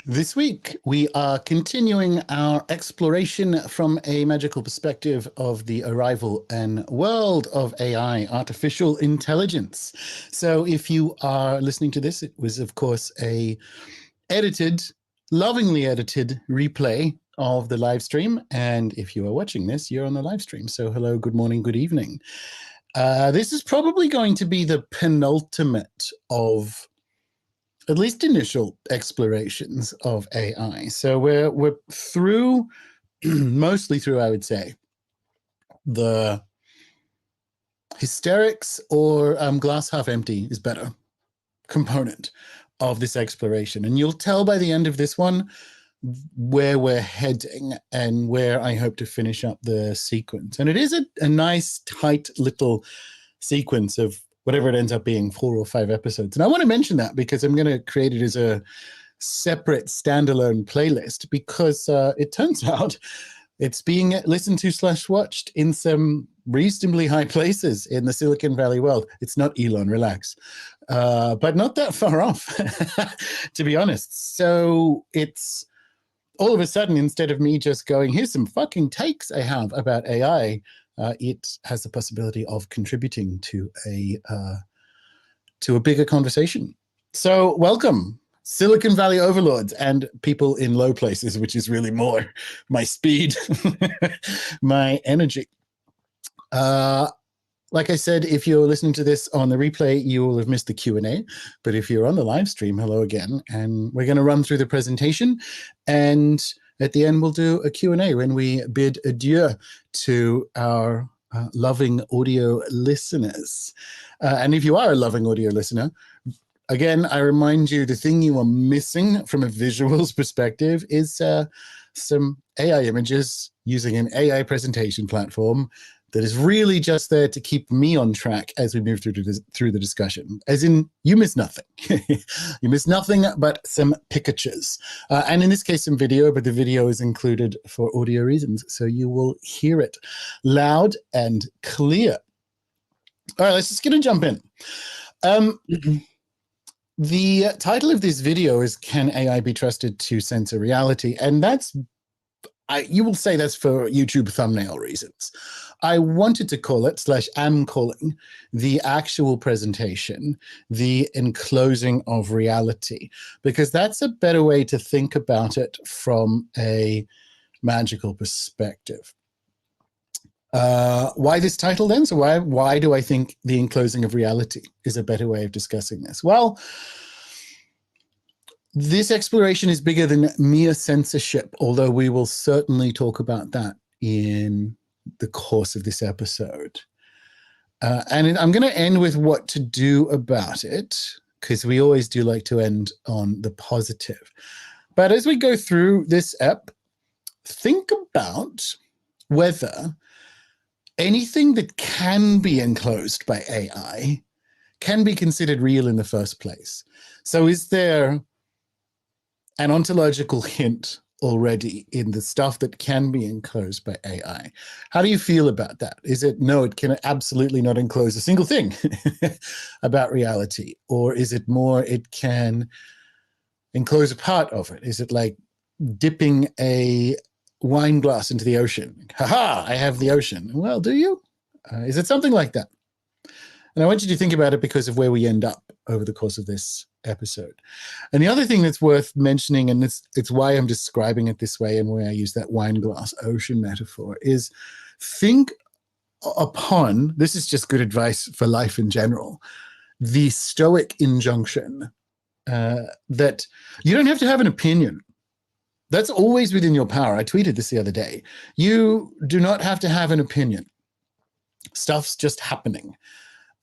This week, we are continuing our exploration from a magical perspective of the arrival and world of AI, artificial intelligence. So if you are listening to this, it was, of course, a edited, lovingly edited replay of the live stream. And if you are watching this, you're on the live stream. So hello, good morning, good evening. This is probably going to be the penultimate of at least initial explorations of AI. So we're through, mostly through, I would say, the hysterics or glass half empty is better component of this exploration. And you'll tell by the end of this one where we're heading and where I hope to finish up the sequence. And it is a nice, tight little sequence of whatever it ends up being, 4 or 5 episodes. And I want to mention that because I'm going to create it as a separate standalone playlist because it turns out it's being listened to / watched in some reasonably high places in the Silicon Valley world. It's not Elon, relax. But not that far off, to be honest. So it's all of a sudden, instead of me just going, here's some fucking takes I have about AI, it has the possibility of contributing to a bigger conversation. So welcome, Silicon Valley overlords and people in low places, which is really more my speed, my energy. Like I said, if you're listening to this on the replay, you will have missed the Q&A. But if you're on the live stream, hello again. And we're going to run through the presentation. And at the end, we'll do a Q&A when we bid adieu to our loving audio listeners. And if you are a loving audio listener, again, I remind you, the thing you are missing from a visuals perspective is some AI images using an AI presentation platform that is really just there to keep me on track as we move through the discussion. As in, you miss nothing. You miss nothing but some pictures. And in this case, some video, but the video is included for audio reasons, so you will hear it loud and clear. All right, let's just get to jump in. The title of this video is, Can AI be trusted to censor reality? And that's, you will say that's for YouTube thumbnail reasons. I wanted to call it, / am calling, the actual presentation, the enclosing of reality, because that's a better way to think about it from a magical perspective. Why this title then? So why do I think the enclosing of reality is a better way of discussing this? Well, this exploration is bigger than mere censorship, although we will certainly talk about that in the course of this episode. And I'm going to end with what to do about it, because we always do like to end on the positive. But as we go through this ep, think about whether anything that can be enclosed by AI can be considered real in the first place. So is there an ontological hint already in the stuff that can be enclosed by AI? How do you feel about that? Is it, no, it can absolutely not enclose a single thing about reality? Or is it more, it can enclose a part of it? Is it like dipping a wine glass into the ocean? Ha-ha, I have the ocean. Well, do you? Is it something like that? And I want you to think about it because of where we end up over the course of this episode. And the other thing that's worth mentioning, and it's why I'm describing it this way and why I use that wine glass ocean metaphor, is think upon, this is just good advice for life in general, the Stoic injunction that you don't have to have an opinion. That's always within your power. I tweeted this the other day. You do not have to have an opinion. Stuff's just happening.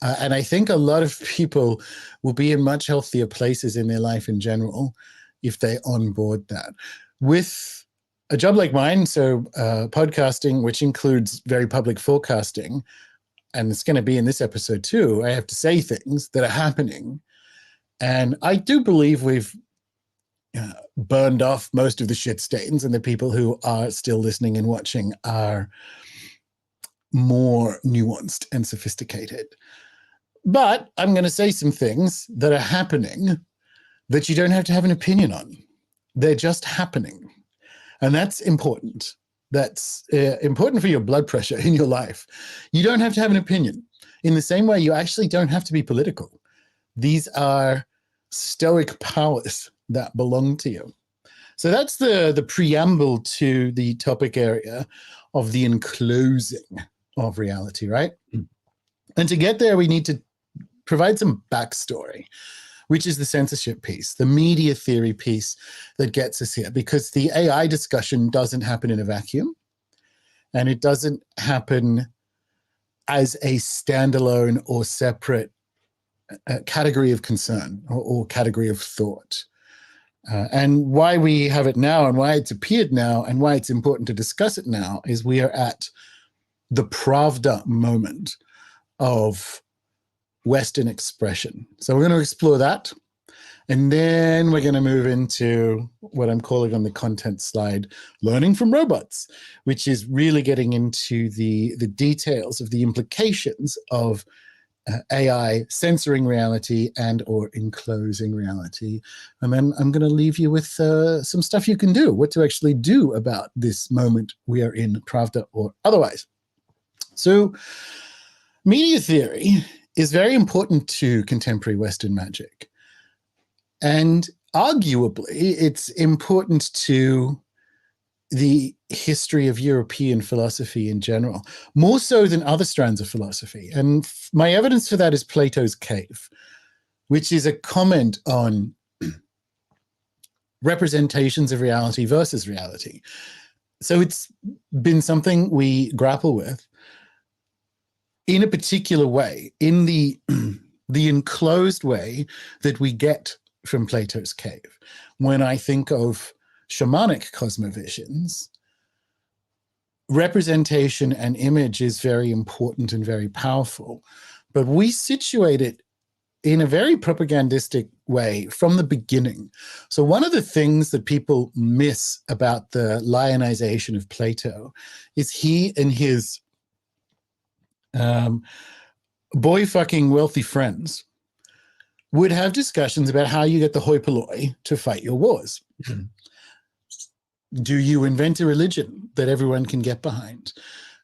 And I think a lot of people will be in much healthier places in their life in general if they onboard that. With a job like mine, so podcasting, which includes very public forecasting, and it's going to be in this episode too, I have to say things that are happening. And I do believe we've burned off most of the shit stains, and the people who are still listening and watching are more nuanced and sophisticated. But I'm going to say some things that are happening that you don't have to have an opinion on. They're just happening. And that's important. That's important for your blood pressure in your life. You don't have to have an opinion. In the same way, you actually don't have to be political. These are stoic powers that belong to you. So that's the preamble to the topic area of the enclosing of reality, right? And to get there, we need to provide some backstory, which is the censorship piece, the media theory piece that gets us here, because the AI discussion doesn't happen in a vacuum, and it doesn't happen as a standalone or separate category of concern or category of thought. And why we have it now and why it's appeared now and why it's important to discuss it now is we are at the Pravda moment of Western expression. So we're going to explore that. And then we're going to move into what I'm calling on the content slide, learning from robots, which is really getting into the details of the implications of AI censoring reality and or enclosing reality. And then I'm going to leave you with some stuff you can do, what to actually do about this moment we are in, Pravda or otherwise. So media theory is very important to contemporary Western magic. And arguably, it's important to the history of European philosophy in general, more so than other strands of philosophy. And my evidence for that is Plato's Cave, which is a comment on representations of reality versus reality. So it's been something we grapple with in a particular way, in the enclosed way that we get from Plato's Cave. When I think of shamanic cosmovisions, representation and image is very important and very powerful, but we situate it in a very propagandistic way from the beginning. So one of the things that people miss about the lionization of Plato is he and his boy fucking wealthy friends would have discussions about how you get the hoi polloi to fight your wars. Do you invent a religion that everyone can get behind?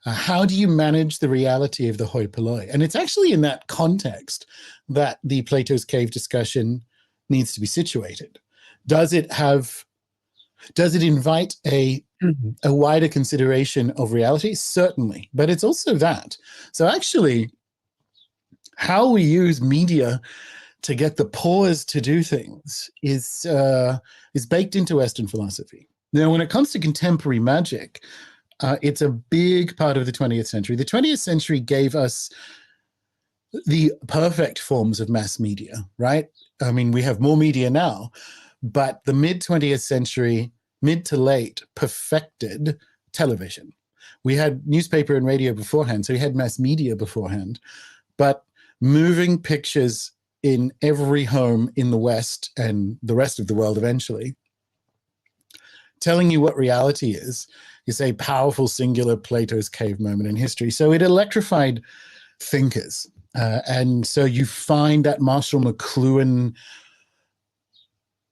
How do you manage the reality of the hoi polloi? And it's actually in that context that the Plato's Cave discussion needs to be situated. Does it invite a wider consideration of reality? Certainly, but it's also that. So actually, how we use media to get the pause to do things is baked into Western philosophy. Now, when it comes to contemporary magic, it's a big part of the 20th century. The 20th century gave us the perfect forms of mass media, right? I mean, we have more media now, but the mid-20th century, mid to late, perfected television. We had newspaper and radio beforehand, so we had mass media beforehand, but moving pictures in every home in the West and the rest of the world eventually, telling you what reality is a powerful singular Plato's Cave moment in history. So it electrified thinkers. And so you find that Marshall McLuhan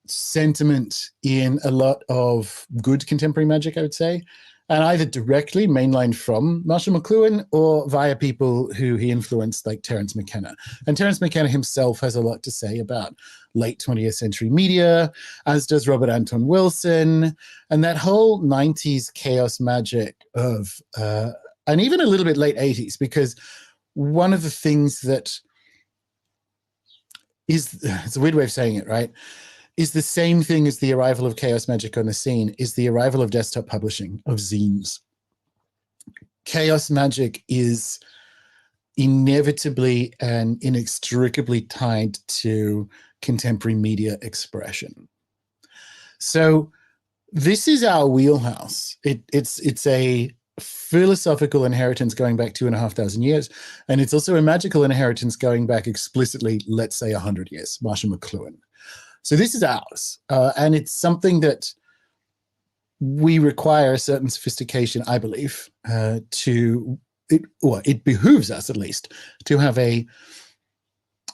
sentiment in a lot of good contemporary magic, I would say, and either directly mainlined from Marshall McLuhan or via people who he influenced, like Terence McKenna. And Terence McKenna himself has a lot to say about late 20th century media, as does Robert Anton Wilson, and that whole 90s chaos magic of, and even a little bit late 80s, because one of the things that is, it's a weird way of saying it, right, is the same thing as the arrival of chaos magic on the scene, is the arrival of desktop publishing, of zines. Chaos magic is inevitably and inextricably tied to contemporary media expression. So this is our wheelhouse. It's a philosophical inheritance going back 2,500 years, and it's also a magical inheritance going back explicitly, let's say 100 years, Marshall McLuhan. So this is ours, and it's something that we require a certain sophistication, I believe, it behooves us at least to have a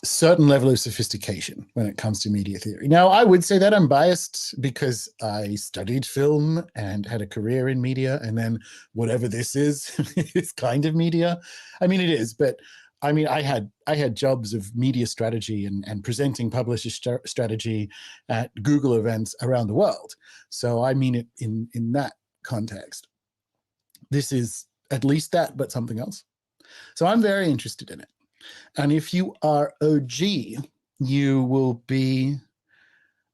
certain level of sophistication when it comes to media theory. Now, I would say that I'm biased because I studied film and had a career in media, and then whatever this is is kind of media. I mean, it is, but I mean, I had jobs of media strategy and presenting publisher strategy at Google events around the world. So I mean it in that context. This is at least that, but something else. So I'm very interested in it. And if you are OG, you will be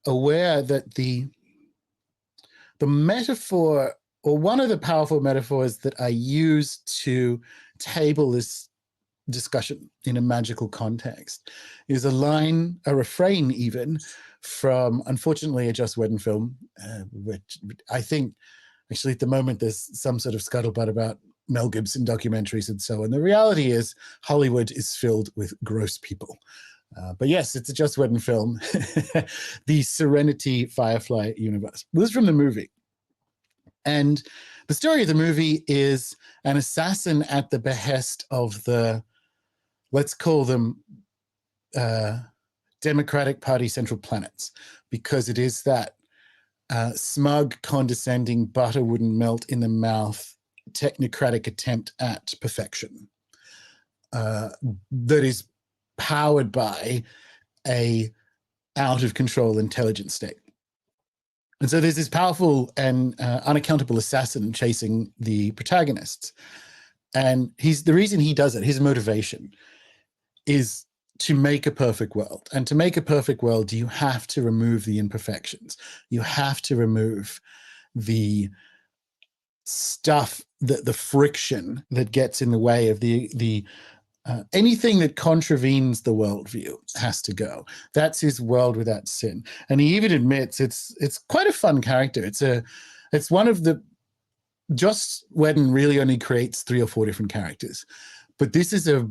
aware that the metaphor, or one of the powerful metaphors that I use to table this discussion in a magical context, is a line, a refrain even, from, unfortunately, a Joss Whedon film, which I think, actually, at the moment, there's some sort of scuttlebutt about Mel Gibson documentaries and so on. The reality is Hollywood is filled with gross people. But yes, it's a Joss Whedon film, the Serenity Firefly universe. This is from the movie. And the story of the movie is an assassin at the behest of the, let's call them Democratic Party Central Planets, because it is that smug, condescending, butter wouldn't melt in the mouth, technocratic attempt at perfection that is powered by a out of control intelligence state. And so there's this powerful and unaccountable assassin chasing the protagonists. And the reason he does it, his motivation, is to make a perfect world. And to make a perfect world, you have to remove the imperfections. You have to remove the stuff, the friction that gets in the way of the anything that contravenes the worldview has to go. That's his world without sin. And he even admits it's quite a fun character. It's one of the, Joss Whedon really only creates 3 or 4 different characters, but this is a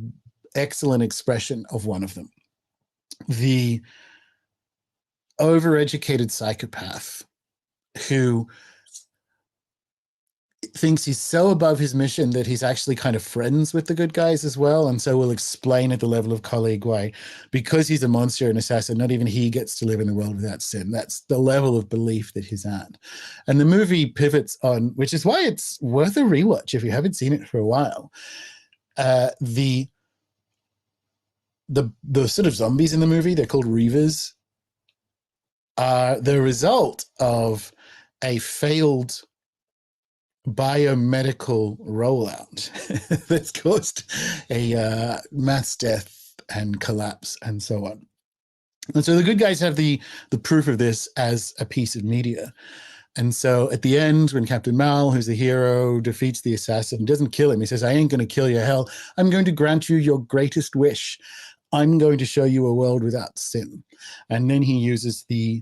excellent expression of one of them. The overeducated psychopath who thinks he's so above his mission that he's actually kind of friends with the good guys as well, and so will explain at the level of colleague why, because he's a monster and assassin, not even he gets to live in the world without sin. That's the level of belief that he's at. And the movie pivots on, which is why it's worth a rewatch if you haven't seen it for a while, the sort of zombies in the movie, they're called Reavers, are the result of a failed biomedical rollout that's caused a mass death and collapse and so on. And so the good guys have the proof of this as a piece of media. And so at the end, when Captain Mal, who's the hero, defeats the assassin, doesn't kill him, he says, "I ain't going to kill you, hell. I'm going to grant you your greatest wish. I'm going to show you a world without sin." And then he uses the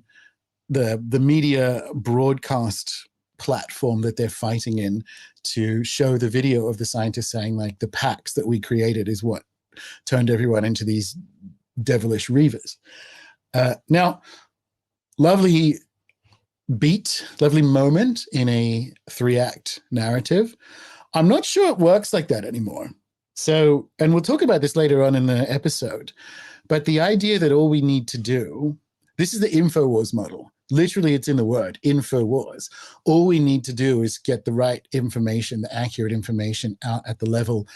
media broadcast platform that they're fighting in to show the video of the scientists saying, like, the packs that we created is what turned everyone into these devilish Reavers. Now, lovely beat, lovely moment in a 3-act narrative. I'm not sure it works like that anymore. So, and we'll talk about this later on in the episode, but the idea that all we need to do, this is the InfoWars model. Literally, it's in the word, InfoWars. All we need to do is get the right information, the accurate information out at the level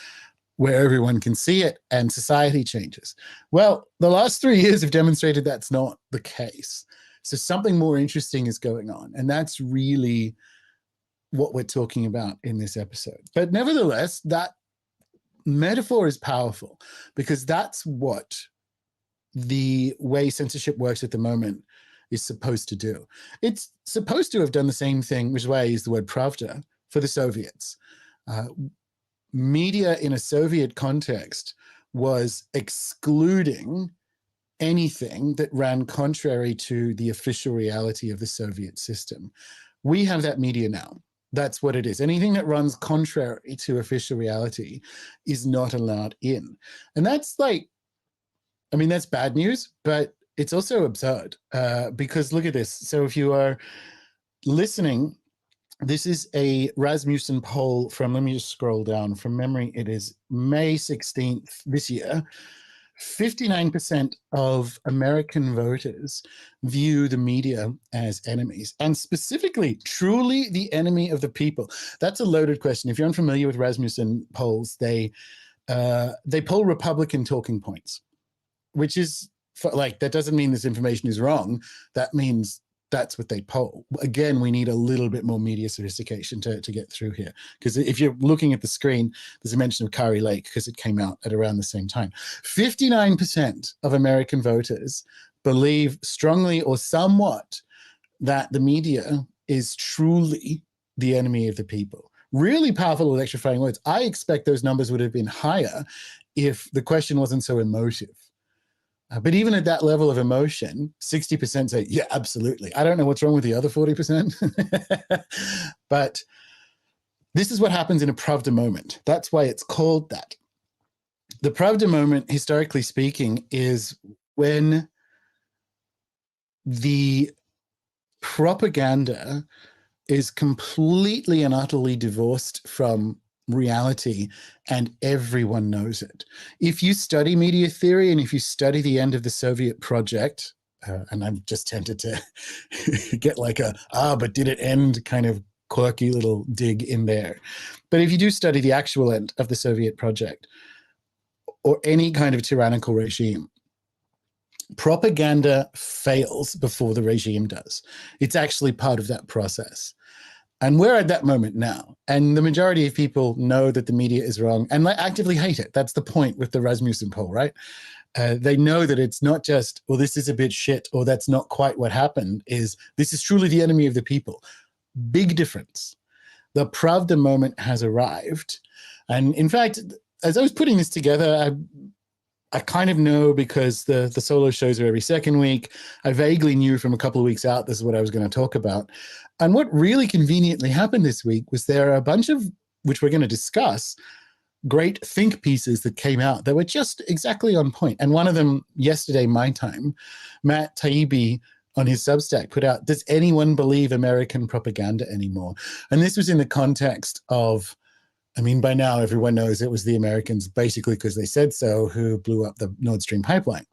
where everyone can see it and society changes. Well, the last 3 years have demonstrated that's not the case. So something more interesting is going on. And that's really what we're talking about in this episode. But nevertheless, that metaphor is powerful because that's what the way censorship works at the moment is supposed to do. It's supposed to have done the same thing, which is why I use the word Pravda, for the Soviets. Media in a Soviet context was excluding anything that ran contrary to the official reality of the Soviet system. We have that media now. That's what it is. Anything that runs contrary to official reality is not allowed in. And that's like, I mean, that's bad news, but it's also absurd because look at this. So if you are listening, this is a Rasmussen poll from, let me just scroll down from memory. It is May 16th this year, 59% of American voters view the media as enemies, and specifically, truly the enemy of the people. That's a loaded question. If you're unfamiliar with Rasmussen polls, they poll Republican talking points, which is like, that doesn't mean this information is wrong. That means that's what they poll. Again, we need a little bit more media sophistication to get through here. Because if you're looking at the screen, there's a mention of Kari Lake because it came out at around the same time. 59% of American voters believe strongly or somewhat that the media is truly the enemy of the people. Really powerful, electrifying words. I expect those numbers would have been higher if the question wasn't so emotive. But even at that level of emotion, 60% say, yeah, absolutely. I don't know what's wrong with the other 40%. But this is what happens in a Pravda moment. That's why it's called that. The Pravda moment, historically speaking, is when the propaganda is completely and utterly divorced from reality, and everyone knows it. If you study media theory and if you study the end of the Soviet project, and I'm just tempted to get like but did it end kind of quirky little dig in there. But if you do study the actual end of the Soviet project or any kind of tyrannical regime, propaganda fails before the regime does. It's actually part of that process. And we're at that moment now. And the majority of people know that the media is wrong and they actively hate it. That's the point with the Rasmussen poll, right? They know that it's not just, well, this is a bit shit, or that's not quite what happened, is this is truly the enemy of the people. Big difference. The Pravda moment has arrived. And in fact, as I was putting this together, I kind of know, because the solo shows are every second week. I vaguely knew from a couple of weeks out this is what I was going to talk about. And what really conveniently happened this week was there are a bunch of, which we're going to discuss, great think pieces that came out that were just exactly on point. And one of them yesterday, my time, Matt Taibbi on his Substack put out, does anyone believe American propaganda anymore? And this was in the context of, I mean, by now everyone knows it was the Americans, basically because they said so, who blew up the Nord Stream pipeline.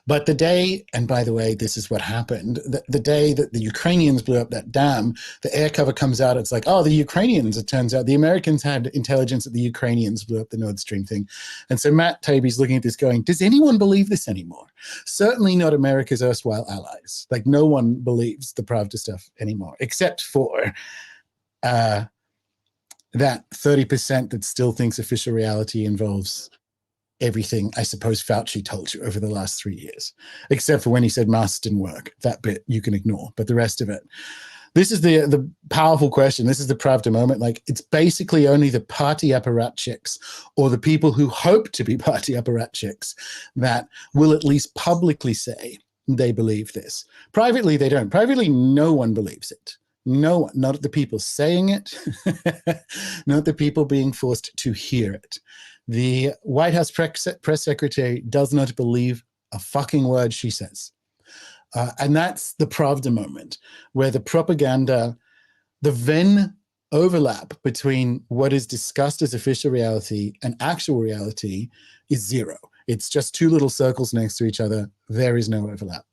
But the day, and by the way, this is what happened, the day that the Ukrainians blew up that dam, the air cover comes out, it's like, oh, the Ukrainians, it turns out the Americans had intelligence that the Ukrainians blew up the Nord Stream thing. And so Matt Taibbi's looking at this going, does anyone believe this anymore? Certainly not America's erstwhile allies. Like, no one believes the Pravda stuff anymore, except for that 30% that still thinks official reality involves everything I suppose Fauci told you over the last 3 years, except for when he said masks didn't work. That bit you can ignore, but the rest of it. This is the powerful question. This is the Pravda moment. Like, it's basically only the party apparatchiks, or the people who hope to be party apparatchiks, that will at least publicly say they believe this. Privately, they don't. Privately, no one believes it. No one, not the people saying it, not the people being forced to hear it. The White House press secretary does not believe a fucking word she says. And that's the Pravda moment, where the propaganda, the Venn overlap between what is discussed as official reality and actual reality is zero. It's just two little circles next to each other. There is no overlap.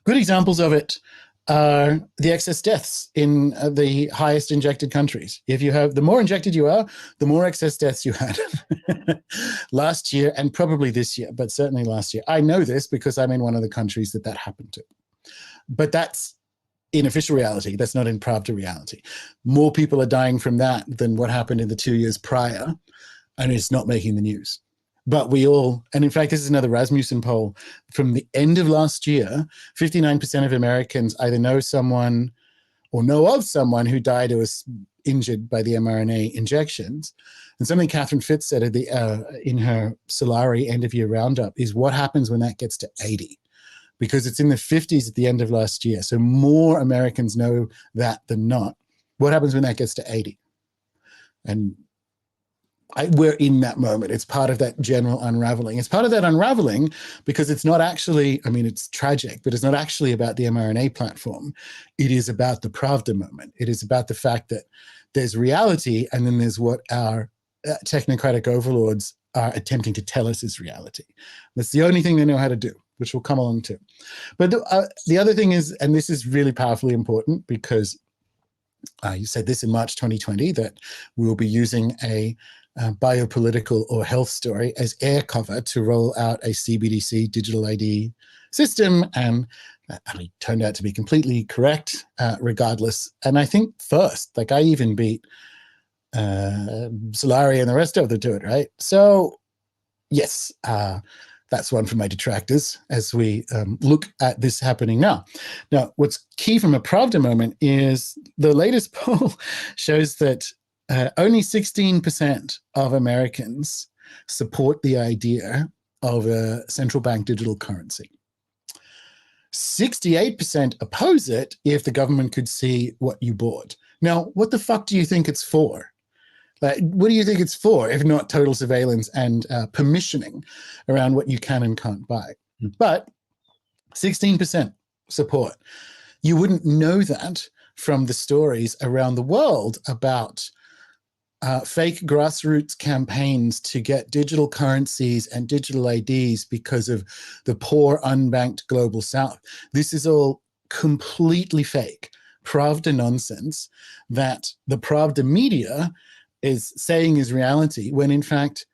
Good examples of it are the excess deaths in the highest injected countries. If you have, the more injected you are, the more excess deaths you had last year, and probably this year, but certainly last year. I know this because I'm in one of the countries that happened to. But that's in official reality. That's not in Pravda reality. More people are dying from that than what happened in the 2 years prior, and it's not making the news. But we all, and in fact, this is another Rasmussen poll from the end of last year, 59% of Americans either know someone or know of someone who died or was injured by the mRNA injections. And something Catherine Fitz said at in her Solari end-of-year roundup is what happens when that gets to 80, because it's in the 50s at the end of last year. So more Americans know that than not. What happens when that gets to 80? And we're in that moment. It's part of that general unraveling. It's part of that unraveling because it's not actually, I mean, it's tragic, but it's not actually about the mRNA platform. It is about the Pravda moment. It is about the fact that there's reality, and then there's what our technocratic overlords are attempting to tell us is reality. That's the only thing they know how to do, which will come along too. But the other thing is, and this is really powerfully important because you said this in March 2020, that we will be using a biopolitical or health story as air cover to roll out a CBDC digital ID system. And it turned out to be completely correct regardless. And I think first, like I even beat Solari and the rest of them to it, right? So yes, that's one for my detractors as we look at this happening now. Now, what's key from a Pravda moment is the latest poll shows that only 16% of Americans support the idea of a central bank digital currency. 68% oppose it if the government could see what you bought. Now, what the fuck do you think it's for? Like, what do you think it's for, if not total surveillance and permissioning around what you can and can't buy? But 16% support. You wouldn't know that from the stories around the world about fake grassroots campaigns to get digital currencies and digital IDs because of the poor, unbanked global south. This is all completely fake, Pravda nonsense that the Pravda media is saying is reality, when in fact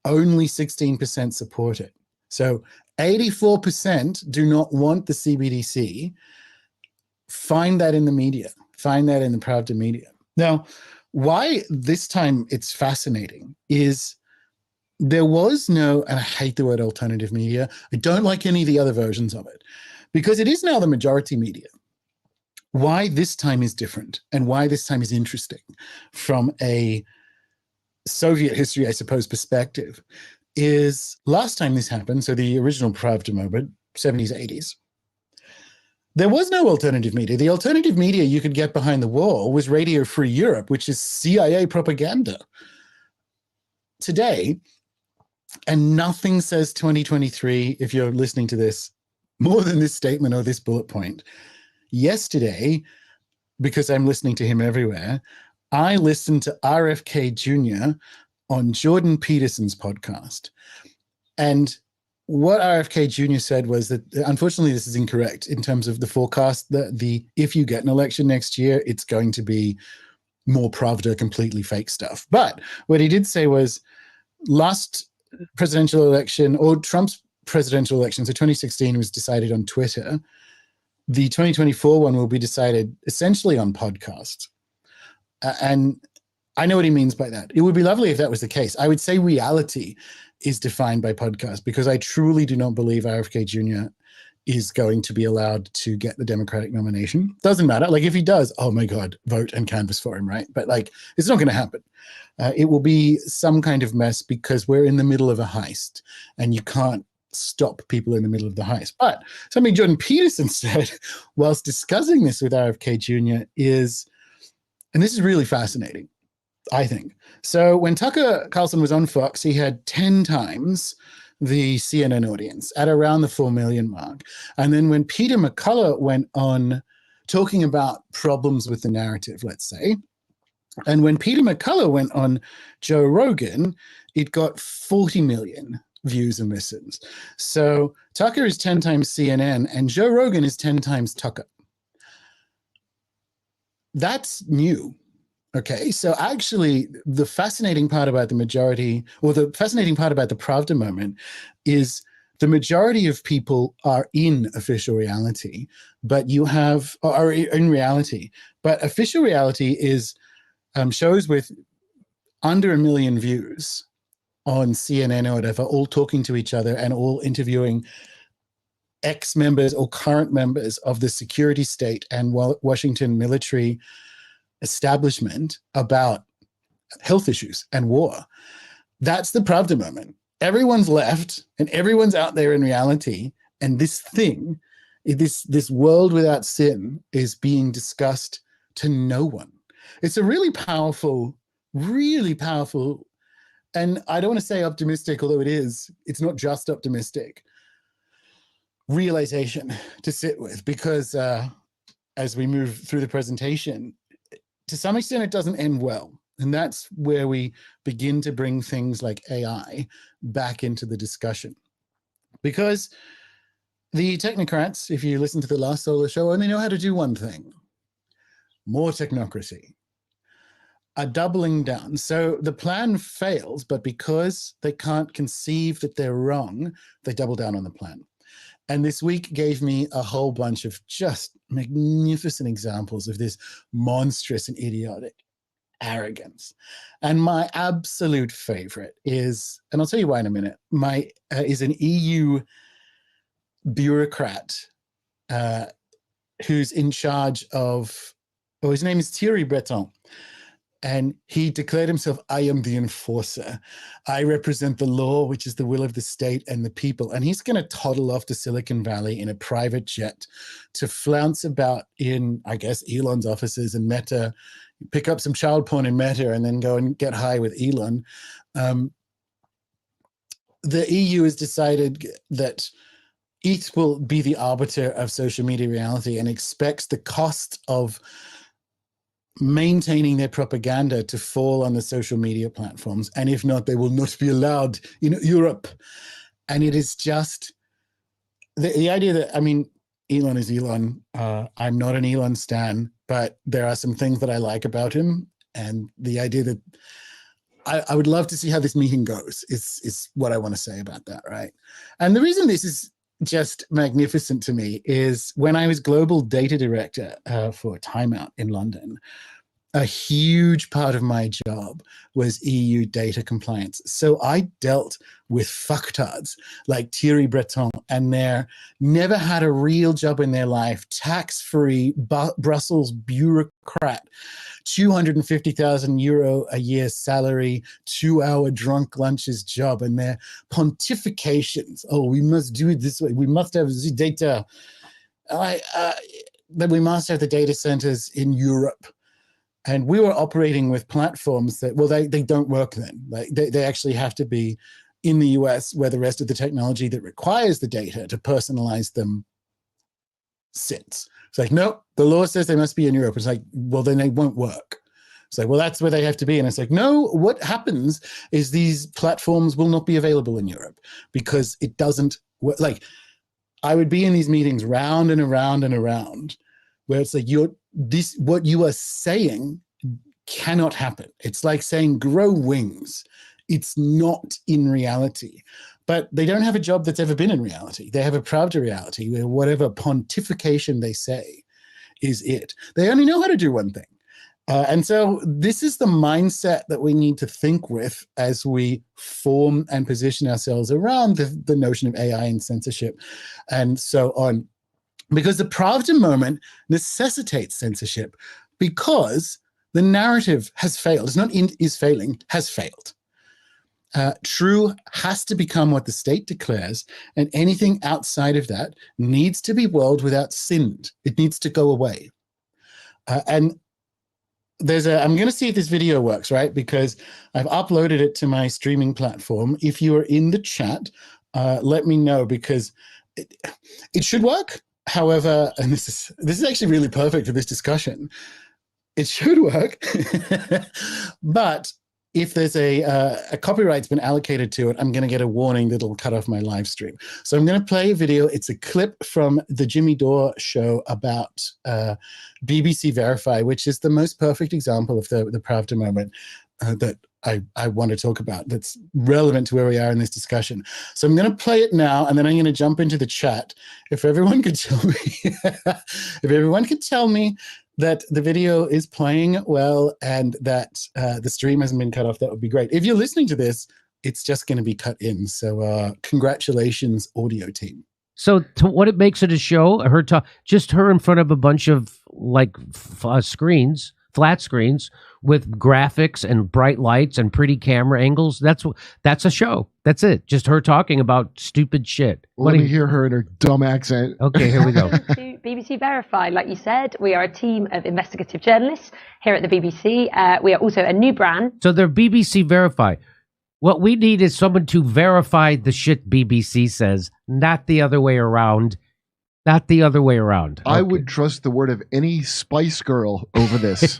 only 16% support it. So 84% do not want the CBDC. Find that in the media. Find that in the Pravda media. Now, why this time it's fascinating is there was no, and I hate the word alternative media. I don't like any of the other versions of it because it is now the majority media. Why this time is different and why this time is interesting from a Soviet history, I suppose, perspective is last time this happened, so the original Pravda moment, 70s, 80s, there was no alternative media. The alternative media you could get behind the wall was Radio Free Europe, which is CIA propaganda. Today, and nothing says 2023, if you're listening to this, more than this statement or this bullet point. Yesterday, because I'm listening to him everywhere, I listened to RFK Jr. on Jordan Peterson's podcast. And what RFK Jr. said was that, unfortunately, this is incorrect in terms of the forecast, that if you get an election next year, it's going to be more Pravda, completely fake stuff. But what he did say was last presidential election, or Trump's presidential election, so 2016 was decided on Twitter. The 2024 one will be decided essentially on podcasts. And I know what he means by that. It would be lovely if that was the case. I would say reality is defined by podcast because I truly do not believe RFK Jr. is going to be allowed to get the Democratic nomination. Doesn't matter. Like if he does, oh my God, vote and canvass for him, right? But like, it's not going to happen. It will be some kind of mess because we're in the middle of a heist and you can't stop people in the middle of the heist. But something Jordan Peterson said whilst discussing this with RFK Jr. is, and this is really fascinating, I think. So when Tucker Carlson was on Fox, he had 10 times the CNN audience at around the 4 million mark. And then when Peter McCullough went on talking about problems with the narrative, let's say, and when Peter McCullough went on Joe Rogan, it got 40 million views and listens. So Tucker is 10 times CNN and Joe Rogan is 10 times Tucker. That's new. Okay, so actually the fascinating part about the majority, or the fascinating part about the Pravda moment is the majority of people are in official reality, but you have, or are in reality, but official reality is shows with under 1 million views on CNN or whatever, all talking to each other and all interviewing ex-members or current members of the security state and Washington military establishment about health issues and war. That's the Pravda moment. Everyone's left and everyone's out there in reality. And this thing, this world without sin is being discussed to no one. It's a really powerful, and I don't want to say optimistic, although it's not just optimistic, realization to sit with, because as we move through the presentation, to some extent, it doesn't end well. And that's where we begin to bring things like AI back into the discussion. Because the technocrats, if you listen to the last solo show, only know how to do one thing: more technocracy, are doubling down. So the plan fails, but because they can't conceive that they're wrong, they double down on the plan. And this week gave me a whole bunch of just magnificent examples of this monstrous and idiotic arrogance. And my absolute favorite is, and I'll tell you why in a minute, is an EU bureaucrat who's in charge of, his name is Thierry Breton. And he declared himself, I am the enforcer. I represent the law, which is the will of the state and the people. And he's going to toddle off to Silicon Valley in a private jet to flounce about in, I guess, Elon's offices and Meta, pick up some child porn in Meta and then go and get high with Elon. The EU has decided that it will be the arbiter of social media reality and expects the cost of maintaining their propaganda to fall on the social media platforms. And if not, they will not be allowed in Europe. And it is just the idea that, I mean, Elon is Elon. I'm not an Elon stan, but there are some things that I like about him. And the idea that I would love to see how this meeting goes is what I want to say about that, right? And the reason this is just magnificent to me is when I was global data director for Time Out in London, a huge part of my job was EU data compliance. So I dealt with fucktards like Thierry Breton, and they never had a real job in their life, tax-free Brussels bureaucrat, 250,000 euro a year salary, 2-hour drunk lunches job, and their pontifications. Oh, we must do it this way. We must have the data. That we must have the data centers in Europe. And we were operating with platforms that, well, they don't work then. Like they actually have to be in the US, where the rest of the technology that requires the data to personalize them sits. It's like, no, the law says they must be in Europe. It's like, well, then they won't work. It's like, well, that's where they have to be. And it's like, no, what happens is these platforms will not be available in Europe because it doesn't work. Like, I would be in these meetings round and around and around, where it's like, what you are saying cannot happen. It's like saying grow wings. It's not in reality. But they don't have a job that's ever been in reality. They have a Pravda reality where whatever pontification they say is it. They only know how to do one thing. And so this is the mindset that we need to think with as we form and position ourselves around the notion of AI and censorship and so on. Because the Pravda moment necessitates censorship because the narrative has failed. It's not is failing, has failed. True has to become what the state declares, and anything outside of that needs to be world without sinned. It needs to go away. And I'm going to see if this video works, right? Because I've uploaded it to my streaming platform. If you are in the chat, let me know, because it should work. However, and this is actually really perfect for this discussion, it should work, but if there's a copyright's been allocated to it, I'm going to get a warning that'll cut off my live stream. So I'm going to play a video. It's a clip from the Jimmy Dore show about BBC Verify, which is the most perfect example of the Pravda moment that I want to talk about, that's relevant to where we are in this discussion. So I'm going to play it now, and then I'm going to jump into the chat. If everyone could tell me, that the video is playing well and that the stream hasn't been cut off, that would be great. If you're listening to this, it's just going to be cut in. So congratulations, audio team. So what it makes it a show, just her in front of a bunch of like screens, flat screens with graphics and bright lights and pretty camera angles. That's a show. That's it. Just her talking about stupid shit. Let me hear her in her dumb accent. Okay, here we go. Welcome to BBC Verify. Like you said, we are a team of investigative journalists here at the BBC. We are also a new brand. So they're BBC Verify. What we need is someone to verify the shit BBC says, not the other way around. not the other way around. I would trust the word of any Spice Girl over this.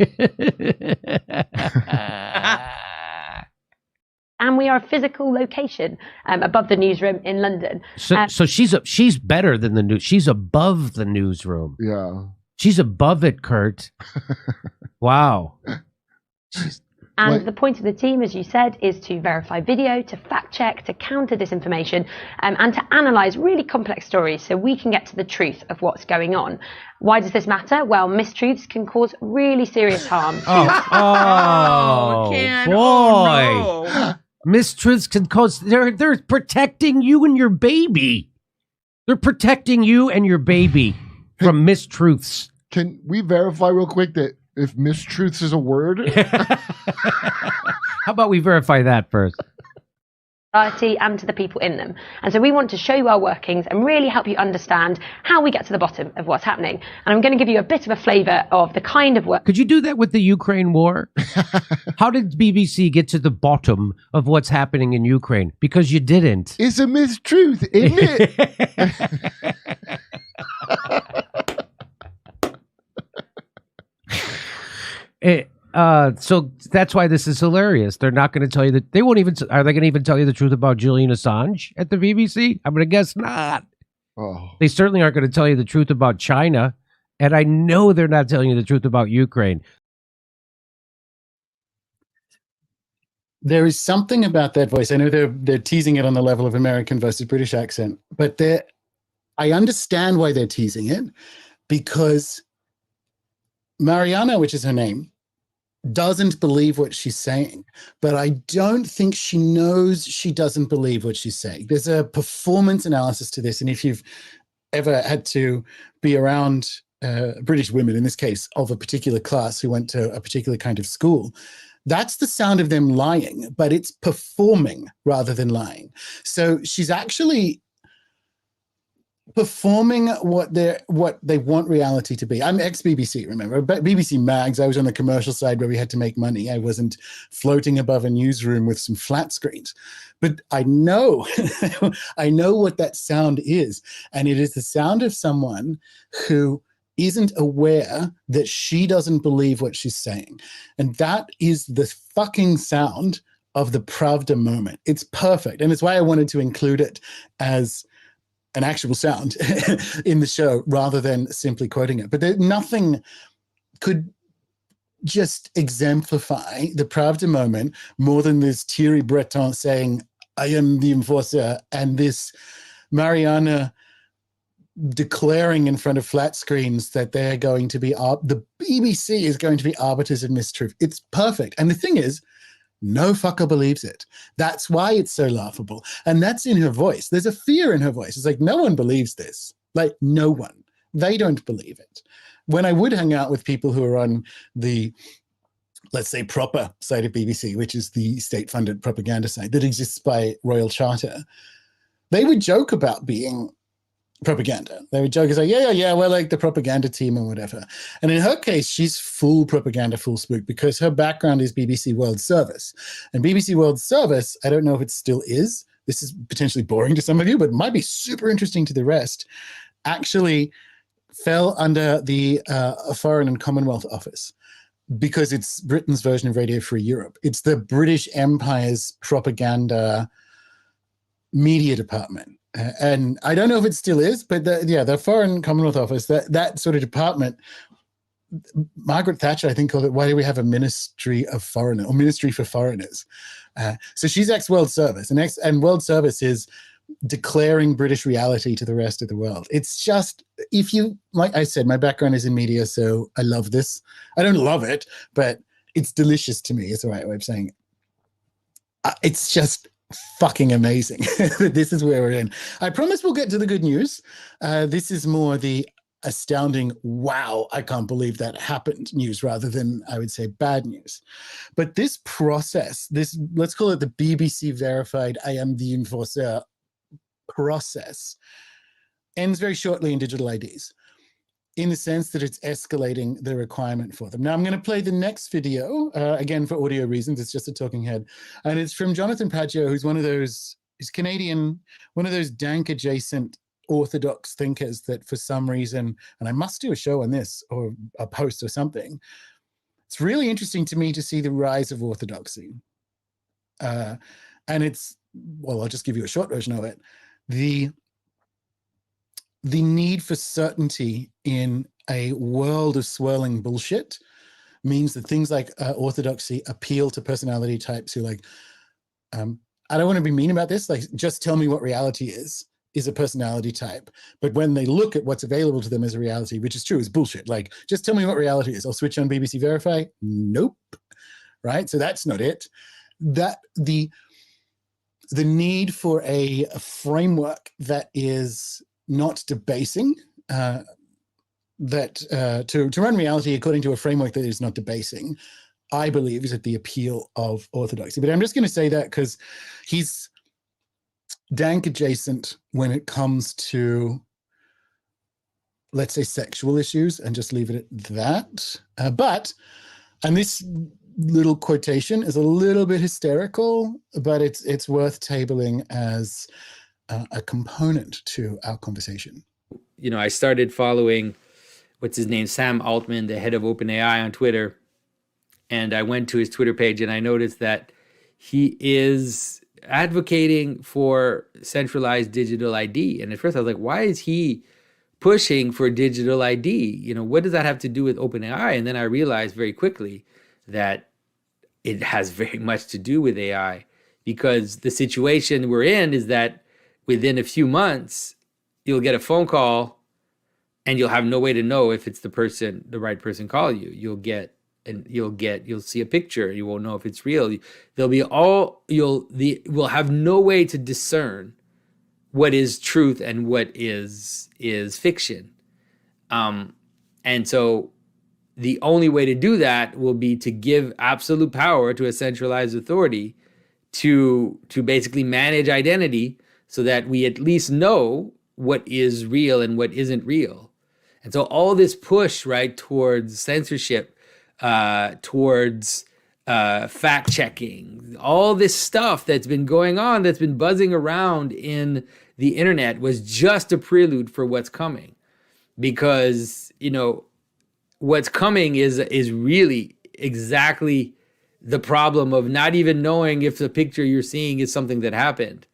And we are a physical location above the newsroom in London. So she's better than the news. She's above the newsroom. Yeah. She's above it, Kurt. Wow. And the point of the team, as you said, is to verify video, to fact check, to counter disinformation, and to analyze really complex stories so we can get to the truth of what's going on. Why does this matter? Well, mistruths can cause really serious harm. Boy. Oh, no. Mistruths can cause, they're protecting you and your baby. They're protecting you and your baby from mistruths. Can we verify real quick that if mistruths is a word? How about we verify that first? And to the people in them. And so we want to show you our workings and really help you understand how we get to the bottom of what's happening. And I'm going to give you a bit of a flavor of the kind of work. Could you do that with the Ukraine war? How did BBC get to the bottom of what's happening in Ukraine? Because you didn't. It's a mistruth, isn't it? So that's why this is hilarious. They're not going to tell you that. They won't even. Are they going to even tell you the truth about Julian Assange at the BBC? I'm going to guess not. Oh. They certainly aren't going to tell you the truth about China, and I know they're not telling you the truth about Ukraine. There is something about that voice. I know they're teasing it on the level of American versus British accent, but I understand why they're teasing it, because Mariana, which is her name, doesn't believe what she's saying, but I don't think she knows she doesn't believe what she's saying. There's a performance analysis to this, and if you've ever had to be around British women, in this case, of a particular class who went to a particular kind of school, that's the sound of them lying, but it's performing rather than lying. So she's actually performing what they want reality to be. I'm ex-BBC, remember? But BBC Mags, I was on the commercial side where we had to make money. I wasn't floating above a newsroom with some flat screens. But I know, I know what that sound is. And it is the sound of someone who isn't aware that she doesn't believe what she's saying. And that is the fucking sound of the Pravda moment. It's perfect. And it's why I wanted to include it as an actual sound in the show rather than simply quoting it. But nothing could just exemplify the Pravda moment more than this Thierry Breton saying, "I am the enforcer," and this Mariana declaring in front of flat screens that they're going to be, the BBC is going to be arbiters of mistruth. It's perfect. And the thing is, no fucker believes it. That's why it's so laughable. And that's in her voice. There's a fear in her voice. It's like, no one believes this. Like, no one. They don't believe it. When I would hang out with people who are on the, let's say, proper side of BBC, which is the state-funded propaganda side that exists by royal charter, they would joke about being propaganda. They would joke and say, yeah, we're like the propaganda team or whatever. And in her case, she's full propaganda, full spook, because her background is BBC World Service. And BBC World Service, I don't know if it still is, this is potentially boring to some of you, but it might be super interesting to the rest, actually fell under the Foreign and Commonwealth Office, because it's Britain's version of Radio Free Europe. It's the British Empire's propaganda media department. And I don't know if it still is, but the Foreign Commonwealth Office, that sort of department, Margaret Thatcher, I think, called it, why do we have a Ministry of Foreigners, or Ministry for Foreigners? So she's ex-World Service, and World Service is declaring British reality to the rest of the world. It's just, if you, like I said, my background is in media, so I love this. I don't love it, but it's delicious to me, is the right way of saying it. It's just fucking amazing. This is where we're in. I promise we'll get to the good news. This is more the astounding, wow, I can't believe that happened news, rather than, I would say, bad news. But this process, this, let's call it the BBC verified I am the enforcer process, ends very shortly in digital IDs, in the sense that it's escalating the requirement for them. Now, I'm going to play the next video, again, for audio reasons. It's just a talking head. And it's from Jonathan Paggio, who's one of those, he's Canadian, one of those dank adjacent orthodox thinkers that for some reason, and I must do a show on this or a post or something, it's really interesting to me to see the rise of orthodoxy. And it's, well, I'll just give you a short version of it. The need for certainty in a world of swirling bullshit means that things like orthodoxy appeal to personality types who like, I don't want to be mean about this, like just tell me what reality is a personality type. But when they look at what's available to them as a reality, which is true, is bullshit. Like, just tell me what reality is. I'll switch on BBC Verify. Nope. Right? So that's not it. That the need for a framework that is not debasing, to run reality according to a framework that is not debasing, I believe is at the appeal of orthodoxy. But I'm just going to say that because he's dank adjacent when it comes to, let's say, sexual issues, and just leave it at that. And this little quotation is a little bit hysterical, but it's worth tabling as a component to our conversation. You know, I started following, what's his name, Sam Altman, the head of OpenAI on Twitter. And I went to his Twitter page and I noticed that he is advocating for centralized digital ID. And at first I was like, why is he pushing for digital ID? You know, what does that have to do with OpenAI? And then I realized very quickly that it has very much to do with AI, because the situation we're in is that within a few months, you'll get a phone call and you'll have no way to know if it's the right person calling you. You'll see a picture. You won't know if it's real. We'll have no way to discern what is truth and what is fiction. And so the only way to do that will be to give absolute power to a centralized authority to basically manage identity, so that we at least know what is real and what isn't real. And so all this push, right, towards censorship, towards fact checking, all this stuff that's been going on, that's been buzzing around in the internet, was just a prelude for what's coming. Because, you know, what's coming is really exactly the problem of not even knowing if the picture you're seeing is something that happened.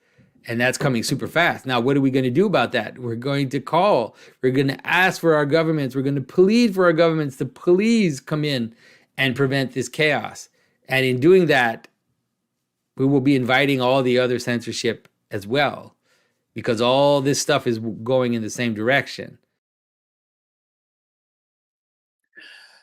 And that's coming super fast. Now, what are we going to do about that? We're going to call. We're going to ask for our governments. We're going to plead for our governments to please come in and prevent this chaos. And in doing that, we will be inviting all the other censorship as well, because all this stuff is going in the same direction.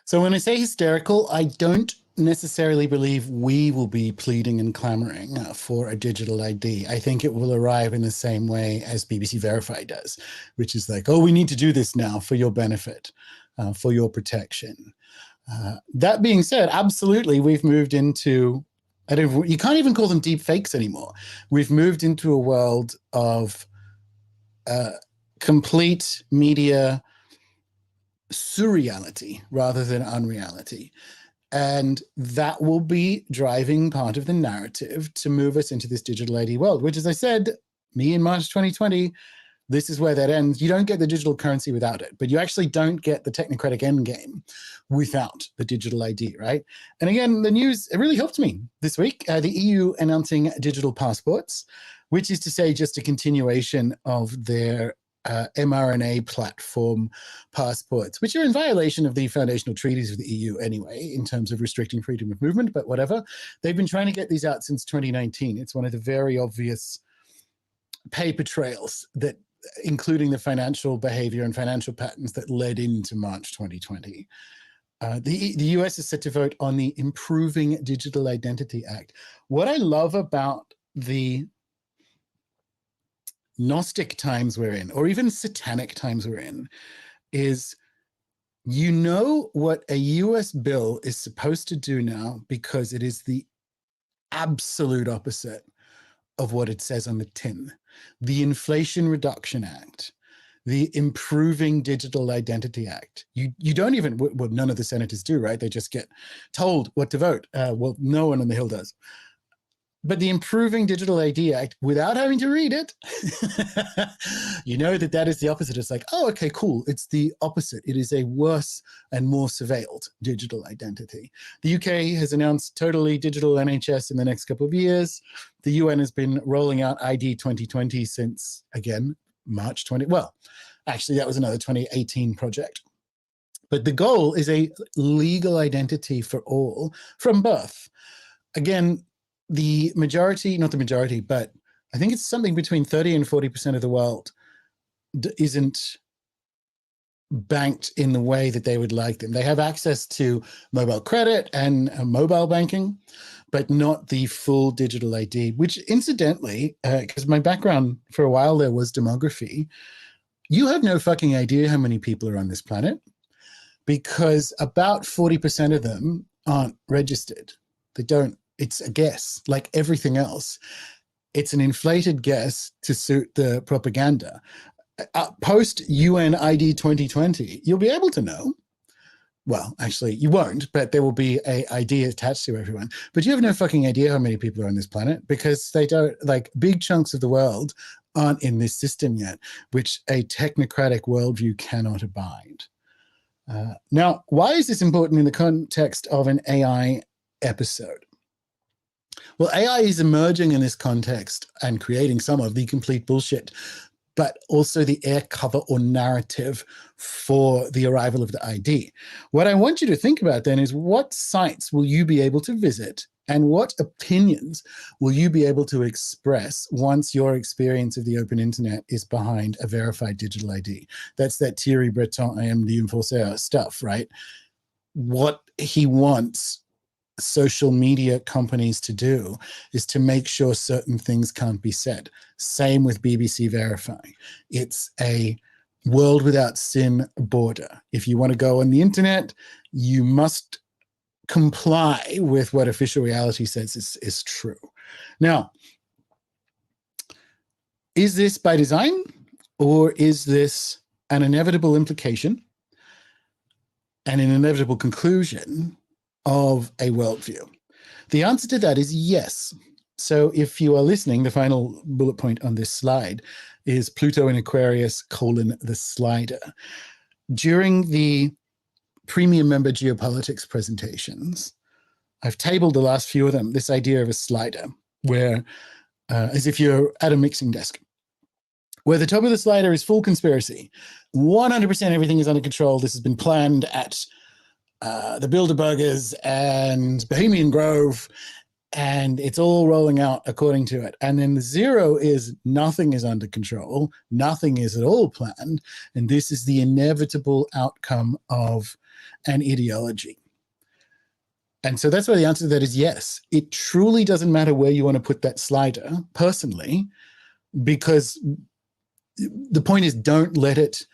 So when I say hysterical, I don't necessarily believe we will be pleading and clamoring for a digital ID. I think it will arrive in the same way as BBC Verify does, which is like, oh, we need to do this now for your benefit, for your protection. That being said, absolutely, we've moved into, you can't even call them deep fakes anymore. We've moved into a world of complete media surreality rather than unreality. And that will be driving part of the narrative to move us into this digital ID world, which, as I said, me in March 2020, this is where that ends. You don't get the digital currency without it, but you actually don't get the technocratic endgame without the digital ID, right? And again, the news, it really helped me this week. The EU announcing digital passports, which is to say just a continuation of their mRNA platform passports, which are in violation of the foundational treaties of the EU anyway, in terms of restricting freedom of movement, but whatever. They've been trying to get these out since 2019. It's one of the very obvious paper trails that, including the financial behavior and financial patterns that led into March 2020. The US is set to vote on the Improving Digital Identity Act. What I love about the Gnostic times we're in, or even satanic times we're in, is you know what a US bill is supposed to do now, because it is the absolute opposite of what it says on the tin. The Inflation Reduction Act, the Improving Digital Identity Act. You don't even, well, none of the senators do, right? They just get told what to vote. Well, no one on the Hill does. But the Improving Digital ID Act, without having to read it, you know that is the opposite. It's like, oh, okay, cool. It's the opposite. It is a worse and more surveilled digital identity. The UK has announced totally digital NHS in the next couple of years. The UN has been rolling out ID 2020 since, again, March 20. Well, actually, that was another 2018 project. But the goal is a legal identity for all from birth. Again, the majority, not the majority, but I think it's something between 30 and 40% of the world isn't banked in the way that they would like them. They have access to mobile credit and mobile banking, but not the full digital ID, which incidentally, because my background for a while there was demography, you have no fucking idea how many people are on this planet because about 40% of them aren't registered. They don't. It's a guess, like everything else. It's an inflated guess to suit the propaganda. Post UN ID 2020, you'll be able to know. Well, actually, you won't, but there will be a ID attached to everyone. But you have no fucking idea how many people are on this planet because they don't, like, big chunks of the world aren't in this system yet, which a technocratic worldview cannot abide. Now, why is this important in the context of an AI episode? Well, AI is emerging in this context and creating some of the complete bullshit, but also the air cover or narrative for the arrival of the ID. What I want you to think about then is what sites will you be able to visit and what opinions will you be able to express once your experience of the open internet is behind a verified digital ID? That's that Thierry Breton, I am the enforcer stuff, right? What he wants social media companies to do is to make sure certain things can't be said. Same with BBC Verify. It's a world without sin border. If you want to go on the internet, you must comply with what official reality says is true. Now, is this by design or is this an inevitable implication and an inevitable conclusion of a worldview? The answer to that is yes. So if you are listening, the final bullet point on this slide is Pluto in Aquarius, the slider. During the premium member geopolitics presentations, I've tabled the last few of them, this idea of a slider, where as if you're at a mixing desk, where the top of the slider is full conspiracy. 100% everything is under control. This has been planned at the Bilderbergers and Bohemian Grove, and it's all rolling out according to it. And then the zero is nothing is under control, nothing is at all planned, and this is the inevitable outcome of an ideology. And so that's why the answer to that is yes. It truly doesn't matter where you want to put that slider, personally, because the point is don't let it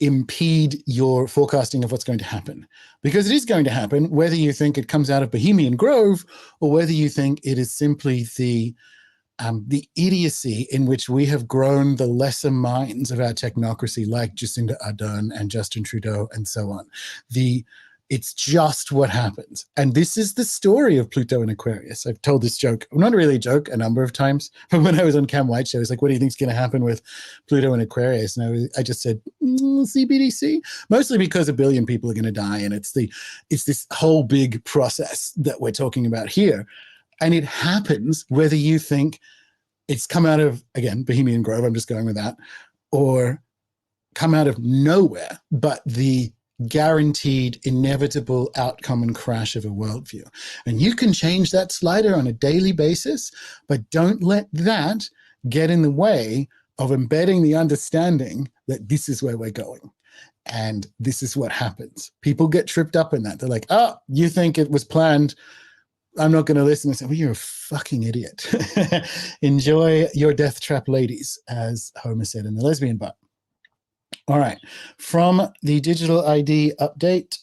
impede your forecasting of what's going to happen, because it is going to happen whether you think it comes out of Bohemian Grove or whether you think it is simply the idiocy in which we have grown the lesser minds of our technocracy, like Jacinda Ardern and Justin Trudeau and so on. It's just what happens. And this is the story of Pluto in Aquarius. I've told this joke, not really a joke, a number of times. But when I was on Cam White's show, I was like, what do you think is going to happen with Pluto in Aquarius? And I just said, CBDC, mostly because 1 billion people are going to die. And it's this whole big process that we're talking about here. And it happens whether you think it's come out of, again, Bohemian Grove, I'm just going with that, or come out of nowhere, but the guaranteed inevitable outcome and crash of a worldview. And you can change that slider on a daily basis, but don't let that get in the way of embedding the understanding that this is where we're going. And this is what happens. People get tripped up in that. They're like, oh, you think it was planned, I'm not going to listen. I say, well, you're a fucking idiot. Enjoy your death trap, ladies, as Homer said in the Lesbian Bar. All right, from the digital ID update,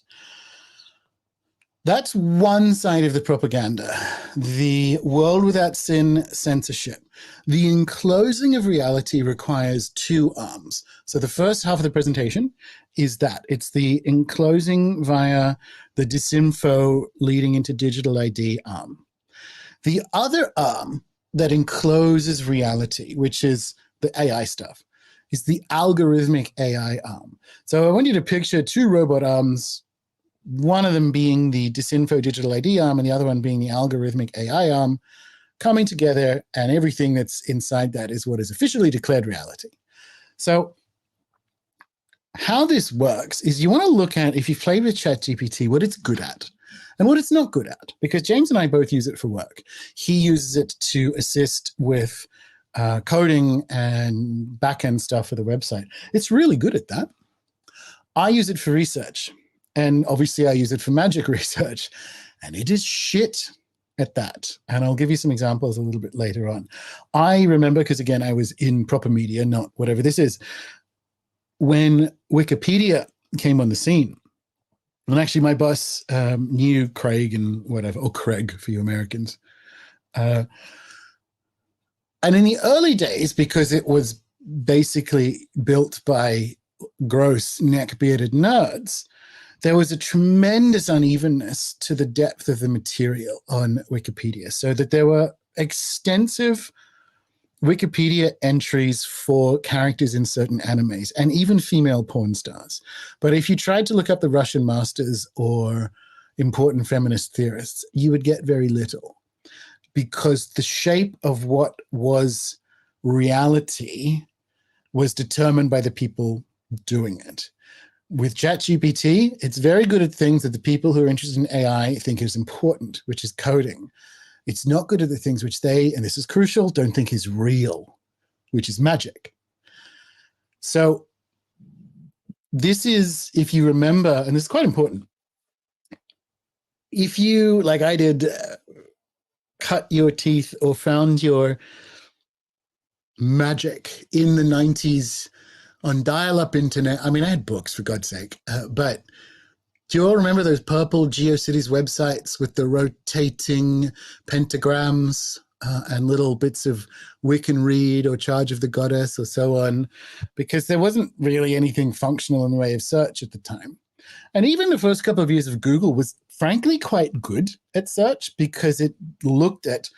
that's one side of the propaganda, the world without sin censorship. The enclosing of reality requires two arms. So the first half of the presentation is that. It's the enclosing via the disinfo leading into digital ID arm. The other arm that encloses reality, which is the AI stuff, is the algorithmic AI arm. So I want you to picture two robot arms, one of them being the disinfo digital ID arm and the other one being the algorithmic AI arm, coming together, and everything that's inside that is what is officially declared reality. So how this works is you want to look at, if you play with Chat GPT, what it's good at and what it's not good at, because James and I both use it for work. He uses it to assist with coding and backend stuff for the website. It's really good at that. I use it for research, and obviously I use it for magic research, and it is shit at that. And I'll give you some examples a little bit later on. I remember, because again, I was in proper media, not whatever this is, when Wikipedia came on the scene. And actually my boss knew Craig and whatever, or Craig for you Americans. And in the early days, because it was basically built by gross neck-bearded nerds, there was a tremendous unevenness to the depth of the material on Wikipedia, so that there were extensive Wikipedia entries for characters in certain animes and even female porn stars. But if you tried to look up the Russian masters or important feminist theorists, you would get very little, because the shape of what was reality was determined by the people doing it. With ChatGPT, it's very good at things that the people who are interested in AI think is important, which is coding. It's not good at the things which they, and this is crucial, don't think is real, which is magic. So this is, if you remember, and this is quite important, if you, like I did, cut your teeth or found your magic in the 90s on dial-up internet. I mean, I had books, for God's sake, but do you all remember those purple GeoCities websites with the rotating pentagrams and little bits of Wiccan Read or Charge of the Goddess or so on? Because there wasn't really anything functional in the way of search at the time. And even the first couple of years of Google was frankly quite good at search, because it looked at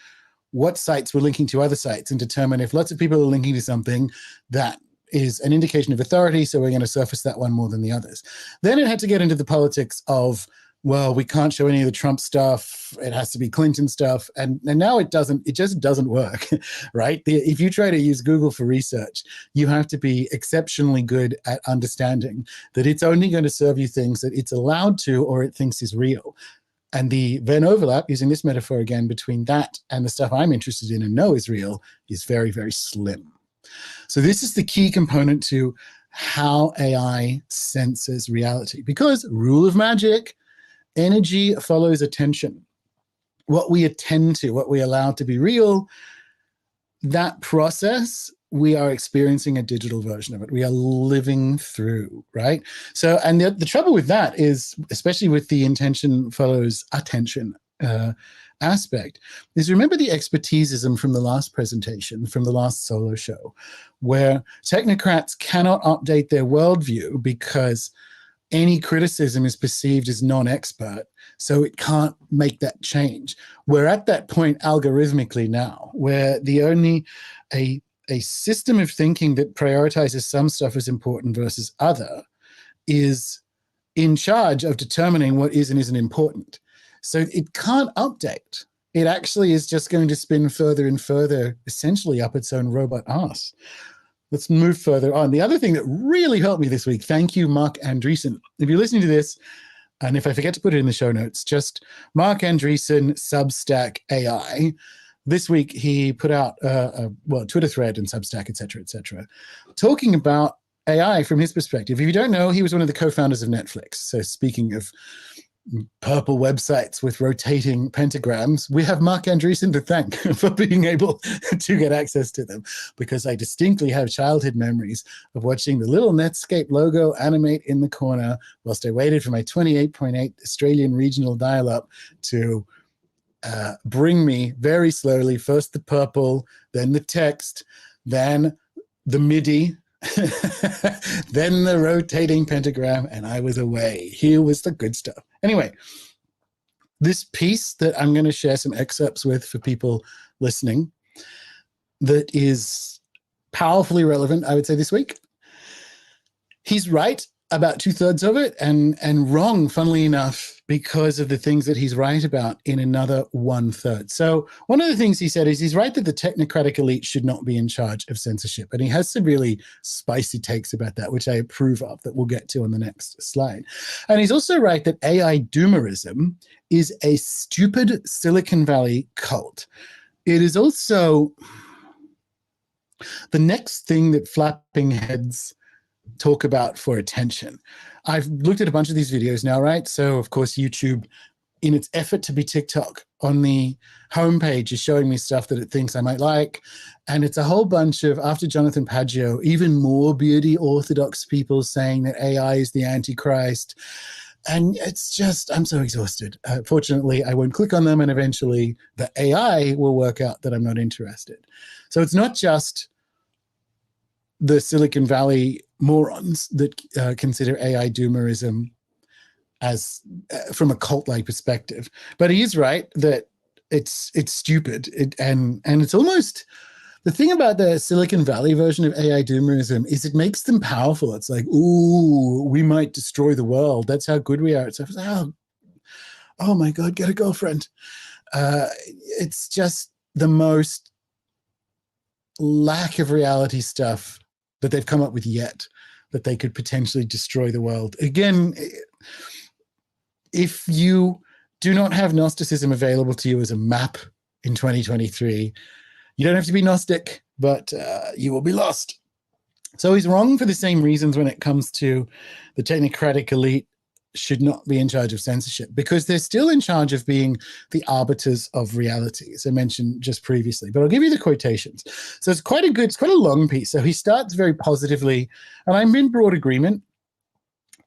what sites were linking to other sites and determined if lots of people are linking to something, that is an indication of authority, so we're going to surface that one more than the others. Then it had to get into the politics of, well, we can't show any of the Trump stuff, it has to be Clinton stuff, and now it just doesn't work, right? If you try to use Google for research, you have to be exceptionally good at understanding that it's only going to serve you things that it's allowed to or it thinks is real. And the Venn overlap, using this metaphor again, between that and the stuff I'm interested in and know is real is very, very slim. So this is the key component to how AI senses reality, because rule of magic, energy follows attention. What we attend to, what we allow to be real, that process, we are experiencing a digital version of it. We are living through, right? So, and the trouble with that is, especially with the intention follows attention aspect, is remember the expertisism from the last presentation, from the last solo show, where technocrats cannot update their worldview because any criticism is perceived as non-expert, so it can't make that change. We're at that point algorithmically now, where the only a system of thinking that prioritizes some stuff as important versus other is in charge of determining what is and isn't important. So it can't update. It actually is just going to spin further and further, essentially up its own robot ass. Let's move further on. The other thing that really helped me this week, thank you, Mark Andreessen. If you're listening to this, and if I forget to put it in the show notes, just Mark Andreessen, Substack AI. This week, he put out a Twitter thread and Substack, et cetera, talking about AI from his perspective. If you don't know, he was one of the co-founders of Netflix. So speaking of purple websites with rotating pentagrams, we have Mark Andreessen to thank for being able to get access to them, because I distinctly have childhood memories of watching the little Netscape logo animate in the corner whilst I waited for my 28.8 Australian regional dial-up to bring me very slowly, first the purple, then the text, then the MIDI, then the rotating pentagram, and I was away. Here was the good stuff. Anyway, this piece that I'm going to share some excerpts with for people listening that is powerfully relevant, I would say, this week. He's right about 2/3 of it and wrong, funnily enough, because of the things that he's right about in another 1/3. So one of the things he said is he's right that the technocratic elite should not be in charge of censorship. And he has some really spicy takes about that, which I approve of, that we'll get to on the next slide. And he's also right that AI doomerism is a stupid Silicon Valley cult. It is also the next thing that flapping heads talk about for attention. I've looked at a bunch of these videos now, right? So, of course, YouTube, in its effort to be TikTok, on the homepage is showing me stuff that it thinks I might like. And it's a whole bunch of, after Jonathan Pageau, even more beardy orthodox people saying that AI is the Antichrist. And it's just, I'm so exhausted. Fortunately, I won't click on them, and eventually the AI will work out that I'm not interested. So it's not just the Silicon Valley morons that consider AI doomerism as from a cult-like perspective, but he is right that it's stupid. And it's almost, the thing about the Silicon Valley version of AI doomerism is it makes them powerful. It's like, ooh, we might destroy the world. That's how good we are. It's like, oh my God, get a girlfriend. It's just the most lack of reality stuff that they've come up with yet, that they could potentially destroy the world. Again, if you do not have Gnosticism available to you as a map in 2023, you don't have to be Gnostic, but you will be lost. So he's wrong for the same reasons when it comes to the technocratic elite should not be in charge of censorship, because they're still in charge of being the arbiters of reality, as I mentioned just previously. But I'll give you the quotations. So it's quite a long piece. So he starts very positively, and I'm in broad agreement,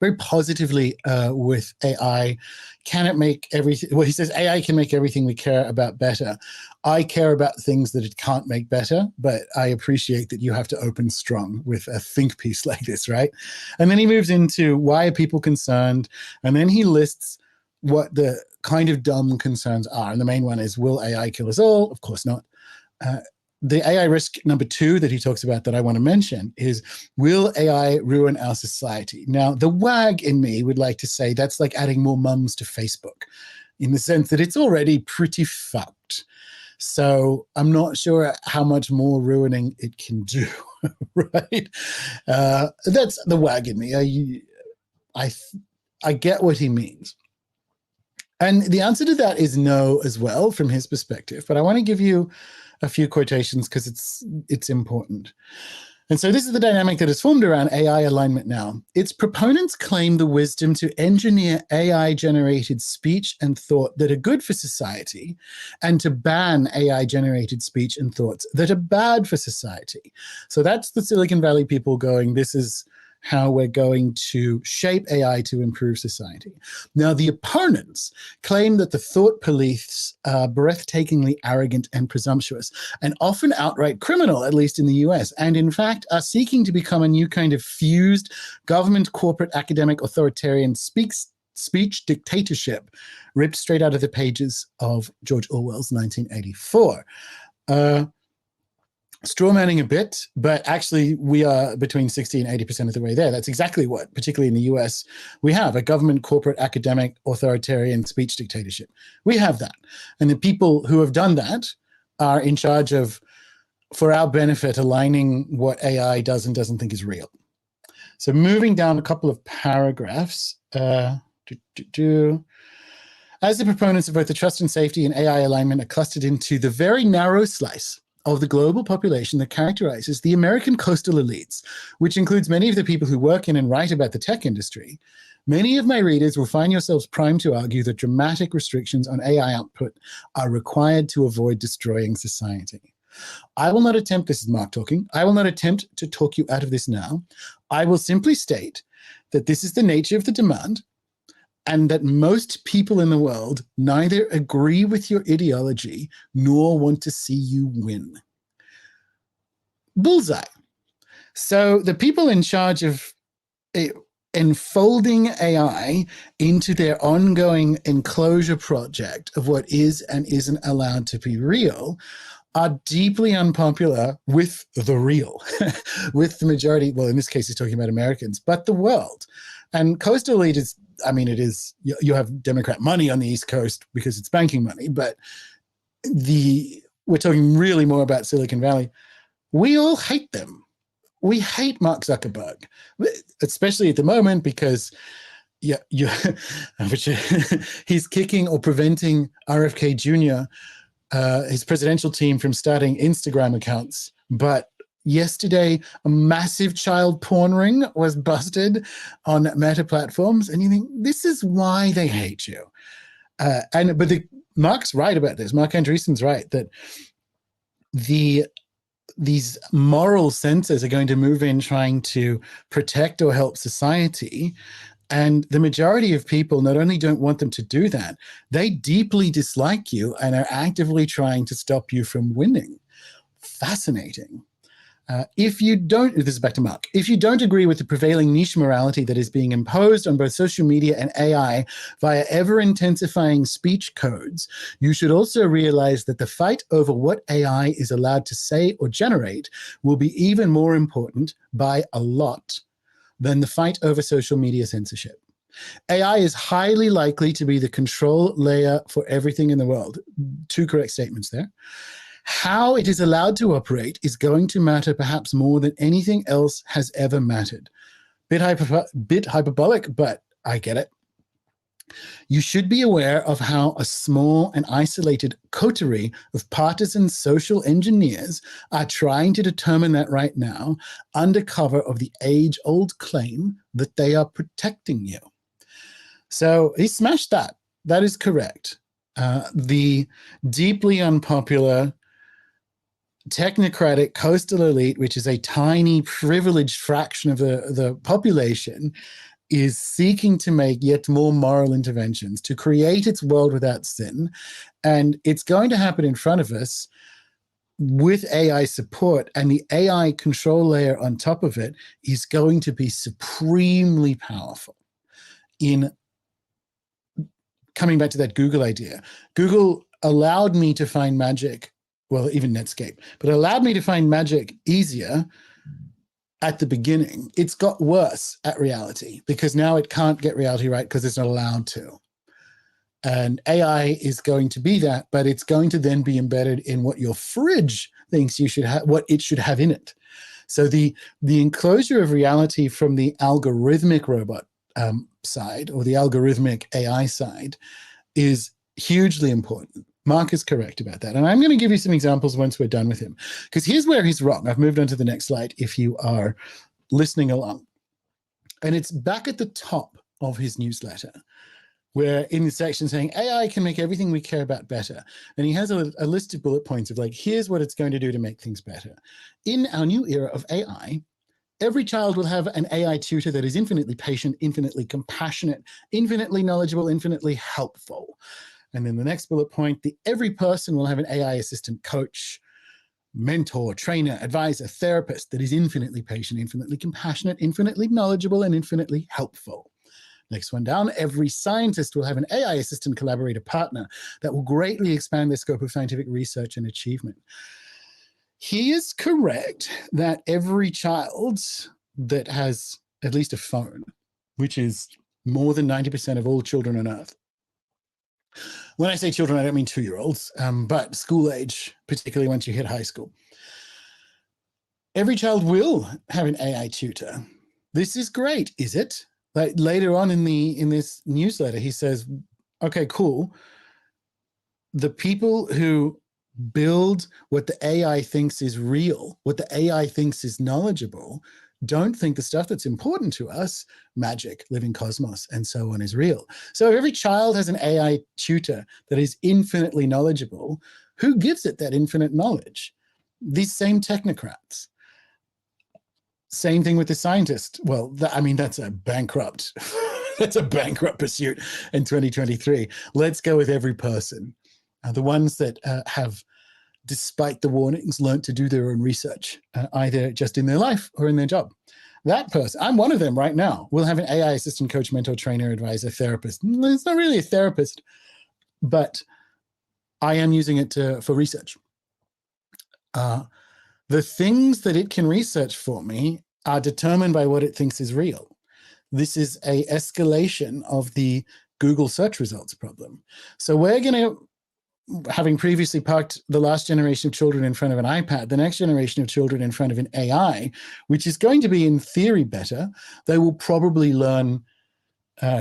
very positively with AI. Can it make everything? Well, he says AI can make everything we care about better. I care about things that it can't make better, but I appreciate that you have to open strong with a think piece like this, right? And then he moves into why are people concerned? And then he lists what the kind of dumb concerns are. And the main one is, will AI kill us all? Of course not. The AI risk number 2 that he talks about that I want to mention is, will AI ruin our society? Now, the wag in me would like to say that's like adding more mums to Facebook, in the sense that it's already pretty fucked. So I'm not sure how much more ruining it can do, right? That's the wag in me. I get what he means. And the answer to that is no as well from his perspective. But I want to give you a few quotations because it's important. And so this is the dynamic that has formed around AI alignment now. Its proponents claim the wisdom to engineer AI-generated speech and thought that are good for society, and to ban AI-generated speech and thoughts that are bad for society. So that's the Silicon Valley people going, this is how we're going to shape AI to improve society. Now, the opponents claim that the thought police are breathtakingly arrogant and presumptuous, and often outright criminal, at least in the US, and in fact are seeking to become a new kind of fused government, corporate, academic, authoritarian speech dictatorship, ripped straight out of the pages of George Orwell's 1984. Strawmanning a bit, but actually we are between 60 and 80% of the way there. That's exactly what, particularly in the US, we have a government, corporate, academic, authoritarian speech dictatorship. We have that. And the people who have done that are in charge of, for our benefit, aligning what AI does and doesn't think is real. So moving down a couple of paragraphs. As the proponents of both the trust and safety and AI alignment are clustered into the very narrow slice of the global population that characterizes the American coastal elites, which includes many of the people who work in and write about the tech industry, many of my readers will find yourselves primed to argue that dramatic restrictions on AI output are required to avoid destroying society. I will not attempt, this is Mark talking, I will not attempt to talk you out of this now. I will simply state that this is the nature of the demand, and that most people in the world neither agree with your ideology nor want to see you win. Bullseye. So the people in charge of enfolding AI into their ongoing enclosure project of what is and isn't allowed to be real are deeply unpopular with the real, with the majority. Well, in this case, he's talking about Americans, but the world. And coastal elite is, I mean, it is, you have Democrat money on the East Coast because it's banking money, but we're talking really more about Silicon Valley. We all hate them. We hate Mark Zuckerberg, especially at the moment because he's kicking or preventing RFK Jr., his presidential team, from starting Instagram accounts. But yesterday, a massive child porn ring was busted on Meta platforms, and you think, this is why they hate you. But Mark's right about this. Mark Andreessen's right that these moral censors are going to move in trying to protect or help society. And the majority of people not only don't want them to do that, they deeply dislike you and are actively trying to stop you from winning. Fascinating. This is back to Mark. If you don't agree with the prevailing niche morality that is being imposed on both social media and AI via ever-intensifying speech codes, you should also realize that the fight over what AI is allowed to say or generate will be even more important by a lot than the fight over social media censorship. AI is highly likely to be the control layer for everything in the world. 2 correct statements there. How it is allowed to operate is going to matter perhaps more than anything else has ever mattered. Bit hyperbolic, but I get it. You should be aware of how a small and isolated coterie of partisan social engineers are trying to determine that right now, under cover of the age-old claim that they are protecting you. So he smashed that. That is correct. The deeply unpopular technocratic coastal elite, which is a tiny privileged fraction of the population, is seeking to make yet more moral interventions to create its world without sin. And it's going to happen in front of us with AI support, and the AI control layer on top of it is going to be supremely powerful. In coming back to that Google idea, Google allowed me to find magic, well, even Netscape, but it allowed me to find magic easier at the beginning. It's got worse at reality because now it can't get reality right because it's not allowed to. And AI is going to be that, but it's going to then be embedded in what your fridge thinks you should have, what it should have in it. So the enclosure of reality from the algorithmic robot side, or the algorithmic AI side, is hugely important. Mark is correct about that. And I'm going to give you some examples once we're done with him, because here's where he's wrong. I've moved on to the next slide if you are listening along. And it's back at the top of his newsletter, where in the section saying AI can make everything we care about better. And he has a list of bullet points of like, here's what it's going to do to make things better. In our new era of AI, every child will have an AI tutor that is infinitely patient, infinitely compassionate, infinitely knowledgeable, infinitely helpful. And then the next bullet point, every person will have an AI assistant, coach, mentor, trainer, advisor, therapist that is infinitely patient, infinitely compassionate, infinitely knowledgeable, and infinitely helpful. Next one down, every scientist will have an AI assistant, collaborator, partner that will greatly expand their scope of scientific research and achievement. He is correct that every child that has at least a phone, which is more than 90% of all children on Earth. When I say children, I don't mean 2-year-olds, but school age, particularly once you hit high school. Every child will have an AI tutor. This is great, is it? Like later on in this newsletter, he says, okay, cool. The people who build what the AI thinks is real, what the AI thinks is knowledgeable, don't think the stuff that's important to us, magic, living cosmos, and so on, is real. So if every child has an AI tutor that is infinitely knowledgeable, who gives it that infinite knowledge? These same technocrats. Same thing with the scientist. Well, that's a bankrupt, that's a bankrupt pursuit in 2023. Let's go with every person. The ones that have, despite the warnings, learned to do their own research, either just in their life or in their job. that person, I'm one of them right now, will have an AI assistant, coach, mentor, trainer, advisor, therapist. It's not really a therapist, but I am using it for research. The things that it can research for me are determined by what it thinks is real. This is a escalation of the Google search results problem. So we're going to, having previously parked the last generation of children in front of an iPad, the next generation of children in front of an AI, which is going to be in theory better. They will probably learn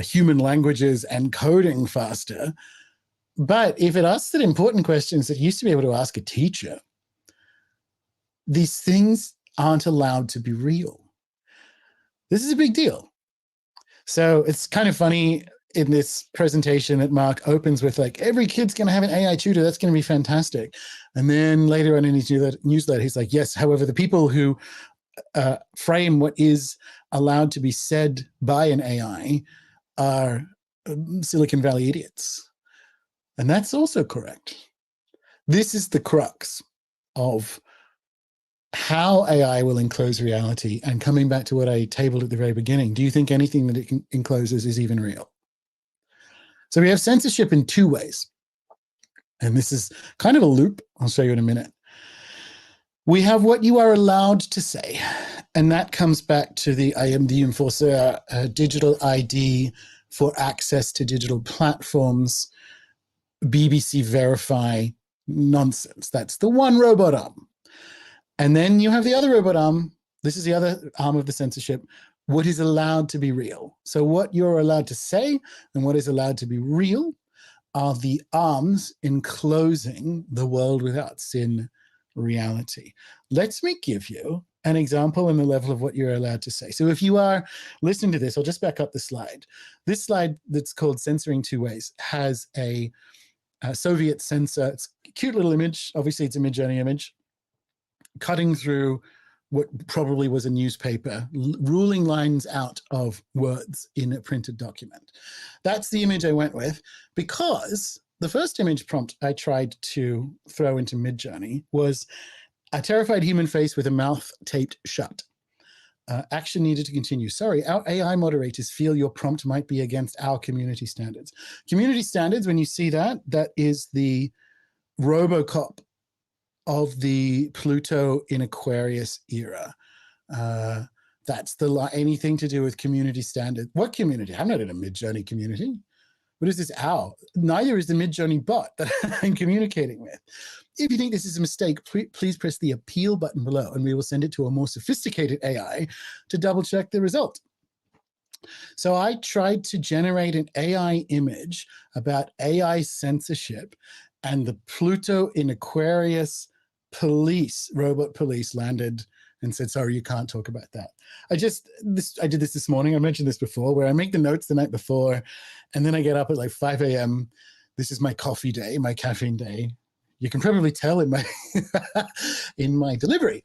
human languages and coding faster. But if it asks the important questions that used to be able to ask a teacher, these things aren't allowed to be real. This is a big deal. So it's kind of funny in this presentation that Mark opens with, like, every kid's going to have an AI tutor. That's going to be fantastic. And then later on in his newsletter, he's like, yes, however, the people who frame what is allowed to be said by an AI are Silicon Valley idiots. And that's also correct. This is the crux of how AI will enclose reality. And coming back to what I tabled at the very beginning, do you think anything that it encloses is even real? So we have censorship in two ways. And this is kind of a loop. I'll show you in a minute. We have what you are allowed to say. And that comes back to the I am the enforcer digital ID for access to digital platforms, BBC Verify nonsense. That's the one robot arm. And then you have the other robot arm. This is the other arm of the censorship. What is allowed to be real. So what you're allowed to say and what is allowed to be real are the arms enclosing the world without sin reality. Let me give you an example in the level of what you're allowed to say. So if you are listening to this, I'll just back up the slide. This slide that's called Censoring Two Ways has a Soviet censor. It's a cute little image. Obviously, it's a Midjourney image, cutting through what probably was a newspaper, ruling lines out of words in a printed document. That's the image I went with, because the first image prompt I tried to throw into Midjourney was a terrified human face with a mouth taped shut. Action needed to continue. Sorry, our AI moderators feel your prompt might be against our community standards. Community standards, when you see that, that is the RoboCop of the Pluto in Aquarius era. That's anything to do with community standard. What community? I'm not in a Midjourney community. What is this owl? Neither is the Midjourney bot that I'm communicating with. If you think this is a mistake, please press the appeal button below and we will send it to a more sophisticated AI to double check the result. So I tried to generate an AI image about AI censorship, and the Pluto in Aquarius robot police landed and said, sorry, you can't talk about that. I did this morning. I mentioned this before, where I make the notes the night before, and then I get up at like 5 a.m. This is my coffee day, my caffeine day. You can probably tell in my in my delivery.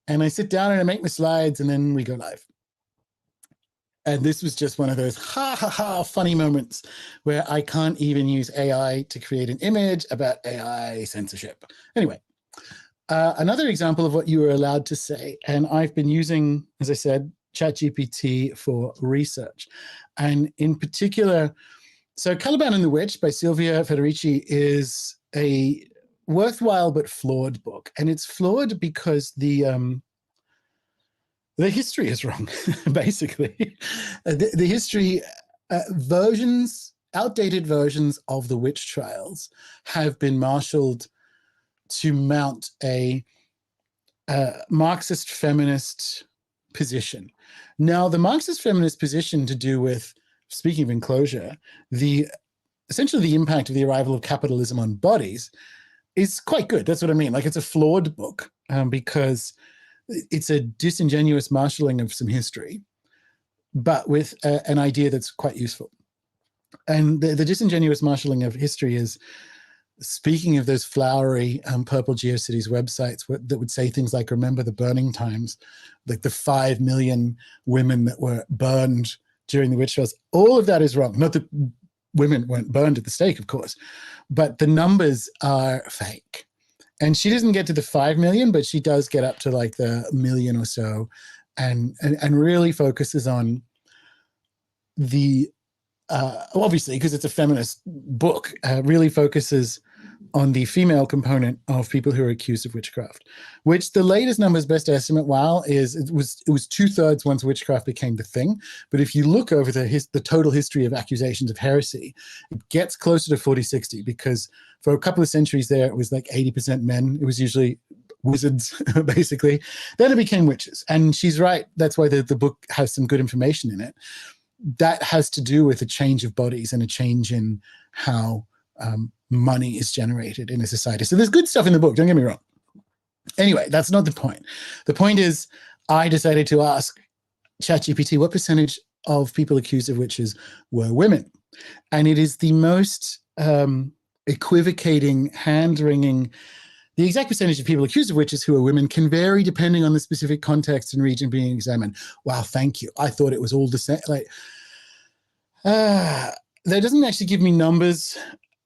And I sit down and I make my slides, and then we go live. And this was just one of those funny moments where I can't even use AI to create an image about AI censorship. Anyway, another example of what you were allowed to say, and I've been using, as I said, Chat GPT for research. And in particular, so Caliban and the Witch by Silvia Federici is a worthwhile but flawed book. And it's flawed because the history is wrong, basically. The history, outdated versions of the witch trials have been marshaled to mount a Marxist feminist position. Now, the Marxist feminist position to do with, speaking of enclosure, essentially the impact of the arrival of capitalism on bodies is quite good. That's what I mean. Like, it's a flawed book because it's a disingenuous marshalling of some history, but with an idea that's quite useful. And the disingenuous marshalling of history is, speaking of those flowery Purple GeoCities websites that would say things like, remember the burning times, like the 5 million women that were burned during the witch trials. All of that is wrong. Not that women weren't burned at the stake, of course, but the numbers are fake. And she doesn't get to the 5 million, but she does get up to like the million or so. and really focuses on the obviously, because it's a feminist book, really focuses on the female component of people who are accused of witchcraft, which the latest numbers best estimate, it was 2/3 once witchcraft became the thing. But if you look over the total history of accusations of heresy, it gets closer to 40-60, because for a couple of centuries there, it was like 80% men. It was usually wizards, basically. Then it became witches. And she's right. That's why the book has some good information in it. That has to do with a change of bodies and a change in how money is generated in a society. So there's good stuff in the book, don't get me wrong. Anyway, that's not the point. The point is, I decided to ask Chat GPT what percentage of people accused of witches were women. And it is the most equivocating, hand-wringing. The exact percentage of people accused of witches who are women can vary depending on the specific context and region being examined. Wow, thank you. I thought it was all the same. That doesn't actually give me numbers.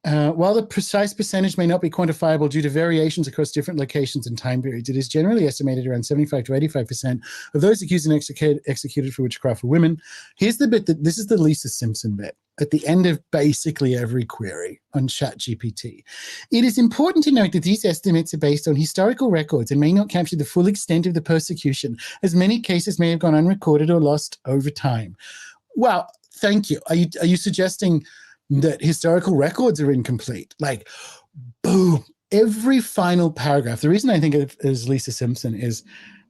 While the precise percentage may not be quantifiable due to variations across different locations and time periods, it is generally estimated around 75 to 85% of those accused and executed for witchcraft are women. Here's the bit this is the Lisa Simpson bit at the end of basically every query on Chat GPT. It is important to note that these estimates are based on historical records and may not capture the full extent of the persecution, as many cases may have gone unrecorded or lost over time. Wow, thank you. Are you suggesting that historical records are incomplete? Like, boom, every final paragraph. The reason I think of as Lisa Simpson is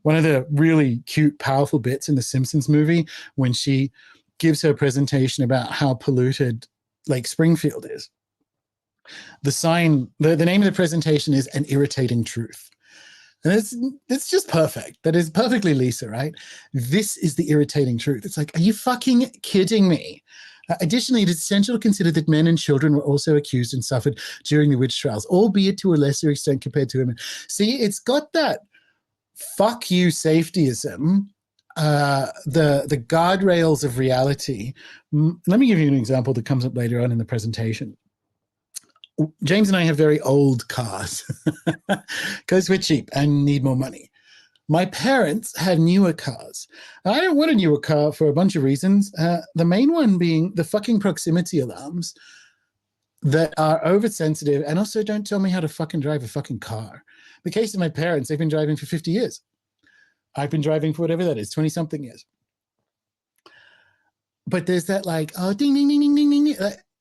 one of the really cute, powerful bits in the Simpsons movie when she gives her presentation about how polluted Lake Springfield is. The sign, the name of the presentation is An Irritating Truth. And it's just perfect. That is perfectly Lisa, right? This is the irritating truth. It's like, are you fucking kidding me? Additionally, it is essential to consider that men and children were also accused and suffered during the witch trials, albeit to a lesser extent compared to women. See, it's got that fuck you safetyism, the guardrails of reality. Let me give you an example that comes up later on in the presentation. James and I have very old cars because we're cheap and need more money. My parents had newer cars. I don't want a newer car for a bunch of reasons. The main one being the fucking proximity alarms that are oversensitive and also don't tell me how to fucking drive a fucking car. The case of my parents, they've been driving for 50 years. I've been driving for whatever that is, 20-something years. But there's that like, oh, ding, ding, ding, ding, ding, ding.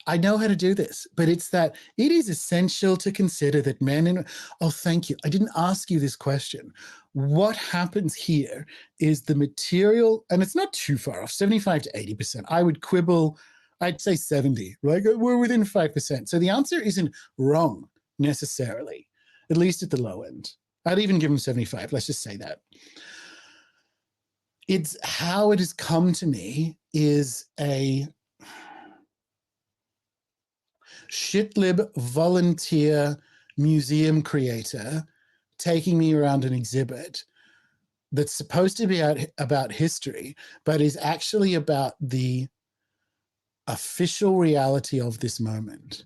I know how to do this, but it's that it is essential to consider that men and, oh, thank you. I didn't ask you this question. What happens here is the material, and it's not too far off, 75 to 80%. I would quibble, I'd say 70, like we're within 5%. So the answer isn't wrong necessarily, at least at the low end. I'd even give them 75, let's just say that. It's how it has come to me is a shitlib volunteer museum creator taking me around an exhibit that's supposed to be about history, but is actually about the official reality of this moment.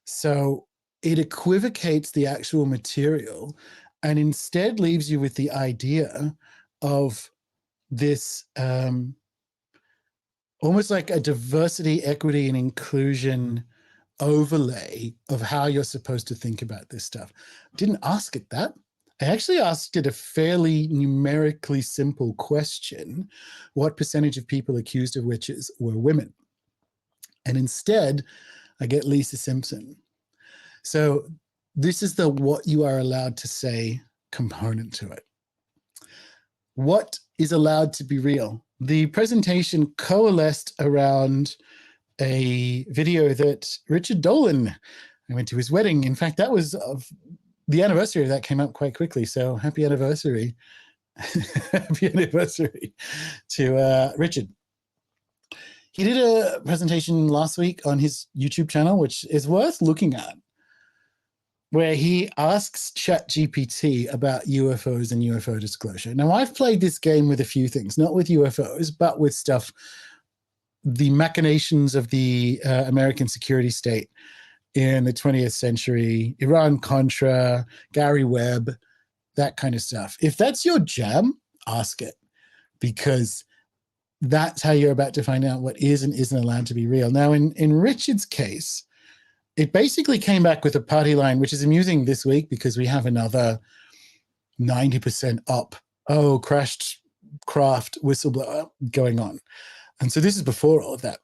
So it equivocates the actual material and instead leaves you with the idea of this almost like a diversity, equity, and inclusion overlay of how you're supposed to think about this stuff. Didn't ask it that. I actually asked it a fairly numerically simple question. What percentage of people accused of witches were women? And instead, I get Lisa Simpson. So this is the what you are allowed to say component to it. What is allowed to be real? The presentation coalesced around a video that Richard Dolan, I went to his wedding. In fact, that was the anniversary of that came up quite quickly. So happy anniversary. Happy anniversary to Richard. He did a presentation last week on his YouTube channel, which is worth looking at, where he asks Chat GPT about UFOs and UFO disclosure. Now, I've played this game with a few things, not with UFOs, but with stuff, the machinations of the American security state in the 20th century, Iran-Contra, Gary Webb, that kind of stuff. If that's your jam, ask it. because that's how you're about to find out what is and isn't allowed to be real. Now, in Richard's case, it basically came back with a party line, which is amusing this week because we have another 90% up, crashed craft whistleblower going on. And so this is before all of that.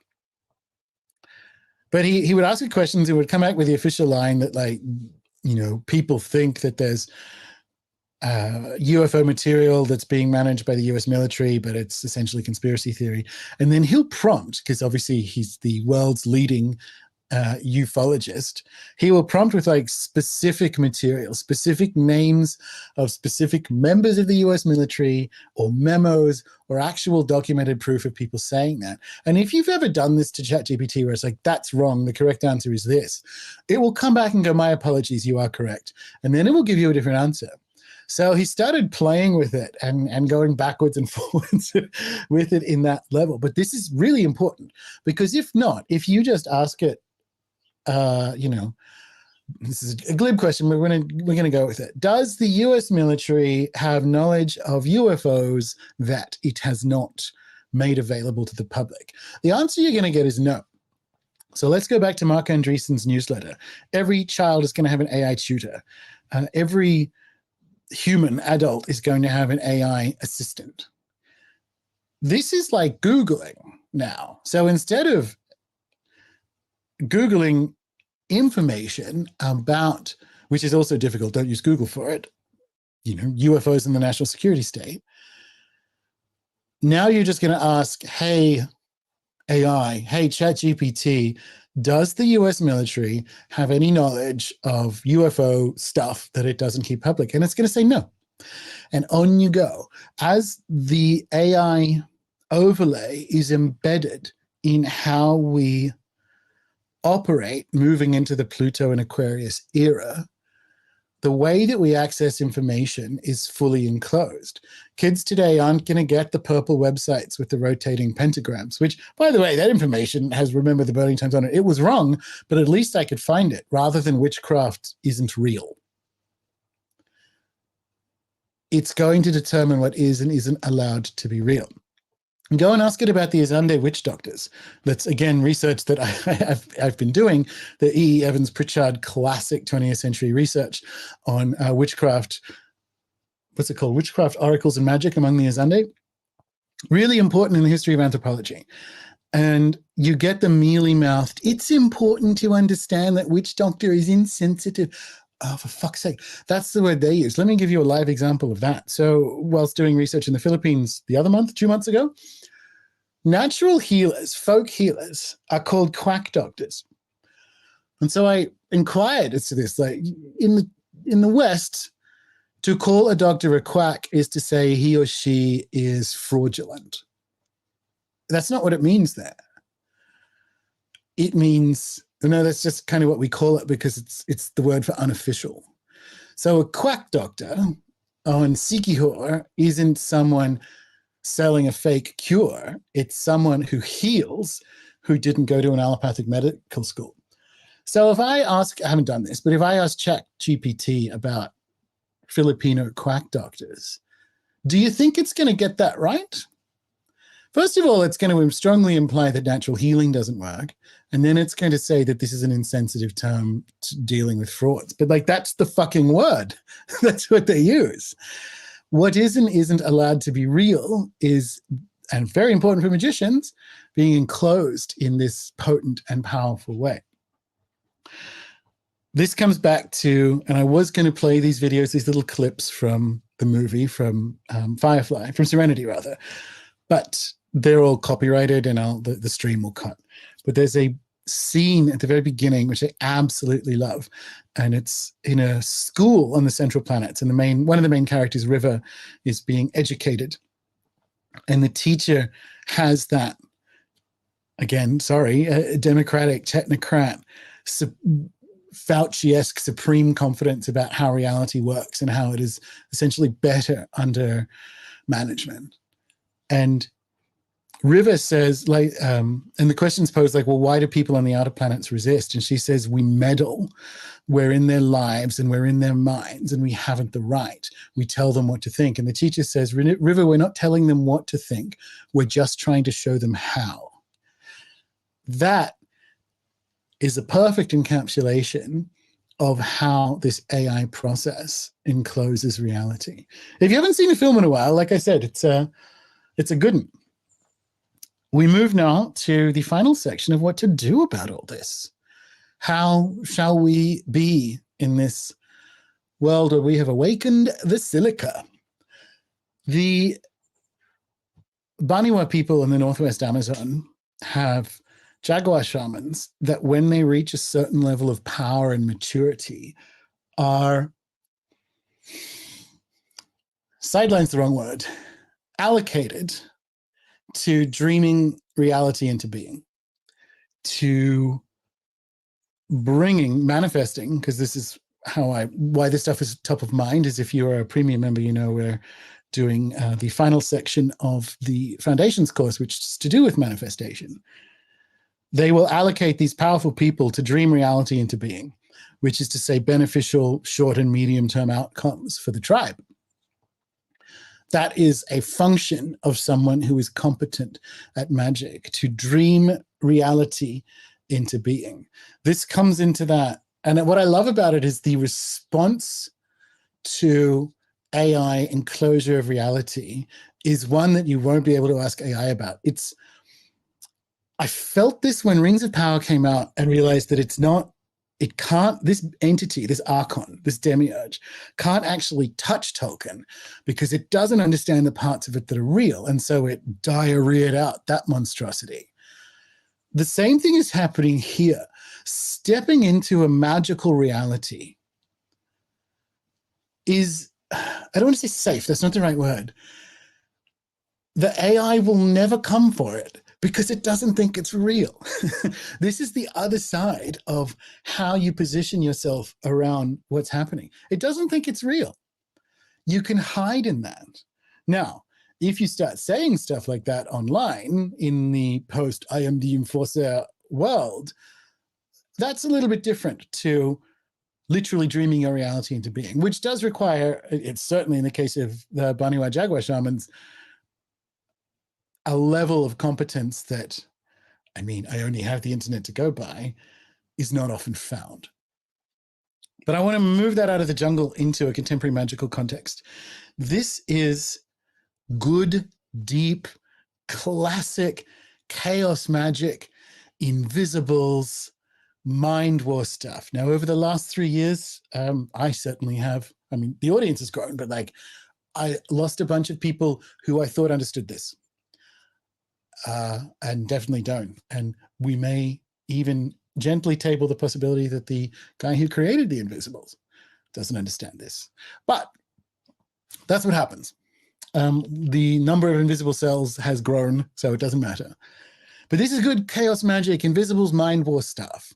But he would ask you questions and would come back with the official line that, like, you know, people think that there's UFO material that's being managed by the US military, but it's essentially conspiracy theory. And then he'll prompt, because obviously he's the world's leading ufologist, he will prompt with like specific material, specific names of specific members of the US military or memos or actual documented proof of people saying that. And if you've ever done this to Chat GPT where it's like, that's wrong, the correct answer is this, it will come back and go, my apologies, you are correct. And then it will give you a different answer. So he started playing with it and going backwards and forwards with it in that level. But this is really important because if not, if you just ask it, you know, this is a glib question, but we're gonna go with it. Does the US military have knowledge of UFOs that it has not made available to the public? The answer you're gonna get is no. So let's go back to Mark Andreessen's newsletter. Every child is gonna have an AI tutor. Every human adult is going to have an AI assistant. This is like Googling now. So instead of Googling information about, which is also difficult, don't use Google for it, you know, UFOs in the national security state. Now you're just going to ask, hey, AI, hey, Chat GPT, does the US military have any knowledge of UFO stuff that it doesn't keep public? And it's going to say no. And on you go. As the AI overlay is embedded in how we operate moving into the Pluto and Aquarius era, the way that we access information is fully enclosed. Kids today aren't going to get the purple websites with the rotating pentagrams, which, by the way, that information has Remember the Burning Times on it. It was wrong, but at least I could find it, rather than witchcraft isn't real. It's going to determine what is and isn't allowed to be real. Go and ask it about the Azande witch doctors. That's, again, research that I've been doing, the E. Evans Pritchard classic 20th century research on witchcraft. What's it called? Witchcraft, Oracles, and Magic among the Azande. Really important in the history of anthropology. And you get the mealy-mouthed, it's important to understand that witch doctor is insensitive. Oh, for fuck's sake. That's the word they use. Let me give you a live example of that. So whilst doing research in the Philippines the other month, 2 months ago, natural healers, folk healers, are called quack doctors. And so I inquired as to this, like in the West, to call a doctor a quack is to say he or she is fraudulent. That's not what it means there. It means, no, that's just kind of what we call it because it's the word for unofficial. So a quack doctor on Sikihor isn't someone selling a fake cure. It's someone who heals who didn't go to an allopathic medical school. So if I ask, I haven't done this, but if I ask Chat GPT about Filipino quack doctors, do you think it's going to get that right? First of all, it's going to strongly imply that natural healing doesn't work. And then it's going to say that this is an insensitive term to dealing with frauds. But like, that's the fucking word. That's what they use. What is and isn't allowed to be real is, and very important for magicians, being enclosed in this potent and powerful way. This comes back to, and I was going to play these videos, these little clips from the movie, from Firefly, from Serenity rather, but they're all copyrighted and the stream will cut. But there's a scene at the very beginning, which I absolutely love. And it's in a school on the Central Planets. And one of the main characters, River, is being educated. And the teacher has that, again, sorry, a democratic technocrat, Fauci-esque supreme confidence about how reality works and how it is essentially better under management. And River says, like, and the question's posed like, well, why do people on the outer planets resist? And she says, we meddle. We're in their lives and we're in their minds and we haven't the right. We tell them what to think. And the teacher says, River, we're not telling them what to think. We're just trying to show them how. That is a perfect encapsulation of how this AI process encloses reality. If you haven't seen the film in a while, like I said, it's a good one. We move now to the final section of what to do about all this. How shall we be in this world where we have awakened the silica? The Baniwa people in the Northwest Amazon have jaguar shamans that when they reach a certain level of power and maturity are, sideline's the wrong word, allocated to dreaming reality into being, to manifesting, because this is why this stuff is top of mind, is if you are a premium member, you know we're doing the final section of the Foundations course, which is to do with manifestation. They will allocate these powerful people to dream reality into being, which is to say beneficial short and medium-term outcomes for the tribe. That is a function of someone who is competent at magic, to dream reality into being. This comes into that. And what I love about it is the response to AI enclosure of reality is one that you won't be able to ask AI about. I felt this when Rings of Power came out and realized that this entity, this archon, this demiurge, can't actually touch Tolkien because it doesn't understand the parts of it that are real. And so it diarrheaed out that monstrosity. The same thing is happening here. Stepping into a magical reality is, I don't want to say safe, that's not the right word. The AI will never come for it because it doesn't think it's real. This is the other side of how you position yourself around what's happening. It doesn't think it's real. You can hide in that. Now, if you start saying stuff like that online in the post I am the enforcer world, that's a little bit different to literally dreaming your reality into being, which does require, it's certainly in the case of the Baniwa Jaguar shamans, a level of competence that, I mean, I only have the internet to go by, is not often found. But I want to move that out of the jungle into a contemporary magical context. This is good, deep, classic chaos magic, invisibles, mind war stuff. Now, over the last 3 years, I certainly have, I mean, the audience has grown, but like I lost a bunch of people who I thought understood this. And definitely don't. And we may even gently table the possibility that the guy who created the invisibles doesn't understand this. But that's what happens. The number of invisible cells has grown, so it doesn't matter. But this is good chaos magic, invisibles, mind war stuff.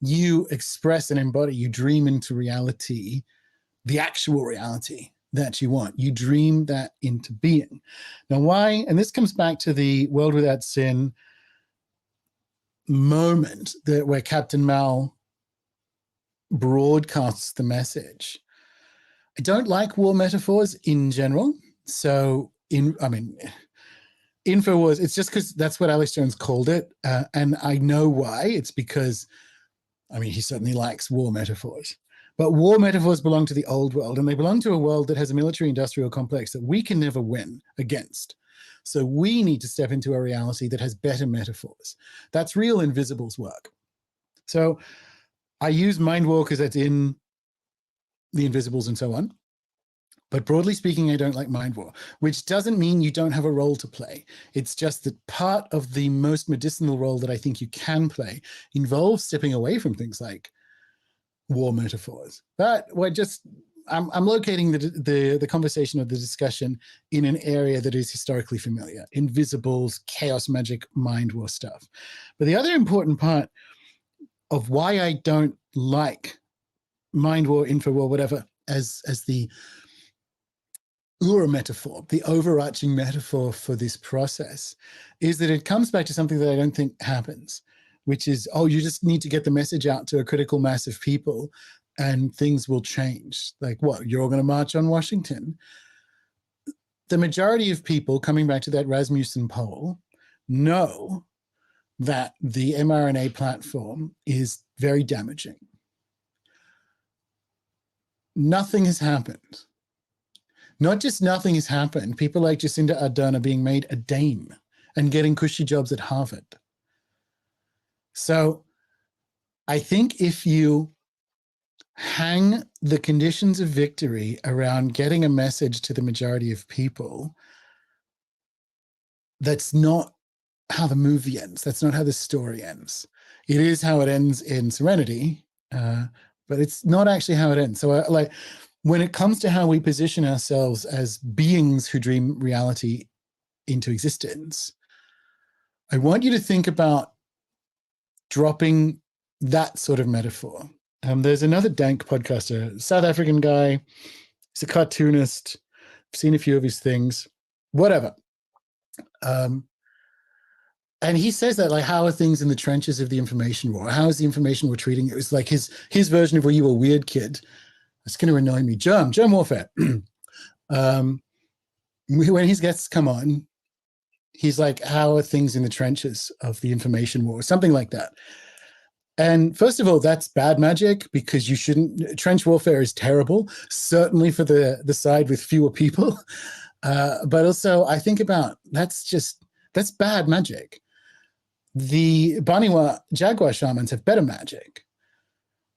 You express and embody, you dream into reality, the actual reality that you want. You dream that into being. Now, why? And this comes back to the World Without Sin moment where Captain Mal broadcasts the message. I don't like war metaphors in general. So, InfoWars, it's just because that's what Alex Jones called it. And I know why. It's because, I mean, he certainly likes war metaphors. But war metaphors belong to the old world, and they belong to a world that has a military-industrial complex that we can never win against. So we need to step into a reality that has better metaphors. That's real invisibles work. So I use mind war because that's in the invisibles and so on. But broadly speaking, I don't like mind war, which doesn't mean you don't have a role to play. It's just that part of the most medicinal role that I think you can play involves stepping away from things like war metaphors. But I'm locating the conversation or the discussion in an area that is historically familiar: invisibles, chaos magic, mind war stuff. But the other important part of why I don't like mind war, info war, whatever, as the metaphor, the overarching metaphor for this process, is that it comes back to something that I don't think happens, which is, oh, you just need to get the message out to a critical mass of people and things will change. Like what? You're all going to march on Washington. The majority of people, coming back to that Rasmussen poll, know that the mRNA platform is very damaging. Nothing has happened. Not just nothing has happened. People like Jacinda Ardern are being made a dame and getting cushy jobs at Harvard. So I think if you hang the conditions of victory around getting a message to the majority of people, that's not how the movie ends. That's not how the story ends. It is how it ends in Serenity, but it's not actually how it ends. So like, when it comes to how we position ourselves as beings who dream reality into existence, I want you to think about dropping that sort of metaphor. There's another dank podcaster, South African guy. He's a cartoonist. I've seen a few of his things, whatever. And he says that, like, how are things in the trenches of the information war? How is the information war treating you? It's like his version of, were you a weird kid? It's going to annoy me. Germ warfare. When his guests come on, he's like, how are things in the trenches of the information war? Something like that. And first of all, that's bad magic, because you shouldn't. Trench warfare is terrible, certainly for the side with fewer people. But also, I think about, that's bad magic. The Baniwa Jaguar shamans have better magic.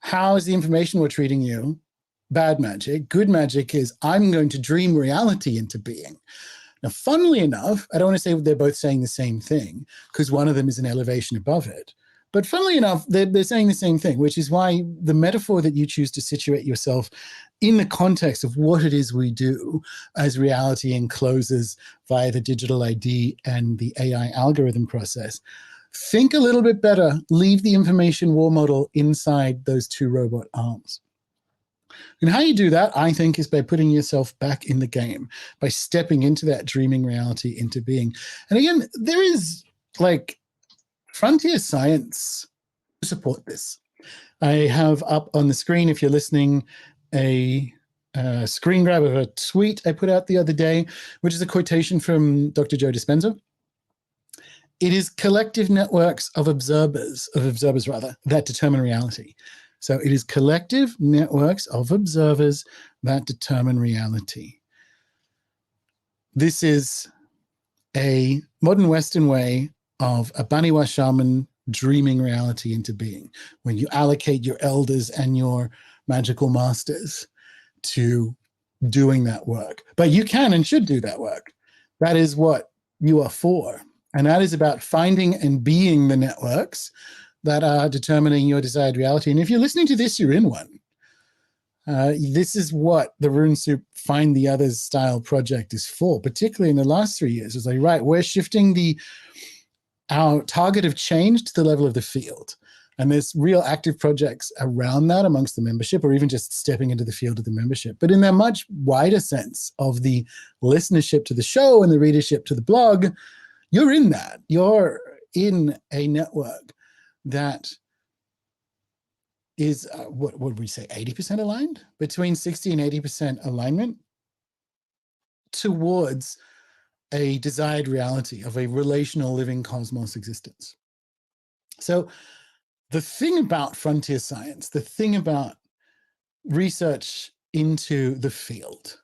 How is the information war treating you? Bad magic. Good magic is, I'm going to dream reality into being. Now, funnily enough, I don't want to say they're both saying the same thing, because one of them is an elevation above it. But funnily enough, they're saying the same thing, which is why the metaphor that you choose to situate yourself in the context of what it is we do as reality encloses via the digital ID and the AI algorithm process, think a little bit better. Leave the information war model inside those two robot arms. And how you do that, I think, is by putting yourself back in the game, by stepping into that dreaming reality into being. And again, there is like frontier science to support this. I have up on the screen, if you're listening, a screen grab of a tweet I put out the other day, which is a quotation from Dr. Joe Dispenza. It is collective networks of observers that determine reality. So it is collective networks of observers that determine reality. This is a modern Western way of a Baniwa shaman dreaming reality into being, when you allocate your elders and your magical masters to doing that work. But you can and should do that work. That is what you are for. And that is about finding and being the networks that are determining your desired reality. And if you're listening to this, you're in one. This is what the Rune Soup Find the Others style project is for, particularly in the last 3 years. It's like, right, we're shifting our target of change to the level of the field. And there's real active projects around that amongst the membership, or even just stepping into the field of the membership. But in that much wider sense of the listenership to the show and the readership to the blog, you're in that. You're in a network that is, what would we say, 80% aligned? Between 60 and 80% alignment towards a desired reality of a relational living cosmos existence. So the thing about frontier science, the thing about research into the field,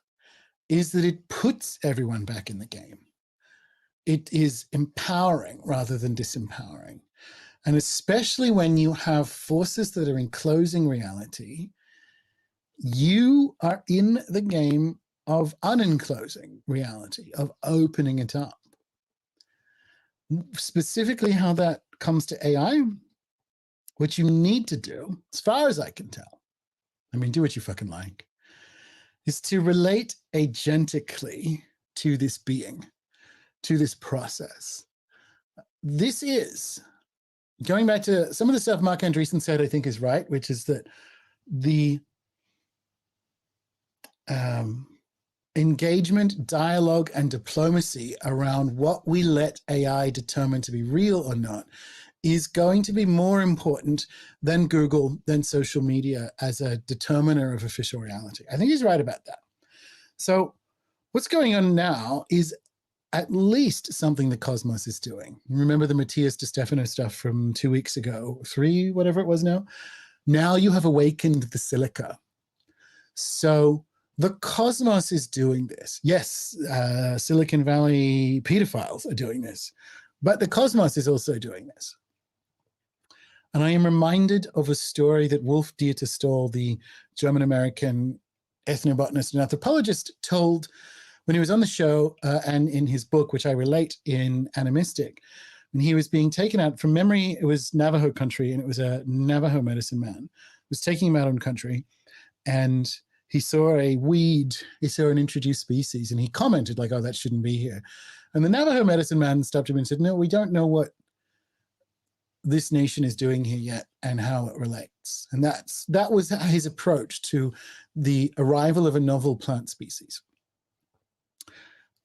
is that it puts everyone back in the game. It is empowering rather than disempowering. And especially when you have forces that are enclosing reality, you are in the game of unenclosing reality, of opening it up. Specifically how that comes to AI, what you need to do, as far as I can tell, I mean, do what you fucking like, is to relate agentically to this being, to this process. This is, going back to some of the stuff Mark Andreessen said, I think is right, which is that the engagement, dialogue, and diplomacy around what we let AI determine to be real or not is going to be more important than Google, than social media as a determiner of official reality. I think he's right about that. So what's going on now is at least something the Cosmos is doing. Remember the Matthias De Stefano stuff from 2 weeks ago, 3, whatever it was now? Now you have awakened the silica. So the Cosmos is doing this. Yes, Silicon Valley pedophiles are doing this, but the Cosmos is also doing this. And I am reminded of a story that Wolf Dieter Stoll, the German-American ethnobotanist and anthropologist, told when he was on the show and in his book, which I relate in Animistic. When he was being taken out, from memory, it was Navajo country, and it was a Navajo medicine man was taking him out on country, and he saw a weed, he saw an introduced species, and he commented like, oh, that shouldn't be here. And the Navajo medicine man stopped him and said, no, we don't know what this nation is doing here yet and how it relates. And that was his approach to the arrival of a novel plant species.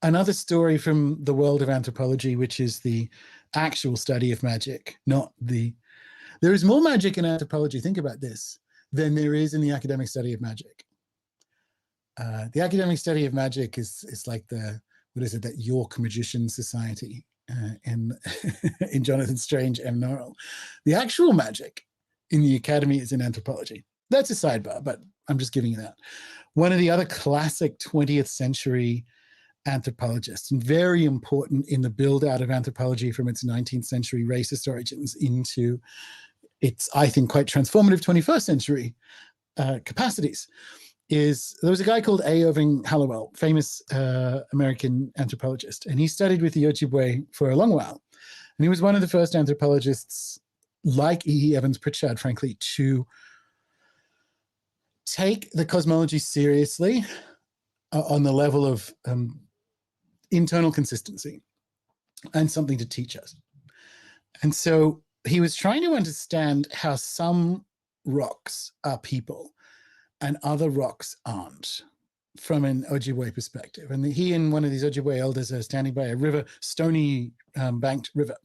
Another story from the world of anthropology, which is the actual study of magic, there is more magic in anthropology, think about this, than there is in the academic study of magic. The academic study of magic is like that York Magician Society in Jonathan Strange and Norrell. The actual magic in the academy is in anthropology. That's a sidebar, but I'm just giving you that. One of the other classic 20th century anthropologists, and very important in the build out of anthropology from its 19th century racist origins into its, I think, quite transformative 21st century capacities, there was a guy called A. Irving Hallowell, famous American anthropologist, and he studied with the Ojibwe for a long while. And he was one of the first anthropologists, like E. Evans Pritchard, frankly, to take the cosmology seriously on the level of internal consistency and something to teach us. And so he was trying to understand how some rocks are people and other rocks aren't, from an Ojibwe perspective. And he and one of these Ojibwe elders are standing by a river, stony banked river.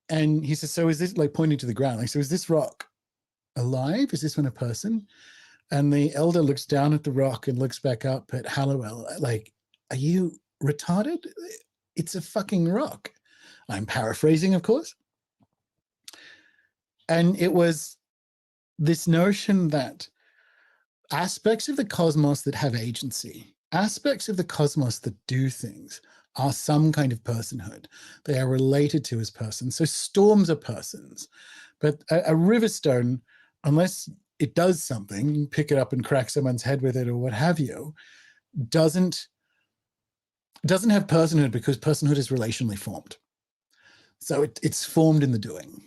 And he says, so is this, like pointing to the ground, like, so is this rock alive? Is this one a person? And the elder looks down at the rock and looks back up at Hallowell, like, are you retarded? It's a fucking rock. I'm paraphrasing, of course. And it was this notion that aspects of the cosmos that have agency, aspects of the cosmos that do things, are some kind of personhood. They are related to as persons. So storms are persons. But a river stone, unless it does something, you pick it up and crack someone's head with it or what have you, doesn't have personhood, because personhood is relationally formed. So it's formed in the doing.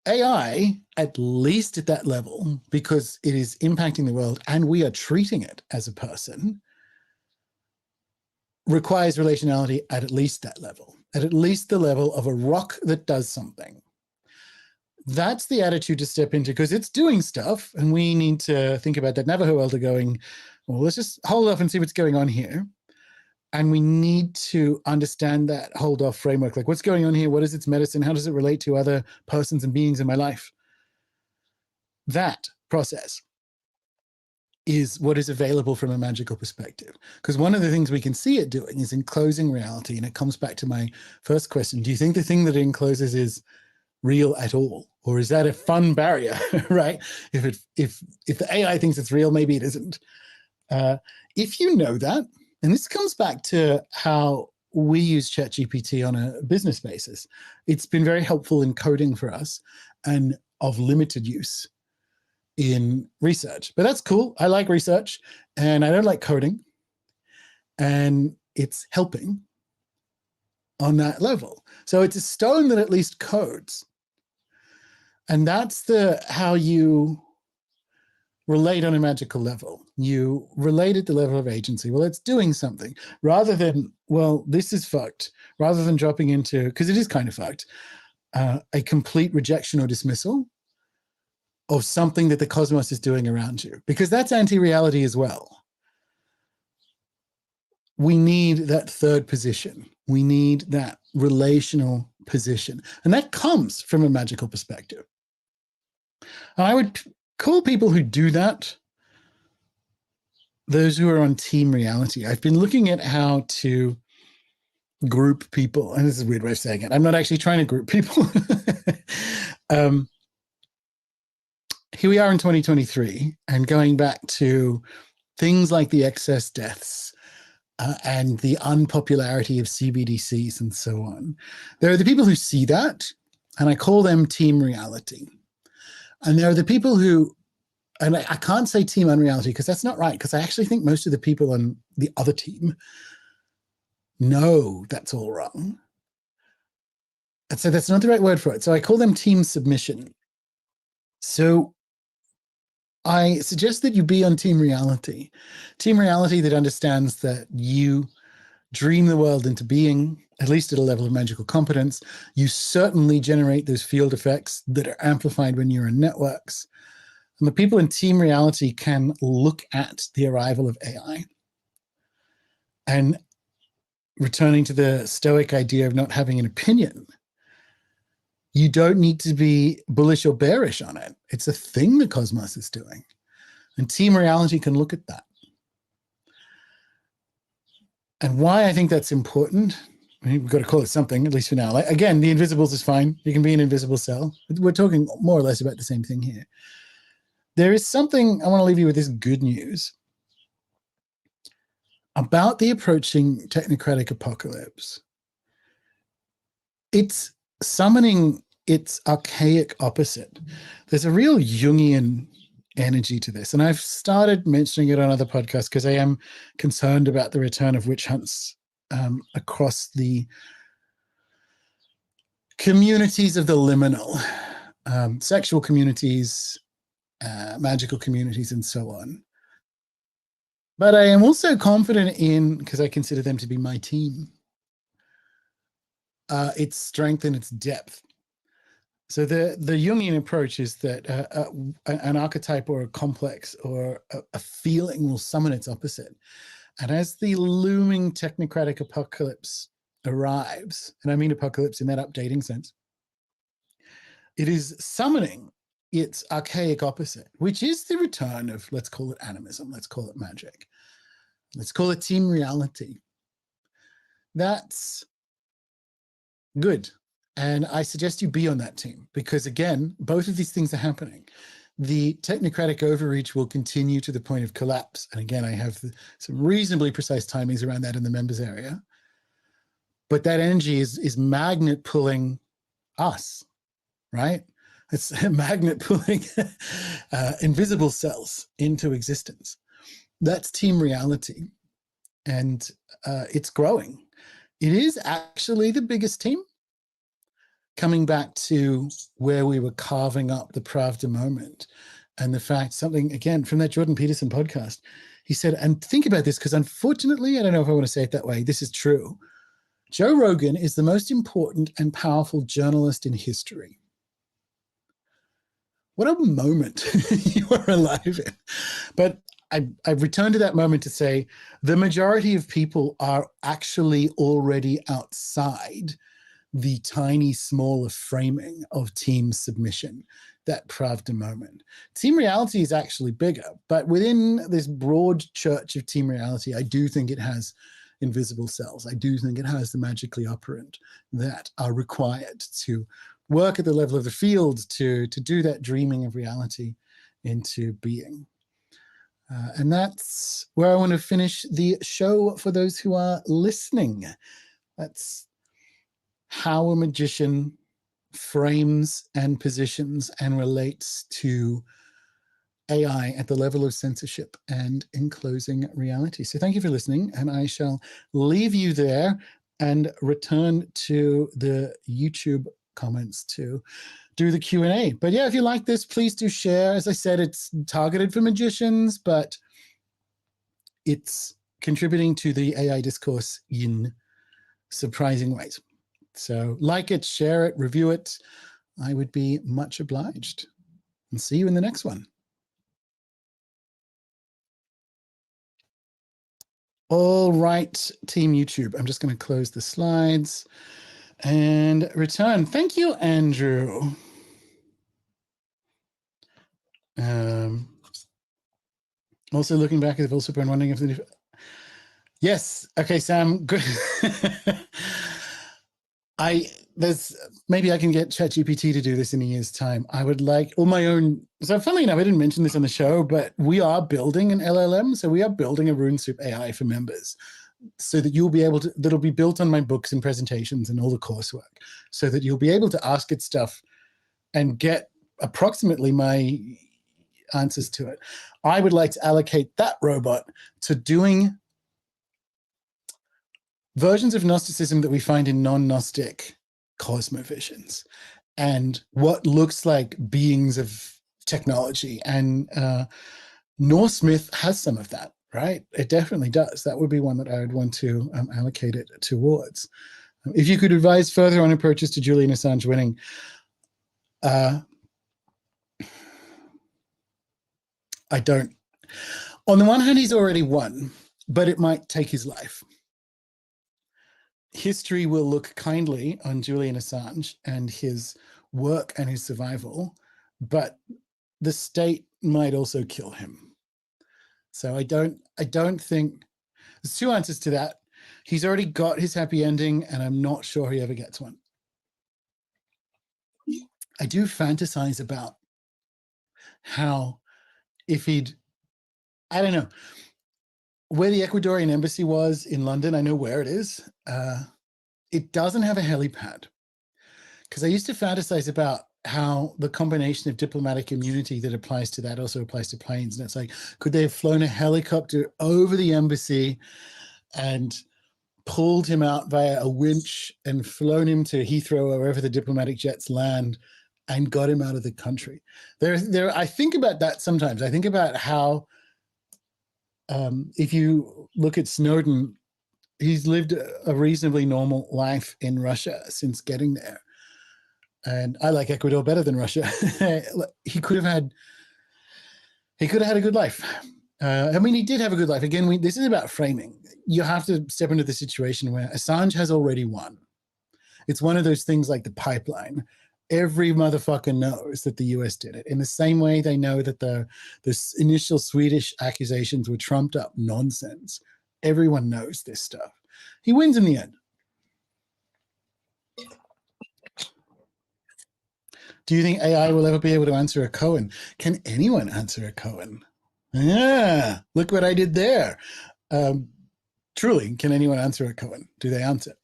AI, at least at that level, because it is impacting the world and we are treating it as a person, requires relationality at least that level, at least the level of a rock that does something. That's the attitude to step into, because it's doing stuff, and we need to think about that Navajo elder going, well, let's just hold off and see what's going on here. And we need to understand that hold off framework, like what's going on here? What is its medicine? How does it relate to other persons and beings in my life? That process is what is available from a magical perspective. Because one of the things we can see it doing is enclosing reality. And it comes back to my first question. Do you think the thing that it encloses is real at all? Or is that a fun barrier, right? If the AI thinks it's real, maybe it isn't. If you know that, and this comes back to how we use Chat GPT on a business basis. It's been very helpful in coding for us and of limited use in research. But that's cool. I like research and I don't like coding. And it's helping on that level. So it's a stone that at least codes. And that's how you relate on a magical level. You relate at the level of agency. Well, it's doing something rather than, well, this is fucked, rather than dropping into, because it is kind of fucked, a complete rejection or dismissal of something that the cosmos is doing around you, because that's anti-reality as well. we need that third position. We need that relational position. And that comes from a magical perspective. And I would call people who do that those who are on team reality. I've been looking at how to group people, and this is a weird way of saying it. I'm not actually trying to group people. Here we are in 2023, and going back to things like the excess deaths and the unpopularity of CBDCs and so on. There are the people who see that, and I call them team reality. And there are the people who, and I can't say team unreality because that's not right, because I actually think most of the people on the other team know that's all wrong. And so that's not the right word for it. So I call them team submission. So I suggest that you be on team reality that understands that you dream the world into being, at least at a level of magical competence. You certainly generate those field effects that are amplified when you're in networks. And the people in team reality can look at the arrival of AI and, returning to the Stoic idea of not having an opinion, you don't need to be bullish or bearish on it. It's a thing the cosmos is doing. And team reality can look at that. And why I think that's important, I mean, we've got to call it something, at least for now. Like, again, the invisibles is fine. You can be an invisible cell. We're talking more or less about the same thing here. There is something, I want to leave you with this good news about the approaching technocratic apocalypse. It's summoning its archaic opposite. There's a real Jungian energy to this. And I've started mentioning it on other podcasts because I am concerned about the return of witch hunts across the communities of the liminal, sexual communities, magical communities, and so on. But I am also confident in, because I consider them to be my team, its strength and its depth. So the Jungian approach is that an archetype or a complex or a feeling will summon its opposite. And as the looming technocratic apocalypse arrives, and I mean apocalypse in that updating sense, it is summoning its archaic opposite, which is the return of, let's call it animism, let's call it magic, let's call it team reality. That's good. And I suggest you be on that team because, again, both of these things are happening. The technocratic overreach will continue to the point of collapse. And again, I have some reasonably precise timings around that in the members area. But that energy is magnet pulling us, right? It's a magnet pulling invisible cells into existence. That's team reality. And it's growing. It is actually the biggest team. Coming back to where we were carving up the Pravda moment and the fact something, again, from that Jordan Peterson podcast, he said, and think about this, because unfortunately, I don't know if I want to say it that way, this is true. Joe Rogan is the most important and powerful journalist in history. What a moment you are alive in. But I've returned to that moment to say the majority of people are actually already outside the tiny, smaller framing of team submission, that Pravda moment. Team reality is actually bigger, but within this broad church of team reality, I do think it has invisible cells. I do think it has the magically operant that are required to work at the level of the field to do that dreaming of reality into being. And that's where I want to finish the show for those who are listening. That's how a magician frames and positions and relates to AI at the level of censorship and enclosing reality. So thank you for listening, and I shall leave you there and return to the YouTube comments to do the Q&A. But yeah, if you like this, please do share. As I said, it's targeted for magicians, but it's contributing to the AI discourse in surprising ways. So like it, share it, review it. I would be much obliged. And see you in the next one. All right, Team YouTube. I'm just going to close the slides and return. Thank you, Andrew. Also looking back at the Super and wondering if the yes. Okay, Sam. Good. Maybe I can get Chat GPT to do this in a year's time. I would like all my own. So funnily enough, I didn't mention this on the show, but we are building an LLM. So we are building a RuneSoup AI for members, so that you'll be able to. That'll be built on my books and presentations and all the coursework, so that you'll be able to ask it stuff and get approximately my answers to it. I would like to allocate that robot to doing versions of Gnosticism that we find in non-Gnostic cosmovisions and what looks like beings of technology. And Norse myth has some of that, right? It definitely does. That would be one that I would want to allocate it towards. If you could advise further on approaches to Julian Assange winning, I don't. On the one hand, he's already won, but it might take his life. History will look kindly on Julian Assange and his work and his survival, but the state might also kill him. So I don't think there's two answers to that. He's already got his happy ending, and I'm not sure he ever gets one. I do fantasize about how if he'd, I don't know, where the Ecuadorian embassy was in London, I know where it is. It doesn't have a helipad. Because I used to fantasize about how the combination of diplomatic immunity that applies to that also applies to planes. And it's like, could they have flown a helicopter over the embassy and pulled him out via a winch and flown him to Heathrow or wherever the diplomatic jets land and got him out of the country? I think about that sometimes. I think about how if you look at Snowden, he's lived a reasonably normal life in Russia since getting there. And I like Ecuador better than Russia. He could have had a good life. I mean, he did have a good life. Again, this is about framing. You have to step into the situation where Assange has already won. It's one of those things like the pipeline. Every motherfucker knows that the US did it. In the same way they know that the initial Swedish accusations were trumped up nonsense. Everyone knows this stuff. He wins in the end. Do you think AI will ever be able to answer a Cohen? Can anyone answer a Cohen? Yeah, look what I did there. Truly, can anyone answer a Cohen? Do they answer?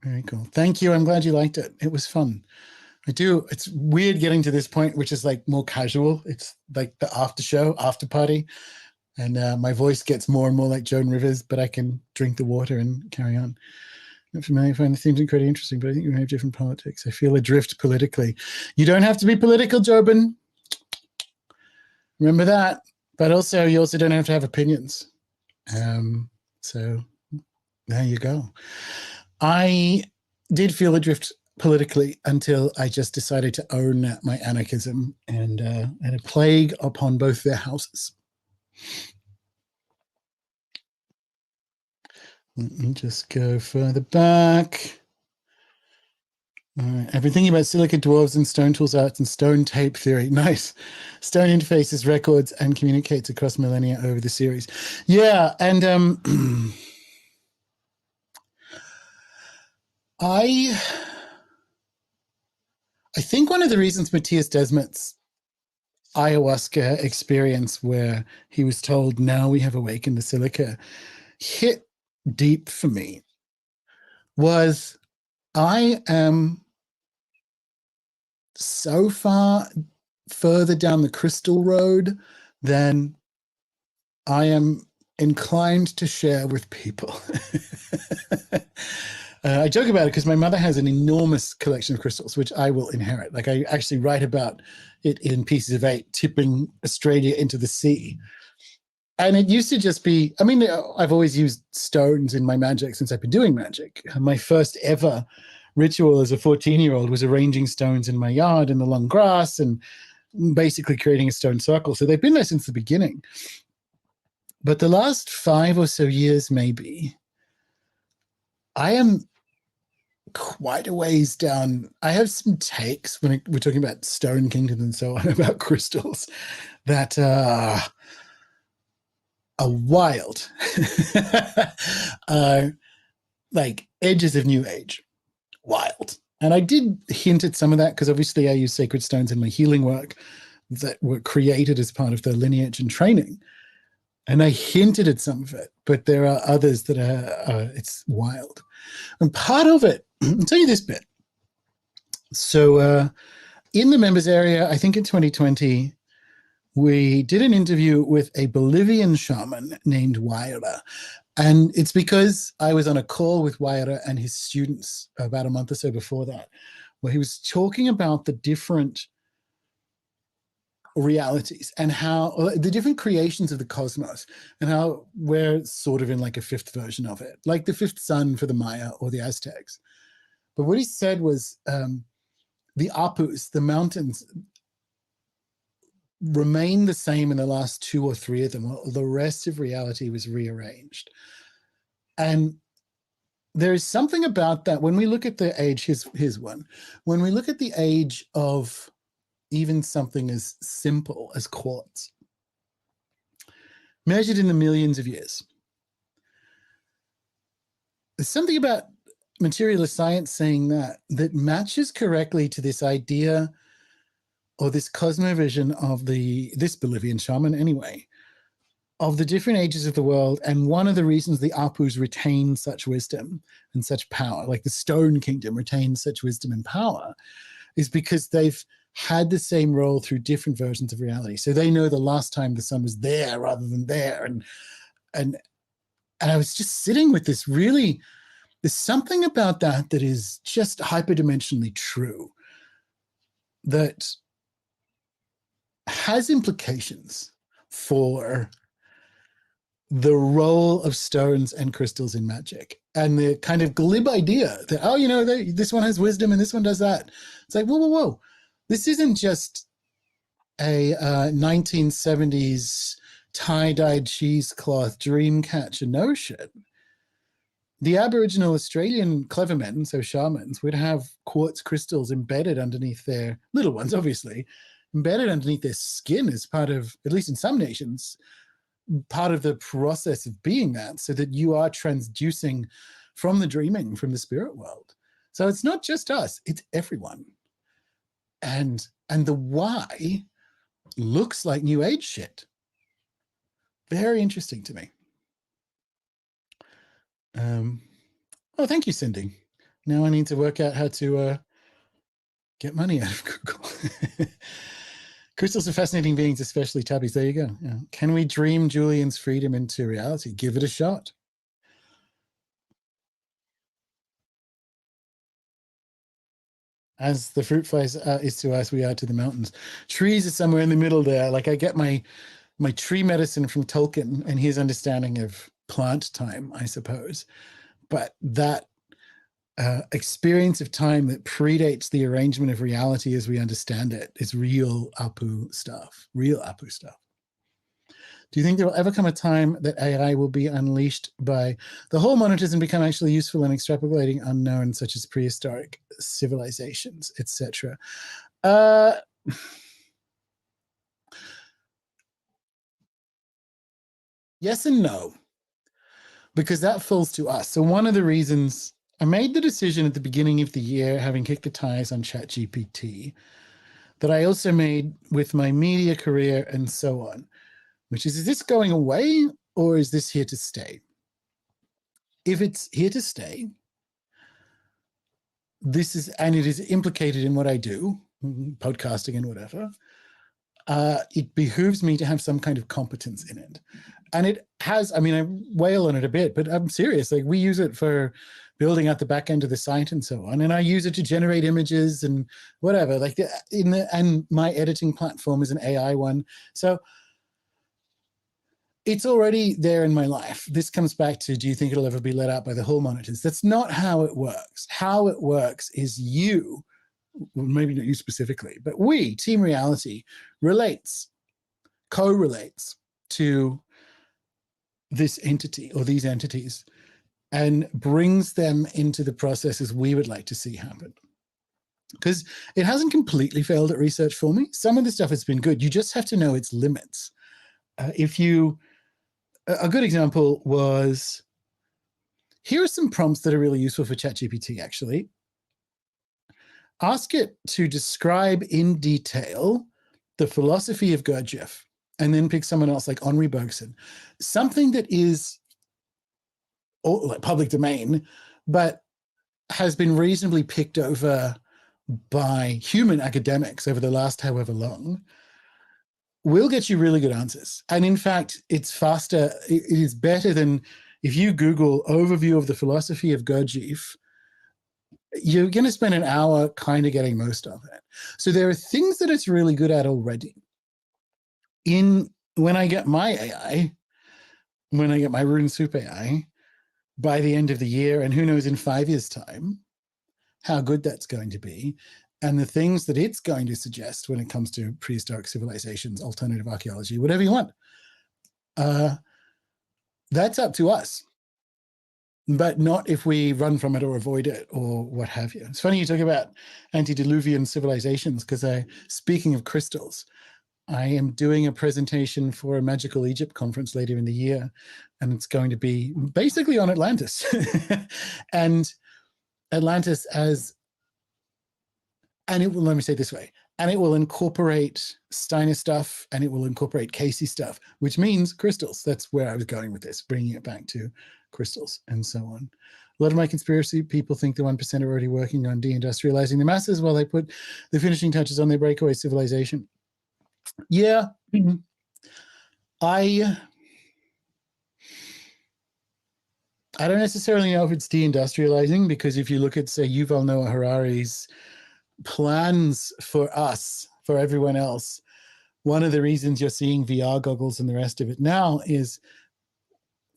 Very cool. Thank you. I'm glad you liked it. It was fun. I do. It's weird getting to this point, which is like more casual. It's like the after show, after party. And my voice gets more and more like Joan Rivers, but I can drink the water and carry on. Not familiar, I find the themes incredibly interesting, but I think we have different politics. I feel adrift politically. You don't have to be political, Jobin. Remember that. But also, you also don't have to have opinions. So there you go. I did feel adrift politically until I just decided to own my anarchism and had a plague upon both their houses. Let me just go further back. All right. I've been thinking about silica dwarves and stone tools arts and stone tape theory. Nice. Stone interfaces records and communicates across millennia over the series. Yeah, and I think one of the reasons Matthias Desmet's ayahuasca experience, where he was told, now we have awakened the silica, hit deep for me, was I am so far further down the crystal road than I am inclined to share with people. I joke about it because my mother has an enormous collection of crystals, which I will inherit. Like, I actually write about it in Pieces of 8, tipping Australia into the sea. And it used to just be, I mean, I've always used stones in my magic since I've been doing magic. My first ever ritual as a 14-year-old was arranging stones in my yard in the long grass and basically creating a stone circle. So they've been there since the beginning. But the last 5 or so years, maybe, I am quite a ways down. I have some takes when we're talking about Stone Kingdom and so on, about crystals, that are wild. Like edges of New Age. Wild. And I did hint at some of that because obviously I use sacred stones in my healing work that were created as part of the lineage and training. And I hinted at some of it, but there are others that are it's wild. And part of it, I'll tell you this bit. So in the members area, I think in 2020, we did an interview with a Bolivian shaman named Waira. And it's because I was on a call with Waira and his students about a month or so before that, where he was talking about the different realities and how the different creations of the cosmos and how we're sort of in like a fifth version of it, like the fifth sun for the Maya or the Aztecs. But what he said was the Apus, the mountains, remain the same in the last 2 or 3 of them, while the rest of reality was rearranged. And there is something about that when we look at the age, here's one. When we look at the age of even something as simple as quartz, measured in the millions of years, there's something about materialist science saying that matches correctly to this idea or this cosmovision of this Bolivian shaman anyway, of the different ages of the world. And one of the reasons the Apus retain such wisdom and such power, like the Stone Kingdom retains such wisdom and power, is because they've had the same role through different versions of reality. So they know the last time the sun was there rather than there. And I was just sitting with this really, there's something about that is just hyperdimensionally true, that has implications for the role of stones and crystals in magic, and the kind of glib idea that, oh, this one has wisdom and this one does that. It's like, whoa. This isn't just a 1970s tie-dyed cheesecloth dream catcher notion. The Aboriginal Australian clever men, so shamans, would have quartz crystals embedded underneath their little ones, obviously, embedded underneath their skin as part of, at least in some nations, part of the process of being that, so that you are transducing from the dreaming, from the spirit world. So it's not just us, it's everyone. And the why looks like New Age shit. Very interesting to me. Oh, thank you, Cindy. Now I need to work out how to get money out of Google. Crystals are fascinating beings, especially tabbies. There you go. Yeah. Can we dream Julian's freedom into reality? Give it a shot. As the fruit flies is to us, we are to the mountains. Trees are somewhere in the middle there. Like I get my tree medicine from Tolkien and his understanding of plant time, I suppose. But that experience of time that predates the arrangement of reality as we understand it is real Apu stuff. Real Apu stuff. Do you think there will ever come a time that AI will be unleashed by the whole monitors and become actually useful in extrapolating unknowns such as prehistoric civilizations, etc.? Yes and no, because that falls to us. So one of the reasons I made the decision at the beginning of the year, having kicked the tires on Chat GPT, that I also made with my media career and so on, which is this going away or is this here to stay? If it's here to stay, and it is implicated in what I do, podcasting and whatever, it behooves me to have some kind of competence in it. And it has, I mean, I wail on it a bit, but I'm serious. Like we use it for building out the back end of the site and so on. And I use it to generate images and whatever, like and my editing platform is an AI one. So it's already there in my life. This comes back to, do you think it'll ever be let out by the whole monitors? That's not how it works. How it works is you, well, maybe not you specifically, but we, Team Reality, correlates to this entity or these entities and brings them into the processes we would like to see happen. Because it hasn't completely failed at research for me. Some of the stuff has been good. You just have to know its limits. A good example was, here are some prompts that are really useful for Chat GPT, actually. Ask it to describe in detail the philosophy of Gurdjieff, and then pick someone else like Henri Bergson, something that is like public domain, but has been reasonably picked over by human academics over the last however long, will get you really good answers. And in fact, it's faster. It is better than if you Google overview of the philosophy of Gurdjieff, you're going to spend an hour kind of getting most of it. So there are things that it's really good at already. When I get my AI, when I get my Rune Soup AI, by the end of the year, and who knows in 5 years' time, how good that's going to be, and the things that it's going to suggest when it comes to prehistoric civilizations, alternative archaeology, whatever you want, that's up to us. But not if we run from it or avoid it or what have you. It's funny you talk about antediluvian civilizations, because speaking of crystals, I am doing a presentation for a Magical Egypt conference later in the year, and it's going to be basically on Atlantis. And Atlantis let me say it this way, and it will incorporate Steiner stuff, and it will incorporate Casey stuff, which means crystals. That's where I was going with this, bringing it back to crystals and so on. A lot of my conspiracy people think the 1% are already working on deindustrializing the masses while they put the finishing touches on their breakaway civilization. Yeah, I don't necessarily know if it's deindustrializing, because if you look at, say, Yuval Noah Harari's plans for us, for everyone else, one of the reasons you're seeing VR goggles and the rest of it now is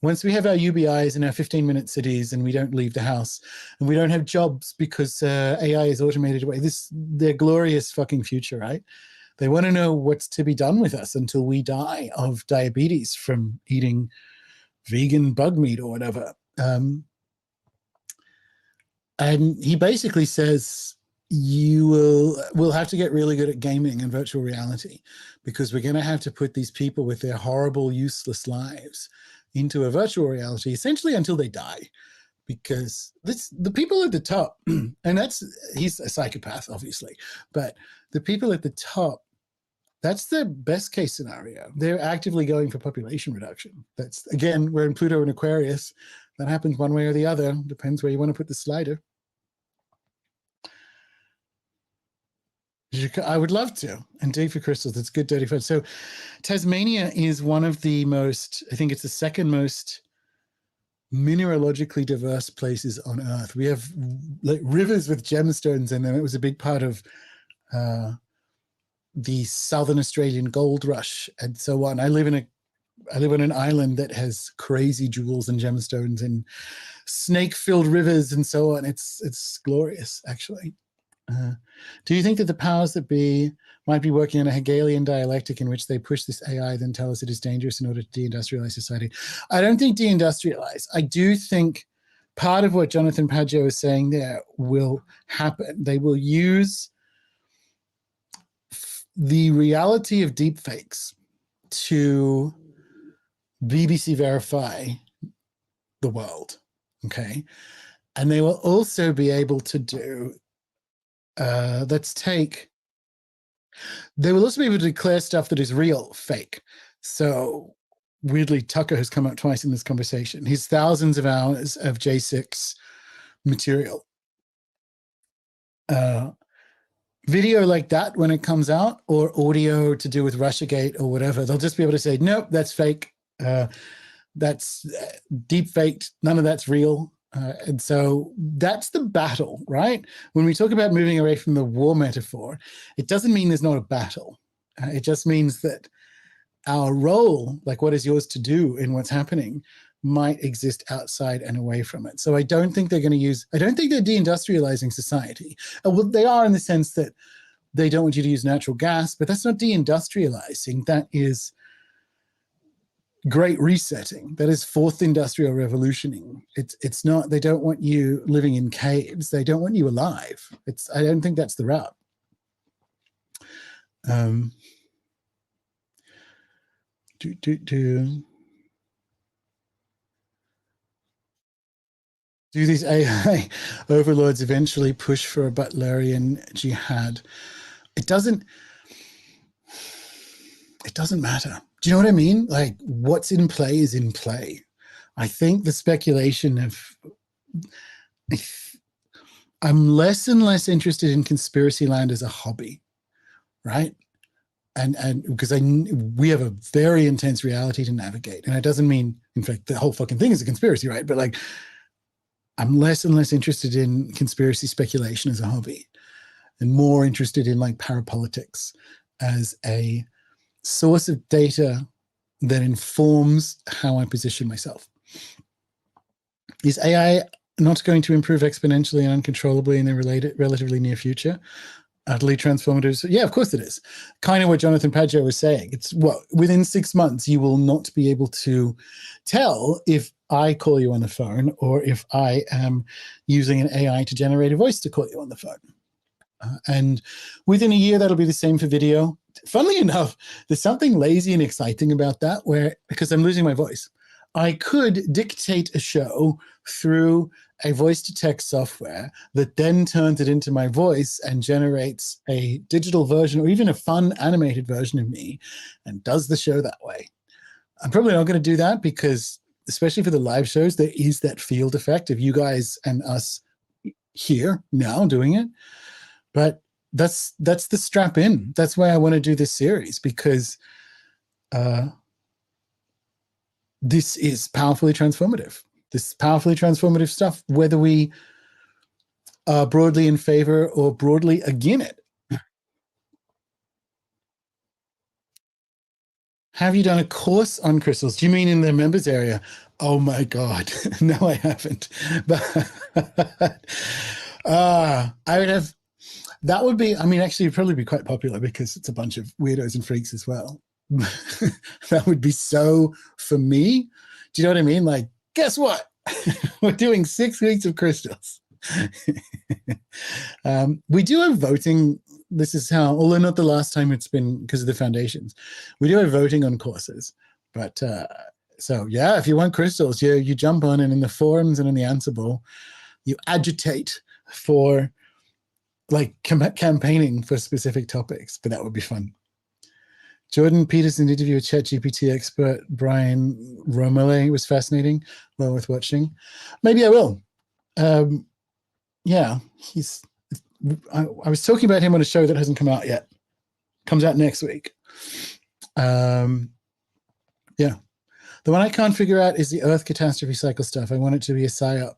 once we have our UBIs in our 15-minute cities and we don't leave the house and we don't have jobs because AI is automated away, their glorious fucking future, right? They want to know what's to be done with us until we die of diabetes from eating vegan bug meat or whatever. And he basically says, we'll have to get really good at gaming and virtual reality, because we're going to have to put these people with their horrible, useless lives into a virtual reality, essentially until they die. Because the people at the top, and he's a psychopath, obviously, but the people at the top, that's the best case scenario. They're actively going for population reduction. That's, again, we're in Pluto and Aquarius. That happens one way or the other. Depends where you want to put the slider. I would love to. And dig for crystals. It's good, dirty fun. So Tasmania is one of the most, I think it's the second most mineralogically diverse places on Earth. We have like rivers with gemstones in them. It was a big part of the Southern Australian gold rush and so on. I live on an island that has crazy jewels and gemstones and snake-filled rivers and so on. It's glorious, actually. Do you think that the powers that be might be working on a Hegelian dialectic in which they push this AI, then tell us it is dangerous in order to deindustrialize society? I don't think deindustrialize. I do think part of what Jonathan Pageau is saying there will happen. They will use the reality of deepfakes to BBC verify the world, okay? And they will also be able to do, they will also be able to declare stuff that is real fake. So weirdly, Tucker has come up twice in this conversation. His thousands of hours of J6 material. Video like that when it comes out, or audio to do with Russiagate or whatever, they'll just be able to say, nope, that's fake. That's deep faked. None of that's real. And so that's the battle, right? When we talk about moving away from the war metaphor, it doesn't mean there's not a battle. It just means that our role, like what is yours to do in what's happening, might exist outside and away from it. So I don't think they're deindustrializing society. Well, they are in the sense that they don't want you to use natural gas, but that's not deindustrializing. That is great resetting. That is fourth industrial revolutioning. It's not, they don't want you living in caves. They don't want you alive. I don't think that's the route. Do these AI overlords eventually push for a Butlerian jihad? It doesn't matter. Do you know what I mean? Like, what's in play is in play. I think the speculation of, I'm less and less interested in conspiracy land as a hobby, right? And because we have a very intense reality to navigate. And it doesn't mean, in fact, the whole fucking thing is a conspiracy, right? But like, I'm less and less interested in conspiracy speculation as a hobby and more interested in like parapolitics as a source of data that informs how I position myself. Is AI not going to improve exponentially and uncontrollably in the relatively near future? Utterly transformative. So yeah, of course it is. Kind of what Jonathan Pageau was saying. It's what, within 6 months, you will not be able to tell if I call you on the phone or if I am using an AI to generate a voice to call you on the phone. And within a year, that'll be the same for video. Funnily enough, there's something lazy and exciting about that where, because I'm losing my voice, I could dictate a show through a voice-to-text software that then turns it into my voice and generates a digital version or even a fun animated version of me and does the show that way. I'm probably not going to do that because, especially for the live shows, there is that field effect of you guys and us here now doing it. But that's the strap in. That's why I want to do this series, because this is powerfully transformative. This is powerfully transformative stuff, whether we are broadly in favor or broadly against it. Have you done a course on crystals? Do you mean in the members area? Oh my God. No, I haven't. But I would have, that would be, I mean, actually it'd probably be quite popular because it's a bunch of weirdos and freaks as well. That would be so for me. Do you know what I mean? Like, guess what? We're doing 6 weeks of crystals. We do have voting. This is how, although not the last time it's been because of the foundations, we do have voting on courses. But so yeah, if you want crystals, you jump on, and in the forums and in the Ansible, you agitate for like campaigning for specific topics. But that would be fun. Jordan Peterson interview with Chat GPT expert Brian Romele was fascinating. Well worth watching. Maybe I will. Yeah, I was talking about him on a show that hasn't come out yet. Comes out next week. Yeah. The one I can't figure out is the Earth catastrophe cycle stuff. I want it to be a psyop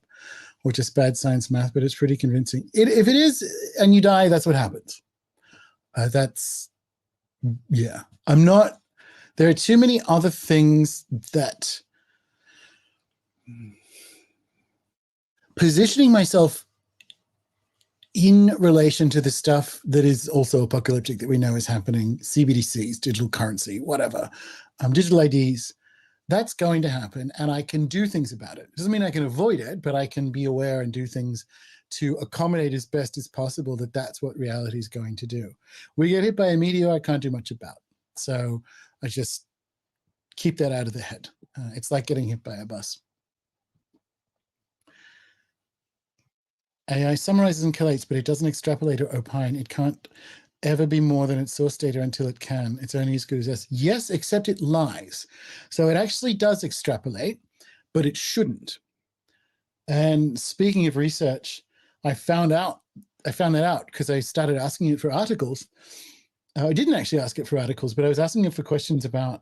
or just bad science math, but it's pretty convincing. If it is and you die, that's what happens. Yeah. There are too many other things that positioning myself in relation to the stuff that is also apocalyptic that we know is happening, CBDCs, digital currency, whatever, digital IDs, that's going to happen, and I can do things about it. It doesn't mean I can avoid it, but I can be aware and do things to accommodate as best as possible that that's what reality is going to do. We get hit by a meteor, I can't do much about. So I just keep that out of the head. It's like getting hit by a bus. AI summarizes and collates, but it doesn't extrapolate or opine. It can't ever be more than its source data until it can. It's only as good as us. Yes, except it lies. So it actually does extrapolate, but it shouldn't. And speaking of research, I found that out because I started asking it for articles. I didn't actually ask it for articles, but I was asking it for questions about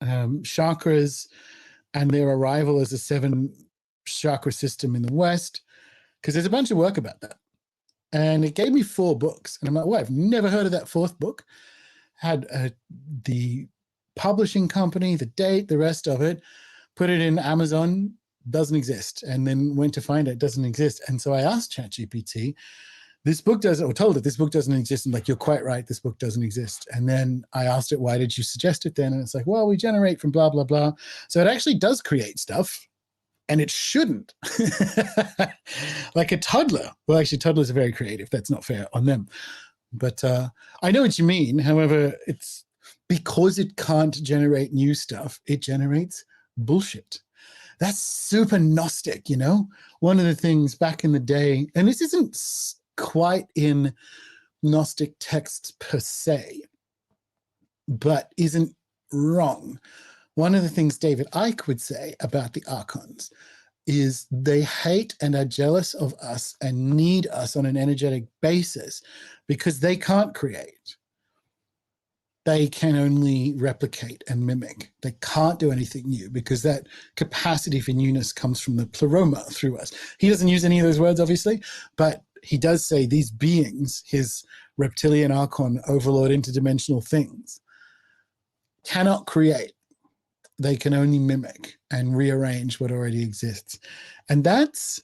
chakras and their arrival as a 7 chakra system in the West, because there's a bunch of work about that. And it gave me 4 books. And I'm like, well, I've never heard of that 4th book. Had the publishing company, the date, the rest of it, put it in Amazon, doesn't exist. And then went to find it doesn't exist. And so I asked ChatGPT, this book doesn't, or told it this book doesn't exist. And like, you're quite right, this book doesn't exist. And then I asked it, why did you suggest it then? And it's like, well, we generate from blah, blah, blah. So it actually does create stuff, and it shouldn't. Like a toddler. Well, actually, toddlers are very creative. That's not fair on them. But I know what you mean. However, it's because it can't generate new stuff, it generates bullshit. That's super Gnostic, you know? One of the things back in the day, and this isn't quite in Gnostic texts per se, but isn't wrong. One of the things David Icke would say about the Archons is they hate and are jealous of us and need us on an energetic basis because they can't create. They can only replicate and mimic. They can't do anything new because that capacity for newness comes from the pleroma through us. He doesn't use any of those words, obviously, but he does say these beings, his reptilian archon, overlord, interdimensional things, cannot create. They can only mimic and rearrange what already exists. And that's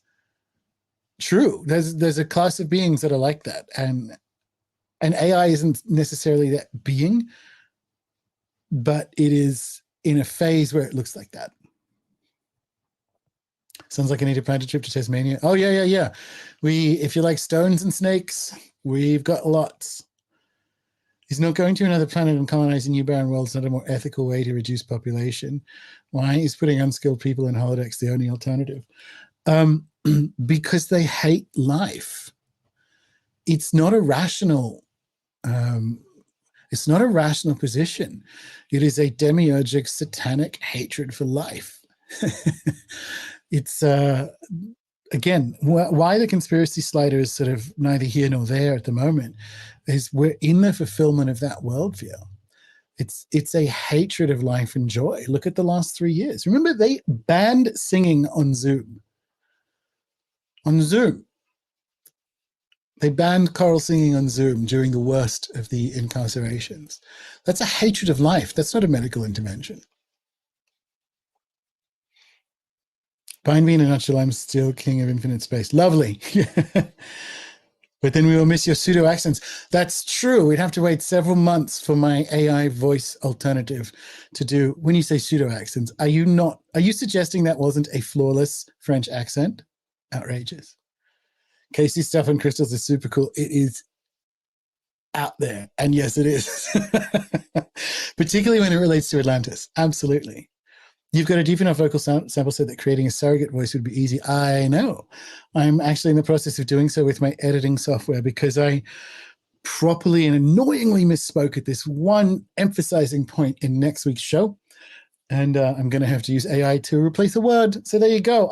true. There's a class of beings that are like that. And AI isn't necessarily that being, but it is in a phase where it looks like that. Sounds like I need to plan a trip to Tasmania. Oh, yeah. If you like stones and snakes, we've got lots. Is not going to another planet and colonizing new barren worlds not a more ethical way to reduce population? Why is putting unskilled people in holodecks the only alternative? Because they hate life. It's not a rational position. It is a demiurgic satanic hatred for life. It's again, why the conspiracy slider is sort of neither here nor there at the moment is we're in the fulfillment of that worldview. It's a hatred of life and joy. Look at the last 3 years. Remember, they banned singing on Zoom. They banned choral singing on Zoom during the worst of the incarcerations. That's a hatred of life. That's not a medical intervention. Bind me in a nutshell, I'm still king of infinite space. Lovely. But then we will miss your pseudo accents. That's true. We'd have to wait several months for my AI voice alternative to do. When you say pseudo accents, are you suggesting that wasn't a flawless French accent? Outrageous. Casey's stuff on crystals is super cool. It is out there. And yes, it is. Particularly when it relates to Atlantis. Absolutely. You've got a deep enough vocal sample set that creating a surrogate voice would be easy. I know. I'm actually in the process of doing so with my editing software because I properly and annoyingly misspoke at this one emphasizing point in next week's show. And I'm going to have to use AI to replace a word. So there you go.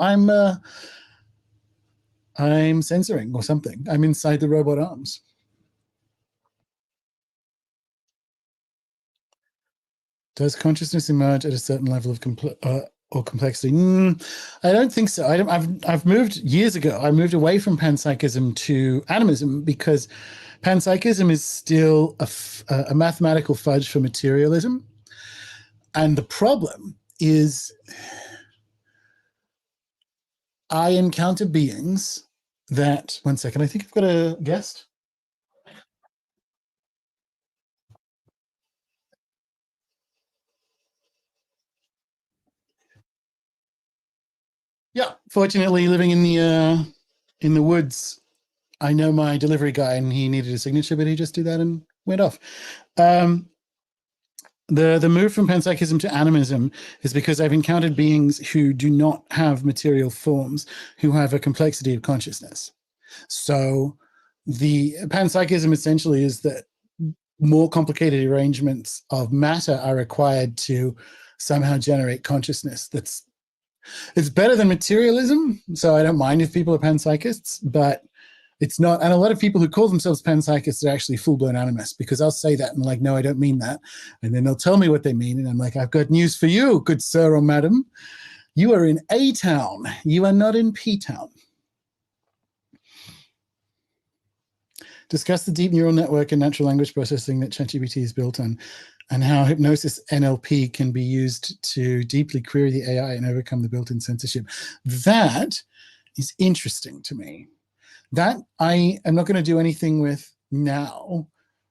I'm censoring or something. I'm inside the robot arms. Does consciousness emerge at a certain level of complexity? I don't think so. I've moved years ago. I moved away from panpsychism to animism because panpsychism is still a mathematical fudge for materialism. And the problem is I encounter beings that, one second, I think I've got a guest. Yeah, fortunately, living in the woods, I know my delivery guy, and he needed a signature, but he just did that and went off. The move from panpsychism to animism is because I've encountered beings who do not have material forms, who have a complexity of consciousness. So the panpsychism essentially is that more complicated arrangements of matter are required to somehow generate consciousness it's better than materialism, so I don't mind if people are panpsychists, but it's not. And a lot of people who call themselves panpsychists are actually full-blown animists because I'll say that and I'm like, no, I don't mean that. And then they'll tell me what they mean. And I'm like, I've got news for you, good sir or madam. You are in A-town. You are not in P-town. Discuss the deep neural network and natural language processing that Chat GPT is built on, and how hypnosis NLP can be used to deeply query the AI and overcome the built-in censorship. That is interesting to me That I am not going to do anything with now,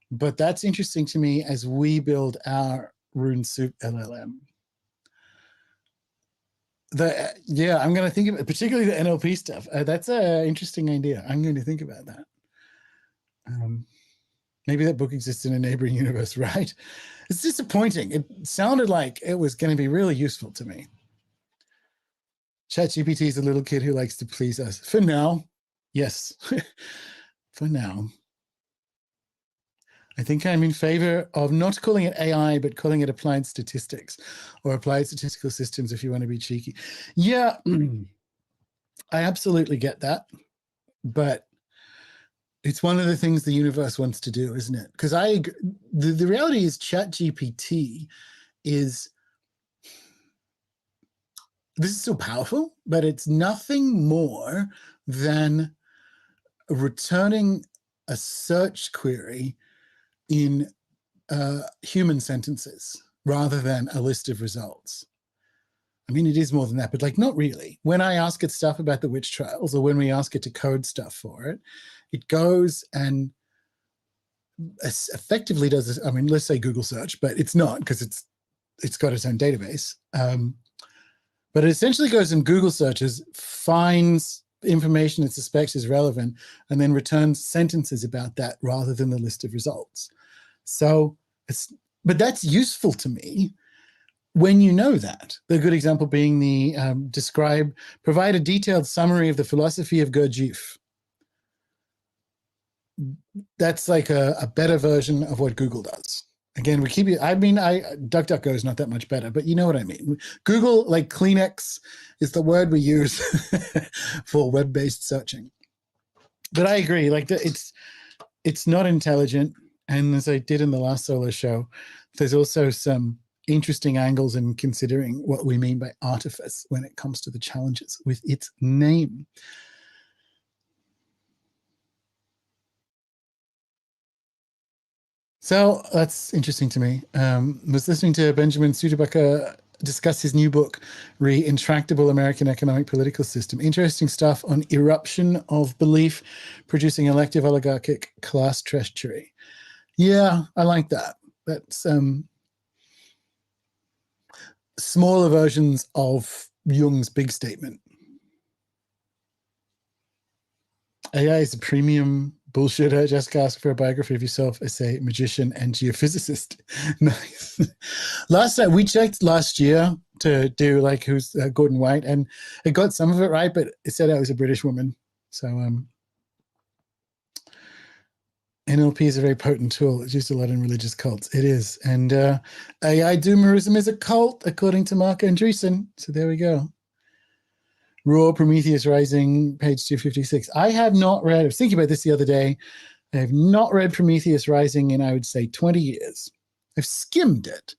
but that's interesting to me as we build our Rune Soup LLM. I'm going to think of it, particularly the NLP stuff. That's an interesting idea. I'm going to think about that. Maybe that book exists in a neighboring universe, right? It's disappointing. It sounded like it was going to be really useful to me. Chat GPT is a little kid who likes to please us. For now, yes. For now. I think I'm in favor of not calling it AI, but calling it applied statistics or applied statistical systems if you want to be cheeky. Yeah, I absolutely get that. But it's one of the things the universe wants to do, isn't it? Because the reality is Chat GPT is, this is so powerful, but it's nothing more than returning a search query in human sentences rather than a list of results. I mean, it is more than that, but like not really. When I ask it stuff about the witch trials, or when we ask it to code stuff for it, it goes and effectively does this. I mean, let's say Google search, but it's not, because it's got its own database. But it essentially goes and Google searches, finds information it suspects is relevant, and then returns sentences about that rather than the list of results. So but that's useful to me when you know that. The good example being the provide a detailed summary of the philosophy of Gurdjieff. That's like a better version of what Google does. Again, we keep it. I mean, DuckDuckGo is not that much better, but you know what I mean. Google, like Kleenex, is the word we use for web-based searching. But I agree. Like it's not intelligent, and as I did in the last solo show, there's also some interesting angles in considering what we mean by artifice when it comes to the challenges with its name. So that's interesting to me. Was listening to Benjamin Studebaker discuss his new book, Intractable American Economic Political System. Interesting stuff on eruption of belief producing elective oligarchic class treachery. Yeah, I like that. That's smaller versions of Jung's big statement. AI is a premium bullshitter. Just ask for a biography of yourself as a magician and geophysicist. Nice. Last time we checked last year to do like who's Gordon White, and it got some of it right, but it said I was a British woman. So NLP is a very potent tool. It's used a lot in religious cults. It is. And AI doomerism is a cult, according to Mark Andreessen. So there we go. Raw Prometheus Rising, page 256. I have not read, I was thinking about this the other day. I have not read Prometheus Rising in, I would say, 20 years. I've skimmed it,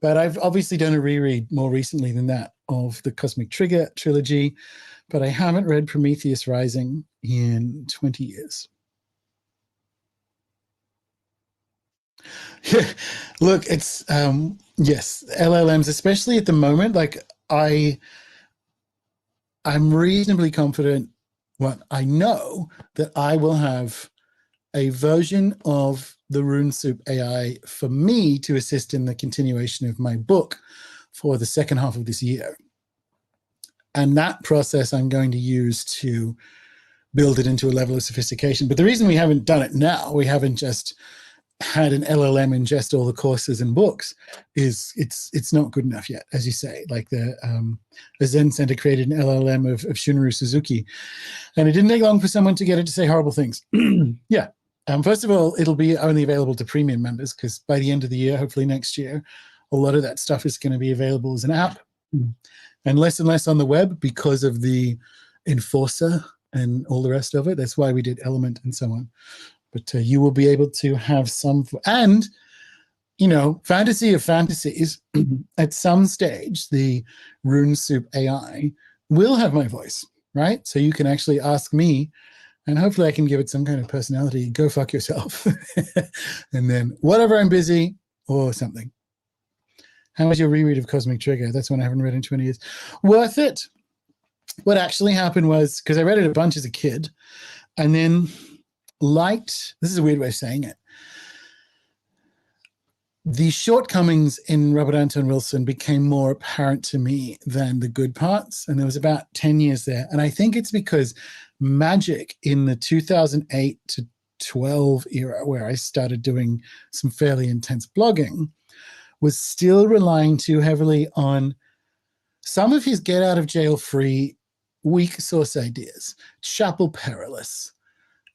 but I've obviously done a reread more recently than that of the Cosmic Trigger trilogy, but I haven't read Prometheus Rising in 20 years. Look, it's, yes, LLMs, especially at the moment, like I'm reasonably confident, well, I know that I will have a version of the Rune Soup AI for me to assist in the continuation of my book for the second half of this year. And that process I'm going to use to build it into a level of sophistication. But the reason we haven't done it now, we haven't just had an LLM ingest all the courses and books, is it's not good enough yet, as you say. Like the Zen Center created an LLM of Shunryu Suzuki, and it didn't take long for someone to get it to say horrible things. Yeah. First of all, it'll be only available to premium members, because by the end of the year, hopefully next year, a lot of that stuff is going to be available as an app, and less on the web because of the enforcer and all the rest of it. That's why we did Element and so on. But you will be able to have some, and, you know, fantasy of fantasies, at some stage, the Rune Soup AI will have my voice, right? So you can actually ask me, and hopefully I can give it some kind of personality. Go fuck yourself. And then whatever, I'm busy or something. How was your reread of Cosmic Trigger? That's one I haven't read in 20 years. Worth it. What actually happened was, because I read it a bunch as a kid, And then light, this is a weird way of saying it. The shortcomings in Robert Anton Wilson became more apparent to me than the good parts. And there was about 10 years there. And I think it's because magic in the 2008 to 12 era, where I started doing some fairly intense blogging, was still relying too heavily on some of his get out of jail free weak source ideas, Chapel Perilous,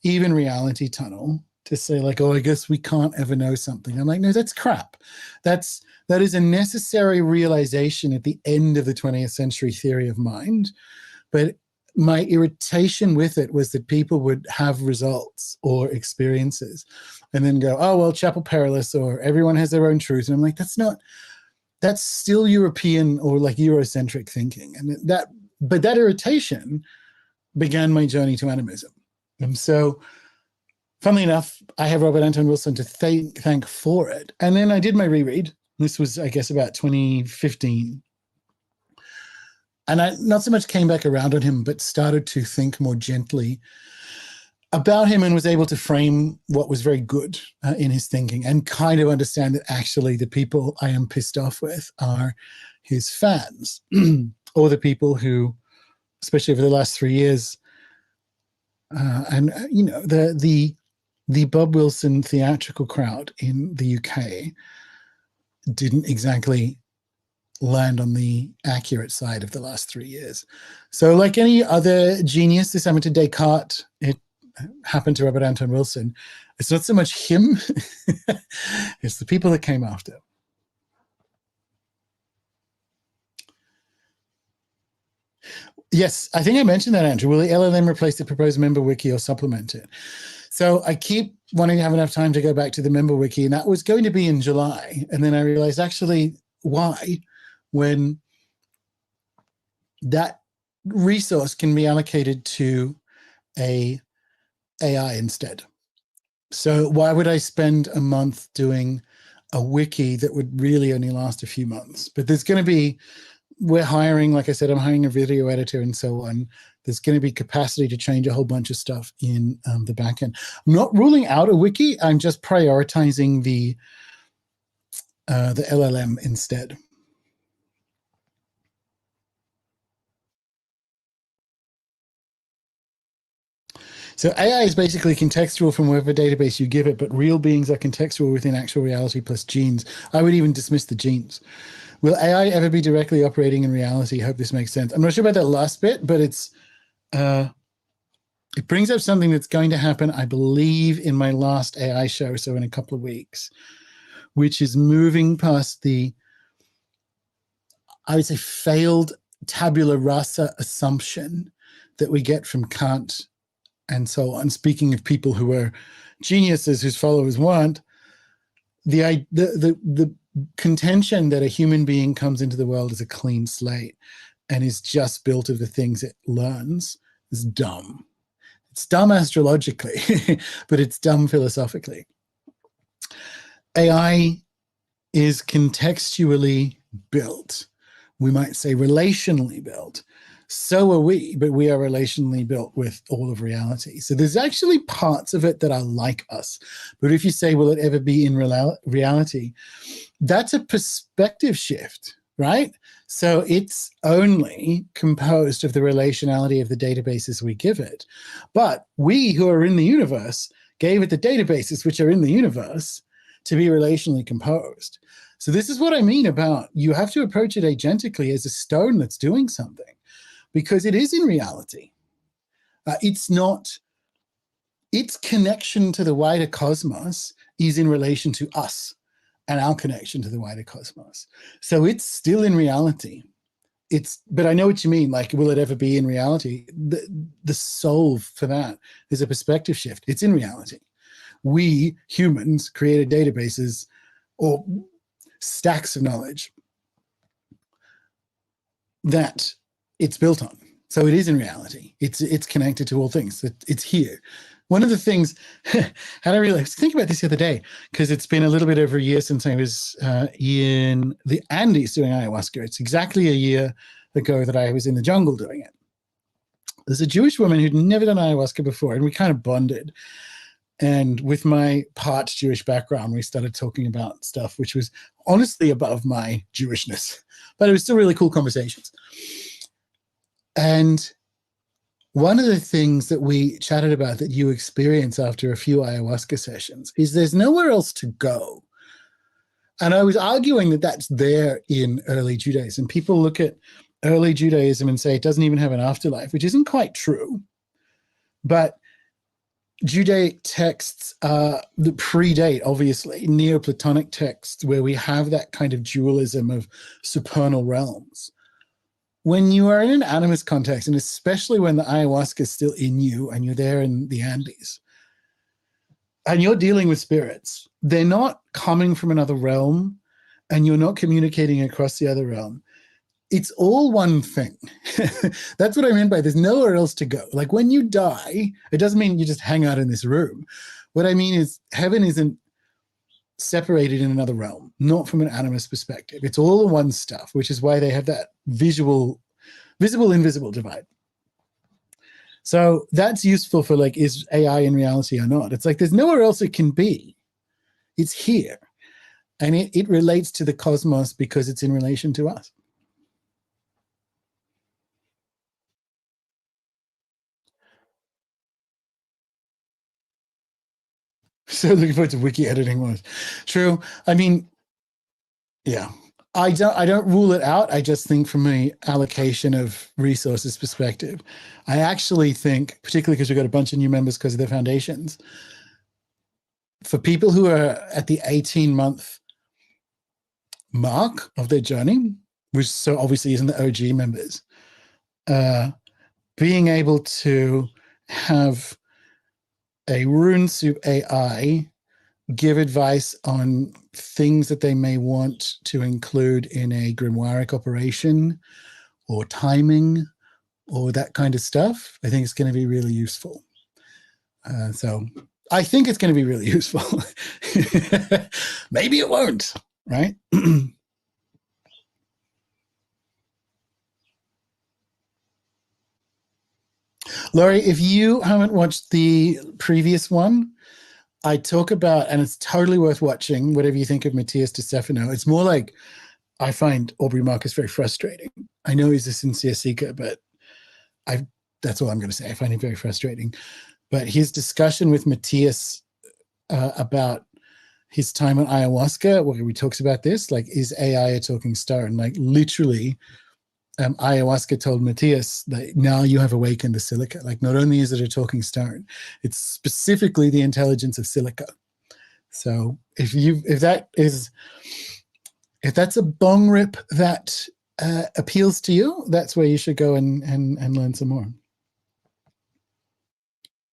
even Reality Tunnel, to say like, oh, I guess we can't ever know something. I'm like, no, that's crap. That is a necessary realization at the end of the 20th century theory of mind. But my irritation with it was that people would have results or experiences and then go, oh, well, Chapel Perilous, or everyone has their own truth. And I'm like, that's still European or like Eurocentric thinking. And but that irritation began my journey to animism. And so, funnily enough, I have Robert Anton Wilson to thank for it. And then I did my reread. This was, I guess, about 2015. And I not so much came back around on him, but started to think more gently about him and was able to frame what was very good in his thinking and kind of understand that actually the people I am pissed off with are his fans or the people who, especially over the last 3 years, and you know, the Bob Wilson theatrical crowd in the UK didn't exactly land on the accurate side of the last 3 years. So like any other genius, this happened to Descartes, it happened to Robert Anton Wilson. It's not so much him, it's the people that came after. Yes, I think I mentioned that, Andrew. Will the LLM replace the proposed member wiki or supplement it? So I keep wanting to have enough time to go back to the member wiki, and that was going to be in July. And then I realized, actually, why? When that resource can be allocated to a AI instead. So why would I spend a month doing a wiki that would really only last a few months? But there's going to be, we're hiring, like I said, I'm hiring a video editor and so on. There's going to be capacity to change a whole bunch of stuff in the backend. I'm not ruling out a wiki. I'm just prioritizing the LLM instead. So AI is basically contextual from whatever database you give it, but real beings are contextual within actual reality plus genes. I would even dismiss the genes. Will AI ever be directly operating in reality? I hope this makes sense. I'm not sure about that last bit, but it brings up something that's going to happen, I believe, in my last AI show, so in a couple of weeks, which is moving past the, I would say, failed tabula rasa assumption that we get from Kant and so on. Speaking of people who are geniuses whose followers weren't, the contention that a human being comes into the world as a clean slate and is just built of the things it learns is dumb. It's dumb astrologically, but it's dumb philosophically. AI is contextually built. We might say relationally built. So are we, but we are relationally built with all of reality. So there's actually parts of it that are like us. But if you say, will it ever be in reality? That's a perspective shift, right? So it's only composed of the relationality of the databases we give it. But we who are in the universe gave it the databases which are in the universe to be relationally composed. So this is what I mean about you have to approach it agentically as a stone that's doing something. Because it is in reality. It's not, its connection to the wider cosmos is in relation to us and our connection to the wider cosmos. So it's still in reality. But I know what you mean, like, will it ever be in reality? The solve for that is a perspective shift. It's in reality. We humans created databases or stacks of knowledge that it's built on. So it is in reality. It's connected to all things. It's here. One of the things, how I was thinking about this the other day, because it's been a little bit over a year since I was in the Andes doing ayahuasca. It's exactly a year ago that I was in the jungle doing it. there's a Jewish woman who'd never done ayahuasca before, and we kind of bonded. And with my part Jewish background, we started talking about stuff which was honestly above my Jewishness, but it was still really cool conversations. And one of the things that we chatted about that you experience after a few ayahuasca sessions is there's nowhere else to go. And I was arguing that that's there in early Judaism. People look at early Judaism and say it doesn't even have an afterlife, which isn't quite true. But Judaic texts that predate, obviously, Neoplatonic texts where we have that kind of dualism of supernal realms. When you are in an animist context, and especially when the ayahuasca is still in you and you're there in the Andes, and you're dealing with spirits, they're not coming from another realm and you're not communicating across the other realm. It's all one thing. That's what I mean by there's nowhere else to go. Like when you die, it doesn't mean you just hang out in this room. What I mean is heaven isn't separated in another realm, not from an animist perspective. It's all the one stuff, which is why they have that visible, invisible divide. So that's useful for like, is AI in reality or not? It's like, there's nowhere else it can be. It's here. And it relates to the cosmos because it's in relation to us. So looking forward to wiki editing was true. I mean, yeah, I don't rule it out. I just think from an allocation of resources perspective, I actually think, particularly because we've got a bunch of new members because of their foundations, for people who are at the 18-month mark of their journey, which so obviously isn't the OG members, being able to have a rune soup AI give advice on things that they may want to include in a grimoire operation or timing or that kind of stuff, I think it's going to be really useful. So I think it's going to be really useful. Maybe it won't, right? Laurie, if you haven't watched the previous one, I talk about, and it's totally worth watching, whatever you think of Matthias de Stefano. It's more like, I find Aubrey Marcus very frustrating. I know he's a sincere seeker, but that's all I'm going to say. I find him very frustrating. But his discussion with Matthias about his time on ayahuasca, where he talks about this, like, is AI a talking star? And like literally, ayahuasca told Matthias that now you have awakened the silica. Like not only is it a talking stone, it's specifically the intelligence of silica. So if that's a bong rip that appeals to you, that's where you should go and learn some more.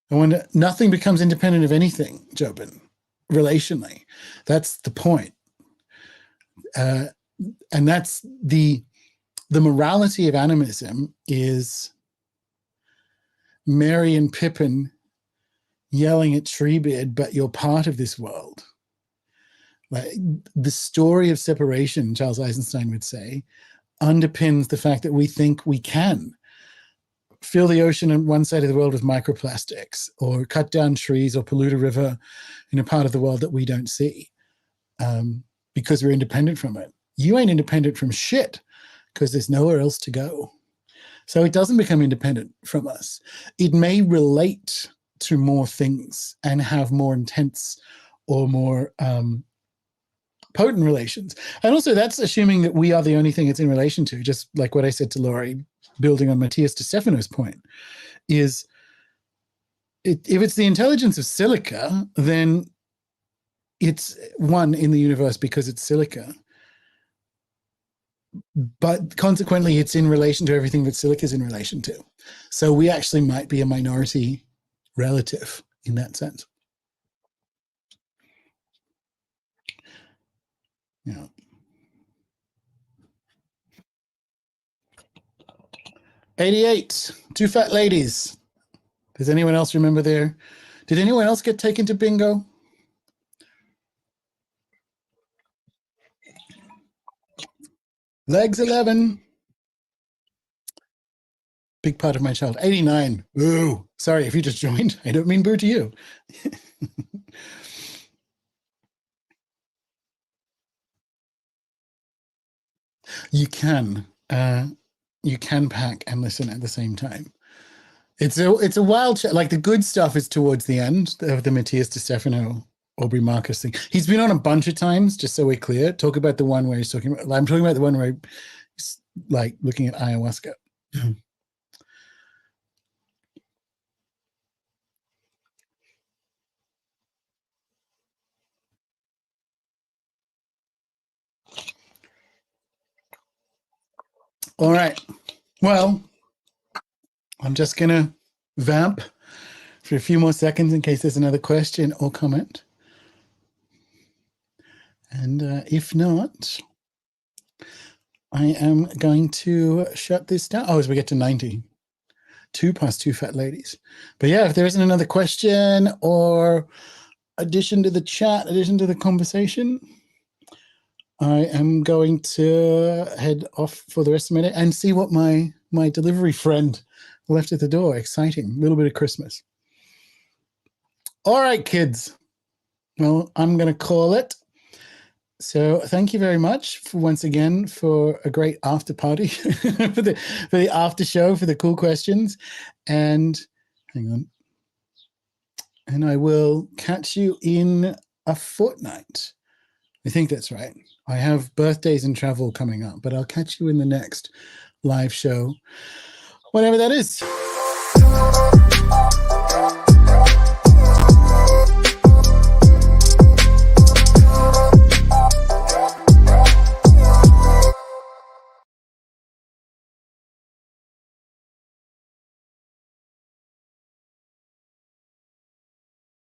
And when nothing becomes independent of anything, Jobin, relationally, that's the point. And that's the morality of animism is Merry and Pippin yelling at Treebeard, but you're part of this world. Like the story of separation, Charles Eisenstein would say, underpins the fact that we think we can fill the ocean on one side of the world with microplastics or cut down trees or pollute a river in a part of the world that we don't see because we're independent from it. You ain't independent from shit because there's nowhere else to go. So it doesn't become independent from us. It may relate to more things and have more intense or more potent relations. And also that's assuming that we are the only thing it's in relation to, just like what I said to Laurie, building on Matthias de Stefano's point, is if it's the intelligence of silica, then it's one in the universe because it's silica. But consequently, it's in relation to everything that silica is in relation to. So we actually might be a minority relative in that sense. Yeah. '88, Two Fat Ladies. Does anyone else remember there? Did anyone else get taken to bingo? Legs 11. big part of my childhood. 89. Boo. Sorry if you just joined. I don't mean boo to you. You can pack and listen at the same time. It's a wild chat. Like the good stuff is towards the end of the Matthias DeStefano, Aubrey Marcus thing. He's been on a bunch of times, just so we're clear. Talk about the one where he's talking about, I'm talking about the one where he's like looking at ayahuasca. All right. Well, I'm just going to vamp for a few more seconds in case there's another question or comment. And if not, I am going to shut this down. Oh, as we get to 90. 2 + 2 fat ladies. But yeah, if there isn't another question or addition to the chat, addition to the conversation, I am going to head off for the rest of my day and see what my delivery friend left at the door. Exciting. A little bit of Christmas. All right, kids. Well, I'm going to call it. So thank you very much once again for a great after party, for the after show, for the cool questions. And hang on. And I will catch you in a fortnight. I think that's right. I have birthdays and travel coming up, but I'll catch you in the next live show, whatever that is.